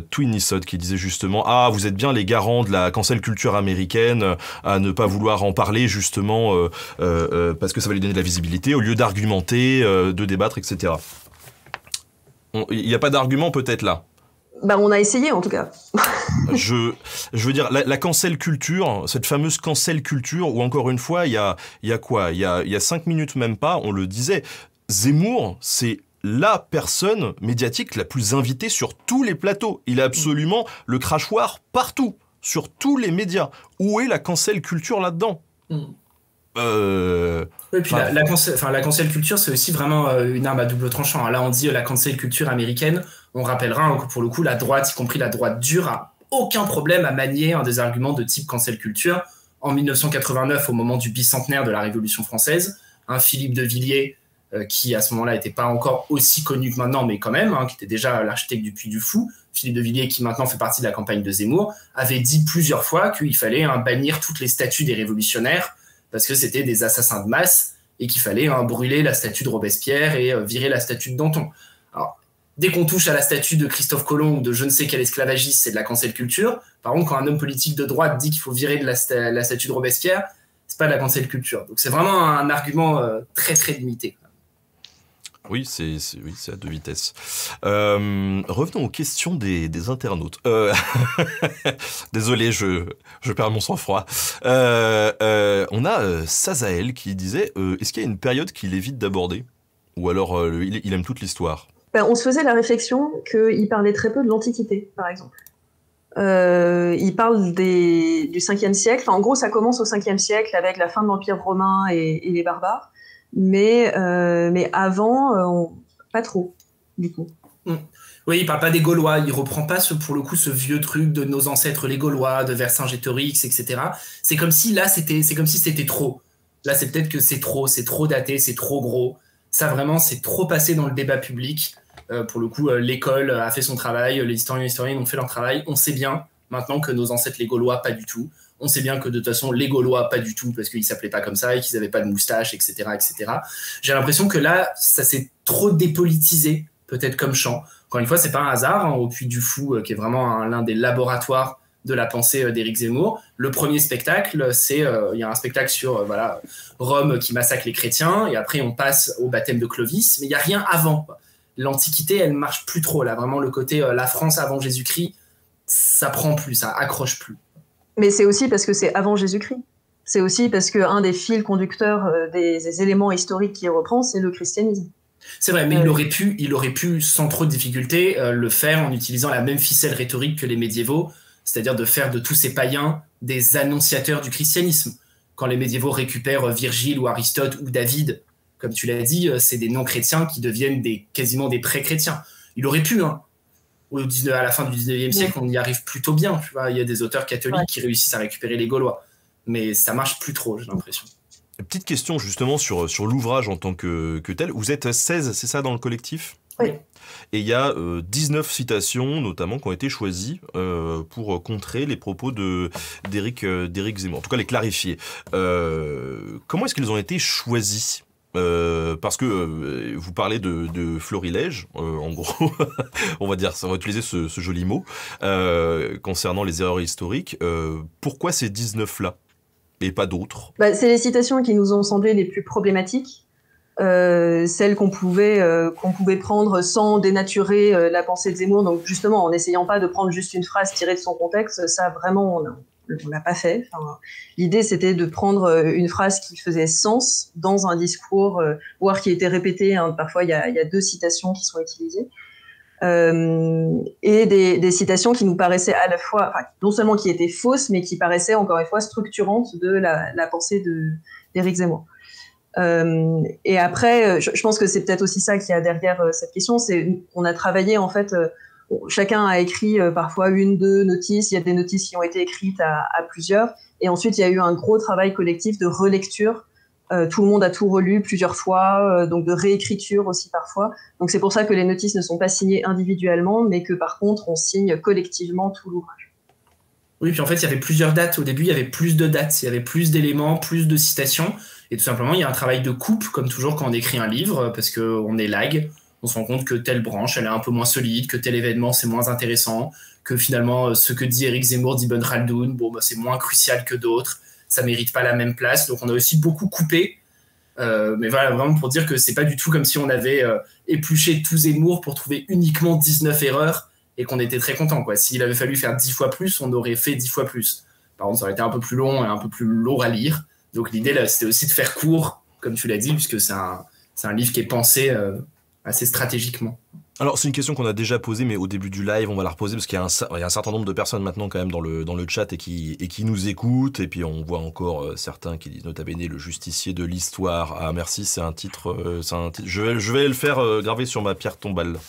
Speaker 1: Twin Nissot qui disait justement vous êtes bien les garants de la cancel culture américaine à ne pas vouloir en parler justement parce que ça va lui donner de la visibilité au lieu d'argumenter, de débattre, etc. Il n'y a pas d'argument peut-être là.
Speaker 2: On a essayé en tout cas.
Speaker 1: je veux dire, la cancel culture, cette fameuse cancel culture, où encore une fois, il y a quoi ? Il y a 5 minutes même pas, on le disait, Zemmour, c'est la personne médiatique la plus invitée sur tous les plateaux. Il a absolument le crachoir partout, sur tous les médias. Où est la cancel culture là-dedans ?
Speaker 3: Oui, puis la cancel culture, c'est aussi vraiment une arme à double tranchant. Là, on dit la cancel culture américaine. On rappellera que pour le coup, la droite, y compris la droite dure, a aucun problème à manier des arguments de type cancel culture. En 1989, au moment du bicentenaire de la Révolution française, Philippe de Villiers, qui à ce moment-là n'était pas encore aussi connu que maintenant, mais quand même, qui était déjà l'architecte du Puy du Fou, Philippe de Villiers, qui maintenant fait partie de la campagne de Zemmour, avait dit plusieurs fois qu'il fallait bannir toutes les statues des révolutionnaires parce que c'était des assassins de masse et qu'il fallait brûler la statue de Robespierre et virer la statue de Danton. Alors, dès qu'on touche à la statue de Christophe Colomb ou de je ne sais quel esclavagiste, c'est de la cancel culture. Par contre, quand un homme politique de droite dit qu'il faut virer de la statue de Robespierre, c'est pas de la cancel culture. Donc c'est vraiment un argument très très limité.
Speaker 1: Oui, c'est à deux vitesses. Revenons aux questions des internautes. Désolé, je perds mon sang-froid. On a Sazael qui disait est-ce qu'il y a une période qu'il évite d'aborder ? Ou alors il aime toute l'histoire ?
Speaker 2: On se faisait la réflexion qu'il parlait très peu de l'Antiquité, par exemple. Il parle du 5e siècle. En gros, ça commence au 5e siècle avec la fin de l'Empire romain et les barbares. Mais avant, pas trop, du coup.
Speaker 3: Oui, il parle pas des Gaulois, il reprend pas pour le coup ce vieux truc de nos ancêtres les Gaulois, de Vercingétorix, etc. C'est comme si là c'était trop. Là, c'est peut-être que c'est trop daté, c'est trop gros. Ça vraiment, c'est trop passé dans le débat public. Pour le coup, l'école a fait son travail, les historiens et historiennes ont fait leur travail. On sait bien maintenant que nos ancêtres les Gaulois, pas du tout. On sait bien que de toute façon, les Gaulois, pas du tout, parce qu'ils s'appelaient pas comme ça et qu'ils avaient pas de moustache, etc., etc. J'ai l'impression que là, ça s'est trop dépolitisé, peut-être comme champ. Encore une fois, c'est pas un hasard, au Puy du Fou, qui est vraiment l'un des laboratoires de la pensée d'Éric Zemmour. Le premier spectacle, il y a un spectacle sur Rome qui massacre les chrétiens, et après on passe au baptême de Clovis, mais il y a rien avant. L'Antiquité, elle marche plus trop, là. Vraiment, le côté la France avant Jésus-Christ, ça prend plus, ça accroche plus.
Speaker 2: Mais c'est aussi parce que c'est avant Jésus-Christ. C'est aussi parce qu'un des fils conducteurs des éléments historiques qu'il reprend, c'est le christianisme.
Speaker 3: C'est vrai, mais il aurait pu sans trop de difficulté le faire en utilisant la même ficelle rhétorique que les médiévaux, c'est-à-dire de faire de tous ces païens des annonciateurs du christianisme. Quand les médiévaux récupèrent Virgile ou Aristote ou David, comme tu l'as dit, c'est des non-chrétiens qui deviennent quasiment des pré-chrétiens. Il aurait pu, à la fin du 19e siècle, on y arrive plutôt bien. Tu vois, il y a des auteurs catholiques qui réussissent à récupérer les Gaulois. Mais ça marche plus trop, j'ai l'impression.
Speaker 1: Petite question justement sur l'ouvrage en tant que tel. Vous êtes 16, c'est ça, dans le collectif ?
Speaker 2: Oui.
Speaker 1: Et il y a 19 citations, notamment, qui ont été choisies pour contrer les propos d'Éric Zemmour, en tout cas les clarifier. Comment est-ce qu'ils ont été choisis ? Parce que vous parlez de florilège, en gros, on va utiliser ce joli mot, concernant les erreurs historiques. Pourquoi ces 19-là et pas d'autres ?
Speaker 2: C'est les citations qui nous ont semblé les plus problématiques, celles qu'on pouvait prendre sans dénaturer la pensée de Zemmour, donc justement en n'essayant pas de prendre juste une phrase tirée de son contexte, ça vraiment on l'a pas fait. L'idée, c'était de prendre une phrase qui faisait sens dans un discours, voire qui était répétée. Parfois, il y a 2 citations qui sont utilisées. Et des citations qui nous paraissaient à la fois, non seulement qui étaient fausses, mais qui paraissaient encore une fois structurantes de la pensée d'Éric Zemmour. Et après, je pense que c'est peut-être aussi ça qu'il y a derrière cette question. On a travaillé en fait. Chacun a écrit parfois 1-2 notices. Il y a des notices qui ont été écrites à plusieurs. Et ensuite, il y a eu un gros travail collectif de relecture Tout le monde a tout relu plusieurs fois, donc de réécriture aussi parfois. Donc c'est pour ça que les notices ne sont pas signées individuellement, mais que par contre on signe collectivement tout l'ouvrage.
Speaker 3: Oui, puis en fait il y avait plusieurs dates. Au début il y avait plus de dates, il y avait plus d'éléments, plus de citations. Et tout simplement il y a un travail de coupe, comme toujours quand on écrit un livre, parce qu'on est lag. On se rend compte que telle branche elle est un peu moins solide, que tel événement c'est moins intéressant, que finalement ce que dit Éric Zemmour d'Ibn Khaldoun, c'est moins crucial que d'autres. Ça mérite pas la même place, donc on a aussi beaucoup coupé. Mais voilà, vraiment pour dire que c'est pas du tout comme si on avait épluché tout Zemmour pour trouver uniquement 19 erreurs et qu'on était très content, quoi. S'il avait fallu faire 10 fois plus, on aurait fait 10 fois plus. Par contre, ça aurait été un peu plus long et un peu plus lourd à lire. Donc l'idée là, c'était aussi de faire court, comme tu l'as dit, puisque c'est un livre qui est pensé assez stratégiquement.
Speaker 1: Alors c'est une question qu'on a déjà posée, mais au début du live on va la reposer parce qu'il y a un certain nombre de personnes maintenant quand même dans le chat et qui nous écoutent, et puis on voit encore certains qui disent nota bene le justicier de l'histoire. Ah merci, c'est un titre. Je vais le faire graver sur ma pierre tombale.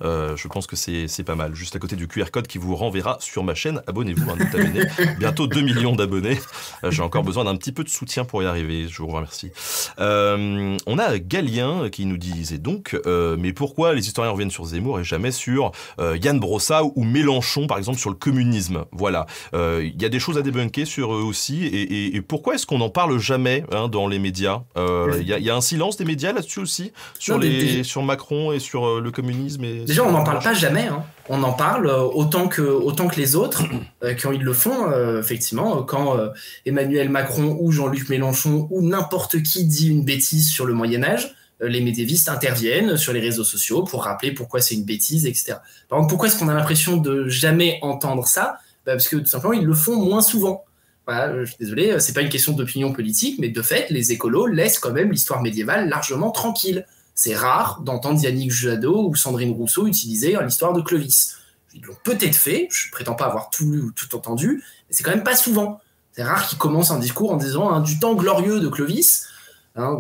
Speaker 1: Je pense que c'est pas mal. Juste à côté du QR code qui vous renverra sur ma chaîne. Abonnez-vous, nota bene. Bientôt 2 millions d'abonnés. J'ai encore besoin d'un petit peu de soutien pour y arriver. Je vous remercie. On a Galien qui nous disait donc mais pourquoi les historiens reviennent sur Zemmour et jamais sur Yann Brossa ou Mélenchon, par exemple, sur le communisme. Voilà. Il y a des choses à débunker sur eux aussi. Et pourquoi est-ce qu'on n'en parle jamais dans les médias? Il y a un silence des médias là-dessus aussi, sur Macron et sur le communisme.
Speaker 3: Déjà, on n'en parle pas jamais. Hein. On en parle autant que les autres, quand ils le font, effectivement. Quand Emmanuel Macron ou Jean-Luc Mélenchon ou n'importe qui dit une bêtise sur le Moyen-Âge, les médiévistes interviennent sur les réseaux sociaux pour rappeler pourquoi c'est une bêtise, etc. Par contre, pourquoi est-ce qu'on a l'impression de jamais entendre ça? Parce que tout simplement, ils le font moins souvent. Voilà, je suis désolé, c'est pas une question d'opinion politique, mais de fait, les écolos laissent quand même l'histoire médiévale largement tranquille. C'est rare d'entendre Yannick Jadot ou Sandrine Rousseau utiliser l'histoire de Clovis. Ils l'ont peut-être fait, je prétends pas avoir tout lu ou tout entendu, mais c'est quand même pas souvent. C'est rare qu'ils commencent un discours en disant du temps glorieux de Clovis.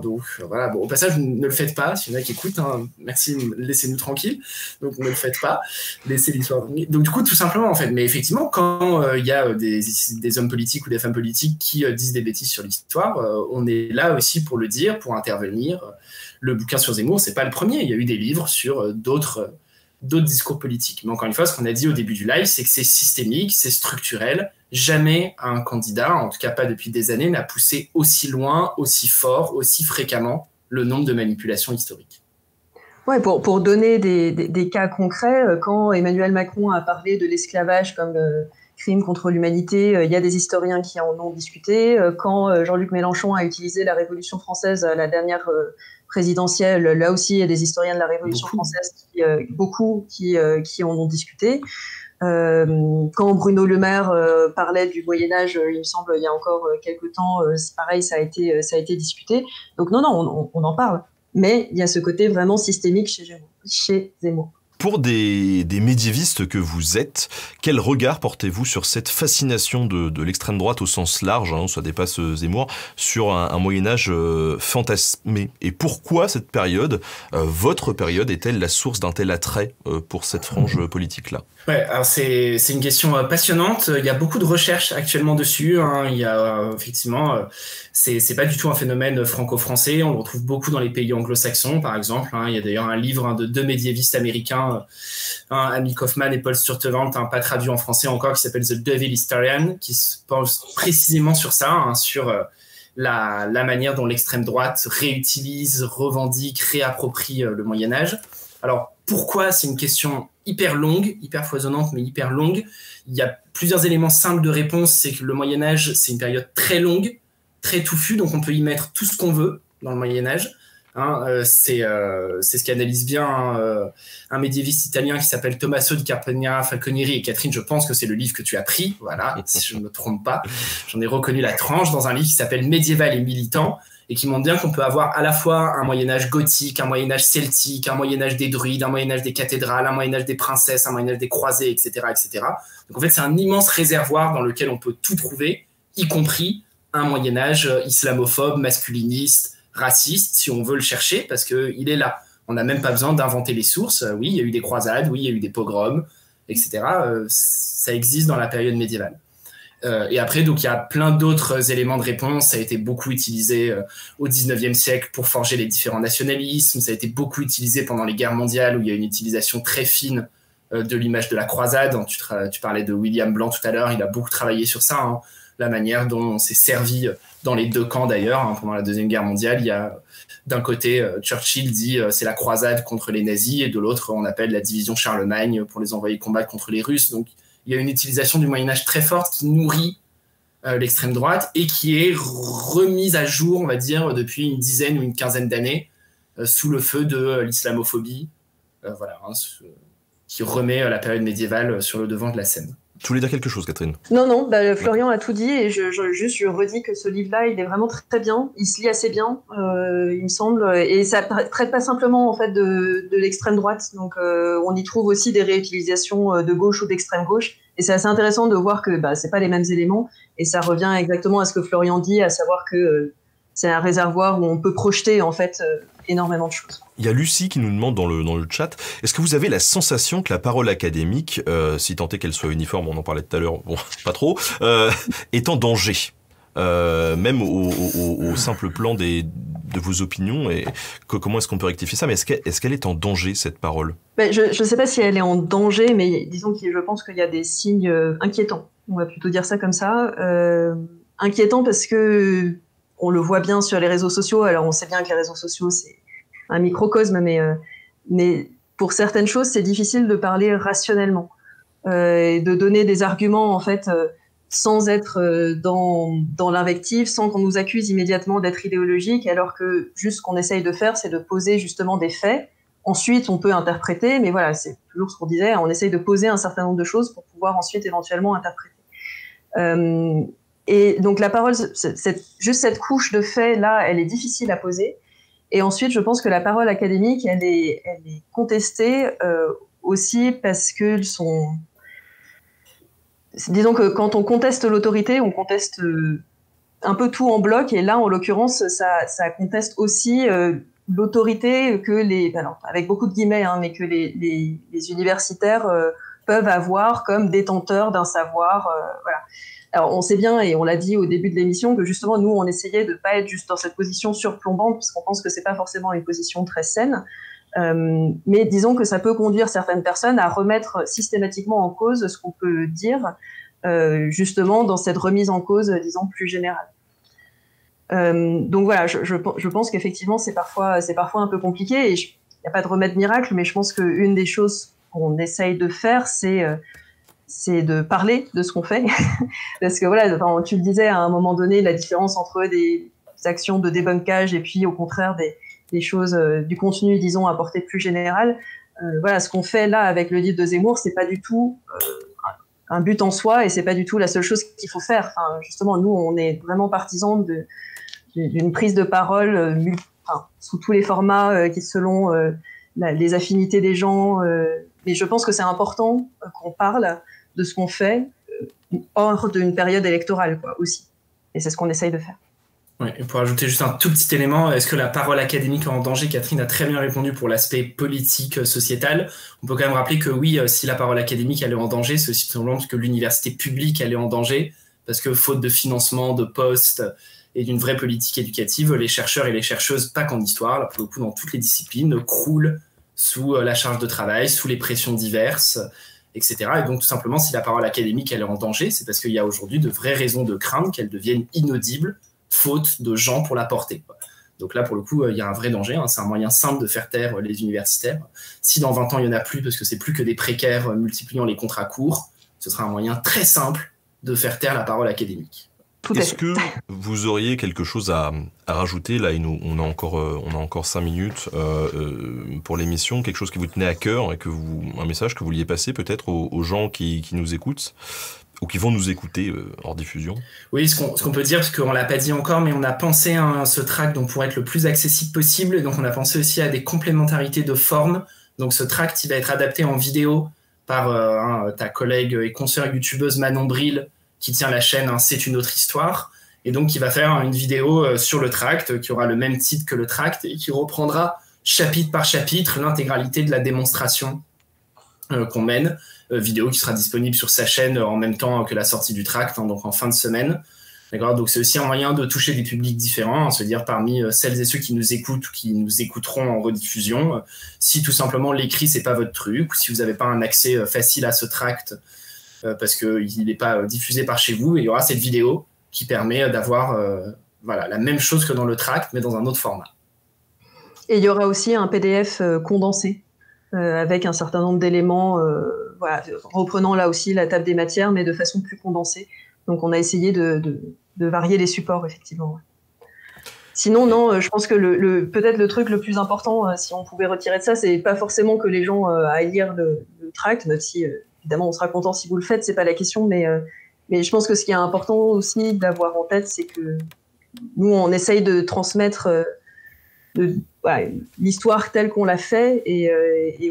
Speaker 3: Donc voilà, bon, au passage, ne le faites pas, s'il y en a qui écoutent, merci, laissez-nous tranquilles, donc ne le faites pas, laissez l'histoire. Donc du coup, tout simplement, en fait, mais effectivement, quand il y a des hommes politiques ou des femmes politiques qui disent des bêtises sur l'histoire, on est là aussi pour le dire, pour intervenir. Le bouquin sur Zemmour, c'est pas le premier, il y a eu des livres sur d'autres discours politiques. Mais encore une fois, ce qu'on a dit au début du live, c'est que c'est systémique, c'est structurel. Jamais un candidat, en tout cas pas depuis des années, n'a poussé aussi loin, aussi fort, aussi fréquemment le nombre de manipulations historiques.
Speaker 2: Ouais, pour donner des cas concrets, quand Emmanuel Macron a parlé de l'esclavage comme crime contre l'humanité, il y a des historiens qui en ont discuté. Quand Jean-Luc Mélenchon a utilisé la Révolution française à la dernière présidentielle, là aussi il y a des historiens de la Révolution française qui en ont discuté. Quand Bruno Le Maire parlait du Moyen-Âge, il me semble, il y a encore quelques temps, c'est pareil, ça a été discuté. Donc non, on en parle. Mais il y a ce côté vraiment systémique chez Zemmour.
Speaker 1: Pour des médiévistes que vous êtes, quel regard portez-vous sur cette fascination de l'extrême droite au sens large, ça dépasse Zemmour, sur un Moyen-Âge fantasmé? Et pourquoi cette période, votre période, est-elle la source d'un tel attrait pour cette frange politique-là?
Speaker 3: Ouais, alors c'est une question passionnante. Il y a beaucoup de recherches actuellement dessus. Il y a effectivement, c'est pas du tout un phénomène franco-français. On le retrouve beaucoup dans les pays anglo-saxons, par exemple. Il y a d'ailleurs un livre de 2 médiévistes américains, Amy Kaufman et Paul Sturtevant, pas traduit en français encore, qui s'appelle The Devil Historian, qui se penche précisément sur ça, sur la manière dont l'extrême droite réutilise, revendique, réapproprie le Moyen-Âge. Alors, pourquoi? C'est une question hyper longue, hyper foisonnante, mais hyper longue. Il y a plusieurs éléments simples de réponse. C'est que le Moyen-Âge, c'est une période très longue, très touffue, donc on peut y mettre tout ce qu'on veut dans le Moyen-Âge. C'est ce qu'analyse bien un médiéviste italien qui s'appelle Tommaso di Carpegna Falconieri. Et Catherine, je pense que c'est le livre que tu as pris, voilà, si je ne me trompe pas. J'en ai reconnu la tranche dans un livre qui s'appelle Médiéval et militant, et qui montre bien qu'on peut avoir à la fois un Moyen-Âge gothique, un Moyen-Âge celtique, un Moyen-Âge des druides, un Moyen-Âge des cathédrales, un Moyen-Âge des princesses, un Moyen-Âge des croisés, etc., etc. Donc en fait, c'est un immense réservoir dans lequel on peut tout trouver, y compris un Moyen-Âge islamophobe, masculiniste, raciste, si on veut le chercher, parce qu'il est là. On n'a même pas besoin d'inventer les sources. Oui, il y a eu des croisades, oui, il y a eu des pogroms, etc. Ça existe dans la période médiévale. Et après, donc, il y a plein d'autres éléments de réponse. Ça a été beaucoup utilisé au 19e siècle pour forger les différents nationalismes. Ça a été beaucoup utilisé pendant les guerres mondiales, où il y a une utilisation très fine de l'image de la croisade. Tu parlais de William Blanc tout à l'heure. Il a beaucoup travaillé sur ça, hein, la manière dont on s'est servi dans les deux camps d'ailleurs. Hein, pendant la Deuxième Guerre mondiale, il y a d'un côté, Churchill dit c'est la croisade contre les nazis, et de l'autre, on appelle la division Charlemagne pour les envoyer combattre contre les Russes. Donc, il y a une utilisation du Moyen-Âge très forte qui nourrit l'extrême droite et qui est remise à jour, on va dire, depuis une dizaine ou une quinzaine d'années sous le feu de l'islamophobie, voilà, hein, qui remet la période médiévale sur le devant de la scène.
Speaker 1: Tu voulais dire quelque chose, Catherine?
Speaker 2: Non, Florian a tout dit, et je redis que ce livre-là, il est vraiment très, très bien. Il se lit assez bien, il me semble, et ça traite pas simplement en fait de l'extrême droite. Donc, on y trouve aussi des réutilisations de gauche ou d'extrême gauche, et c'est assez intéressant de voir que c'est pas les mêmes éléments, et ça revient exactement à ce que Florian dit, à savoir que c'est un réservoir où on peut projeter en fait énormément de choses.
Speaker 1: Il y a Lucie qui nous demande dans le chat, est-ce que vous avez la sensation que la parole académique, si tant est qu'elle soit uniforme, on en parlait tout à l'heure, bon, pas trop, est en danger, même au simple plan de vos opinions, et comment est-ce qu'on peut rectifier ça? Mais est-ce qu'elle est en danger, cette parole?
Speaker 2: Je ne sais pas si elle est en danger, mais disons que je pense qu'il y a des signes inquiétants. On va plutôt dire ça comme ça. Inquiétants parce que on le voit bien sur les réseaux sociaux. Alors, on sait bien que les réseaux sociaux, c'est un microcosme, mais pour certaines choses, c'est difficile de parler rationnellement, et de donner des arguments, en fait, sans être dans l'invective, sans qu'on nous accuse immédiatement d'être idéologique, alors que juste ce qu'on essaye de faire, c'est de poser justement des faits. Ensuite, on peut interpréter, mais voilà, c'est toujours ce qu'on disait, on essaye de poser un certain nombre de choses pour pouvoir ensuite éventuellement interpréter. Et donc la parole, juste cette couche de faits là, elle est difficile à poser. Et ensuite, je pense que la parole académique, elle est contestée aussi parce que disons que quand on conteste l'autorité, on conteste un peu tout en bloc. Et là, en l'occurrence, ça conteste aussi l'autorité que alors, avec beaucoup de guillemets, hein, mais que les universitaires peuvent avoir comme détenteurs d'un savoir. Voilà. Alors, on sait bien, et on l'a dit au début de l'émission, que justement, nous, on essayait de ne pas être juste dans cette position surplombante, puisqu'on pense que ce n'est pas forcément une position très saine. Mais disons que ça peut conduire certaines personnes à remettre systématiquement en cause ce qu'on peut dire, justement, dans cette remise en cause, disons, plus générale. Donc voilà, je pense qu'effectivement, c'est parfois un peu compliqué, et il n'y a pas de remède miracle, mais je pense qu'une des choses qu'on essaye de faire, c'est de parler de ce qu'on fait. Parce que voilà, enfin, tu le disais à un moment donné, la différence entre des actions de débunkage et puis au contraire des choses, du contenu, disons, à portée plus générale. Voilà, ce qu'on fait là avec le livre de Zemmour, c'est pas du tout un but en soi, et c'est pas du tout la seule chose qu'il faut faire. Enfin, justement, nous, on est vraiment partisans d'une prise de parole sous tous les formats qui selon les affinités des gens. Mais je pense que c'est important qu'on parle de ce qu'on fait hors d'une période électorale, quoi, aussi. Et c'est ce qu'on essaye de faire.
Speaker 3: Ouais, et pour ajouter juste un tout petit élément, est-ce que la parole académique est en danger? Catherine a très bien répondu pour l'aspect politique, sociétal. On peut quand même rappeler que oui, si la parole académique elle est en danger, c'est aussi tout simplement parce que l'université publique elle est en danger, parce que faute de financement, de postes et d'une vraie politique éducative, les chercheurs et les chercheuses, pas qu'en histoire, là pour le coup dans toutes les disciplines, croulent sous la charge de travail, sous les pressions diverses, etc. Et donc, tout simplement, si la parole académique elle est en danger, c'est parce qu'il y a aujourd'hui de vraies raisons de craindre qu'elle devienne inaudible, faute de gens pour la porter. Donc là, pour le coup, il y a un vrai danger. Hein. C'est un moyen simple de faire taire les universitaires. Si dans 20 ans, il n'y en a plus, parce que c'est plus que des précaires multipliant les contrats courts, ce sera un moyen très simple de faire taire la parole académique.
Speaker 1: Est-ce que vous auriez quelque chose à rajouter? Là, on a encore 5 minutes pour l'émission, quelque chose qui vous tenait à cœur et un message que vous vouliez passer peut-être aux gens qui nous écoutent ou qui vont nous écouter hors diffusion?
Speaker 3: Oui, ce qu'on peut dire, parce qu'on ne l'a pas dit encore, mais on a pensé à ce tract pour être le plus accessible possible. Et donc, on a pensé aussi à des complémentarités de forme. Donc, ce tract, il va être adapté en vidéo par ta collègue et consoeur youtubeuse Manon Bril, qui tient la chaîne C'est une autre histoire, et donc qui va faire une vidéo sur le tract, qui aura le même titre que le tract, et qui reprendra chapitre par chapitre l'intégralité de la démonstration qu'on mène, vidéo qui sera disponible sur sa chaîne en même temps que la sortie du tract, hein, donc en fin de semaine. D'accord, donc c'est aussi un moyen de toucher des publics différents, se dire parmi celles et ceux qui nous écoutent ou qui nous écouteront en rediffusion, si tout simplement l'écrit c'est pas votre truc, ou si vous n'avez pas un accès facile à ce tract parce qu'il n'est pas diffusé par chez vous, il y aura cette vidéo qui permet d'avoir voilà, la même chose que dans le tract, mais dans un autre format.
Speaker 2: Et il y aura aussi un PDF condensé avec un certain nombre d'éléments, voilà, reprenant là aussi la table des matières, mais de façon plus condensée. Donc, on a essayé de varier les supports, effectivement. Sinon, non, je pense que peut-être le truc le plus important, si on pouvait retirer de ça, c'est pas forcément que les gens aillent lire le tract, même si, évidemment, on sera content si vous le faites, c'est pas la question, mais je pense que ce qui est important aussi d'avoir en tête, c'est que nous, on essaye de transmettre voilà, l'histoire telle qu'on l'a fait et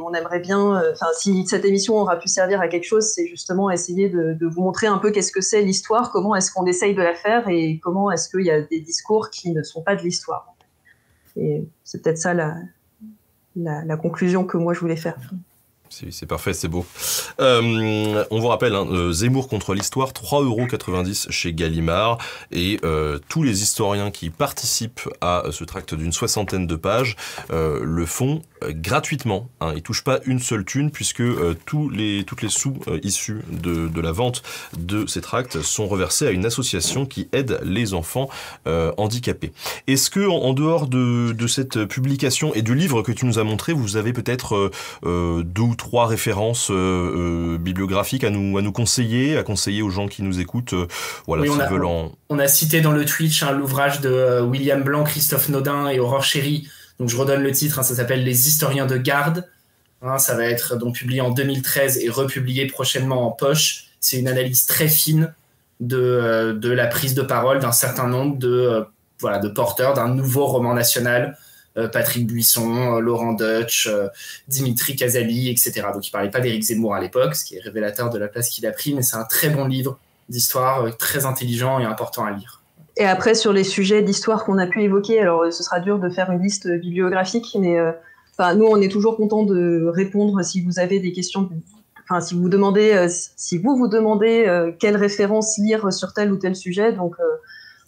Speaker 2: on aimerait bien, si cette émission aura pu servir à quelque chose, c'est justement essayer de vous montrer un peu qu'est-ce que c'est l'histoire, comment est-ce qu'on essaye de la faire et comment est-ce qu'il y a des discours qui ne sont pas de l'histoire. Et c'est peut-être ça la conclusion que moi je voulais faire.
Speaker 1: C'est parfait, c'est beau. On vous rappelle, hein, Zemmour contre l'histoire, 3,90 € chez Gallimard. Et tous les historiens qui participent à ce tract d'une 60aine de pages le font gratuitement. Hein. Ils ne touchent pas une seule thune puisque toutes les sous issus de la vente de ces tracts sont reversés à une association qui aide les enfants handicapés. Est-ce que en dehors de cette publication et du livre que tu nous as montré, vous avez peut-être 2 ou 3 références bibliographiques à nous conseiller, à conseiller aux gens qui nous écoutent, voilà,
Speaker 3: oui,
Speaker 1: s'ils veulent
Speaker 3: on a cité dans le Twitch l'ouvrage de William Blanc, Christophe Naudin et Aurore Chéry. Donc je redonne le titre, hein, ça s'appelle Les historiens de garde. Hein, ça va être donc publié en 2013 et republié prochainement en poche. C'est une analyse très fine de la prise de parole d'un certain nombre de porteurs d'un nouveau roman national. Patrick Buisson, Laurent Deutsch, Dimitri Casali, etc. Donc il ne parlait pas d'Éric Zemmour à l'époque, ce qui est révélateur de la place qu'il a pris, mais c'est un très bon livre d'histoire, très intelligent et important à lire.
Speaker 2: Et après, sur les sujets d'histoire qu'on a pu évoquer, alors ce sera dur de faire une liste bibliographique, mais nous, on est toujours content de répondre si vous avez des questions. Enfin, si vous vous demandez quelle référence lire sur tel ou tel sujet, donc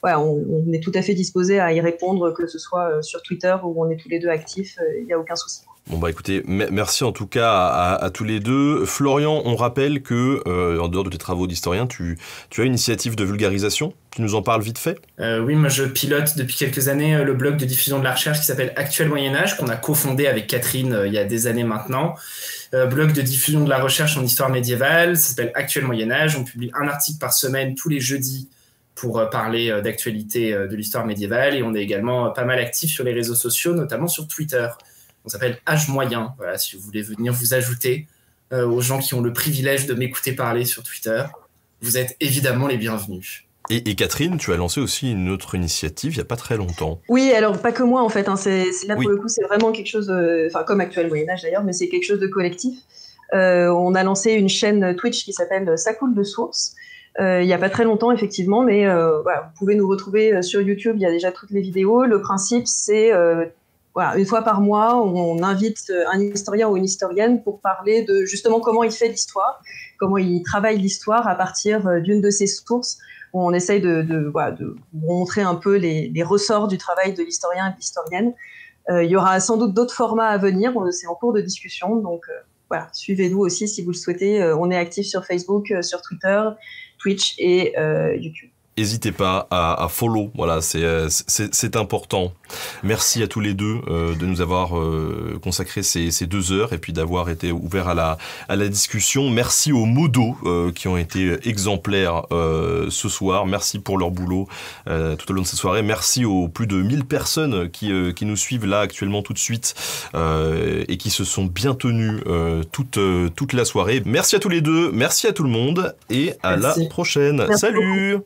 Speaker 2: voilà, on est tout à fait disposé à y répondre, que ce soit sur Twitter où on est tous les deux actifs, il n'y a aucun souci.
Speaker 1: Bon bah écoutez, merci en tout cas à tous les deux. Florian, on rappelle que en dehors de tes travaux d'historien, tu as une initiative de vulgarisation. Tu nous en parles vite fait ?
Speaker 3: Oui, moi je pilote depuis quelques années le blog de diffusion de la recherche qui s'appelle Actuel Moyen-Âge, qu'on a cofondé avec Catherine il y a des années maintenant. Blog de diffusion de la recherche en histoire médiévale, ça s'appelle Actuel Moyen-Âge. On publie un article par semaine tous les jeudis pour parler d'actualité de l'histoire médiévale. Et on est également pas mal actifs sur les réseaux sociaux, notamment sur Twitter. On s'appelle Âge Moyen, voilà, si vous voulez venir vous ajouter aux gens qui ont le privilège de m'écouter parler sur Twitter. Vous êtes évidemment les bienvenus.
Speaker 1: Et Catherine, tu as lancé aussi une autre initiative il n'y a pas très longtemps.
Speaker 2: Oui, alors pas que moi en fait, hein, là pour le coup c'est vraiment quelque chose, comme Actuel Moyen-Âge d'ailleurs, mais c'est quelque chose de collectif. On a lancé une chaîne Twitch qui s'appelle Ça coule de source. Il n'y a pas très longtemps effectivement, mais voilà, vous pouvez nous retrouver sur YouTube, il y a déjà toutes les vidéos. Le principe c'est une fois par mois, on invite un historien ou une historienne pour parler de justement comment il fait l'histoire, comment il travaille l'histoire à partir d'une de ses sources. On essaye de montrer un peu les ressorts du travail de l'historien et de l'historienne. Il y aura sans doute d'autres formats à venir, c'est en cours de discussion, donc voilà, suivez-nous aussi si vous le souhaitez. On est actifs sur Facebook, sur Twitter, Twitch et YouTube.
Speaker 1: N'hésitez pas à follow, voilà, c'est important. Merci à tous les deux de nous avoir consacré ces 2 heures et puis d'avoir été ouverts à la discussion. Merci aux modos qui ont été exemplaires ce soir. Merci pour leur boulot tout au long de cette soirée. Merci aux plus de 1000 personnes qui nous suivent là actuellement tout de suite et qui se sont bien tenues toute la soirée. Merci à tous les deux, merci à tout le monde et à la prochaine.
Speaker 2: Merci
Speaker 1: Salut
Speaker 2: beaucoup.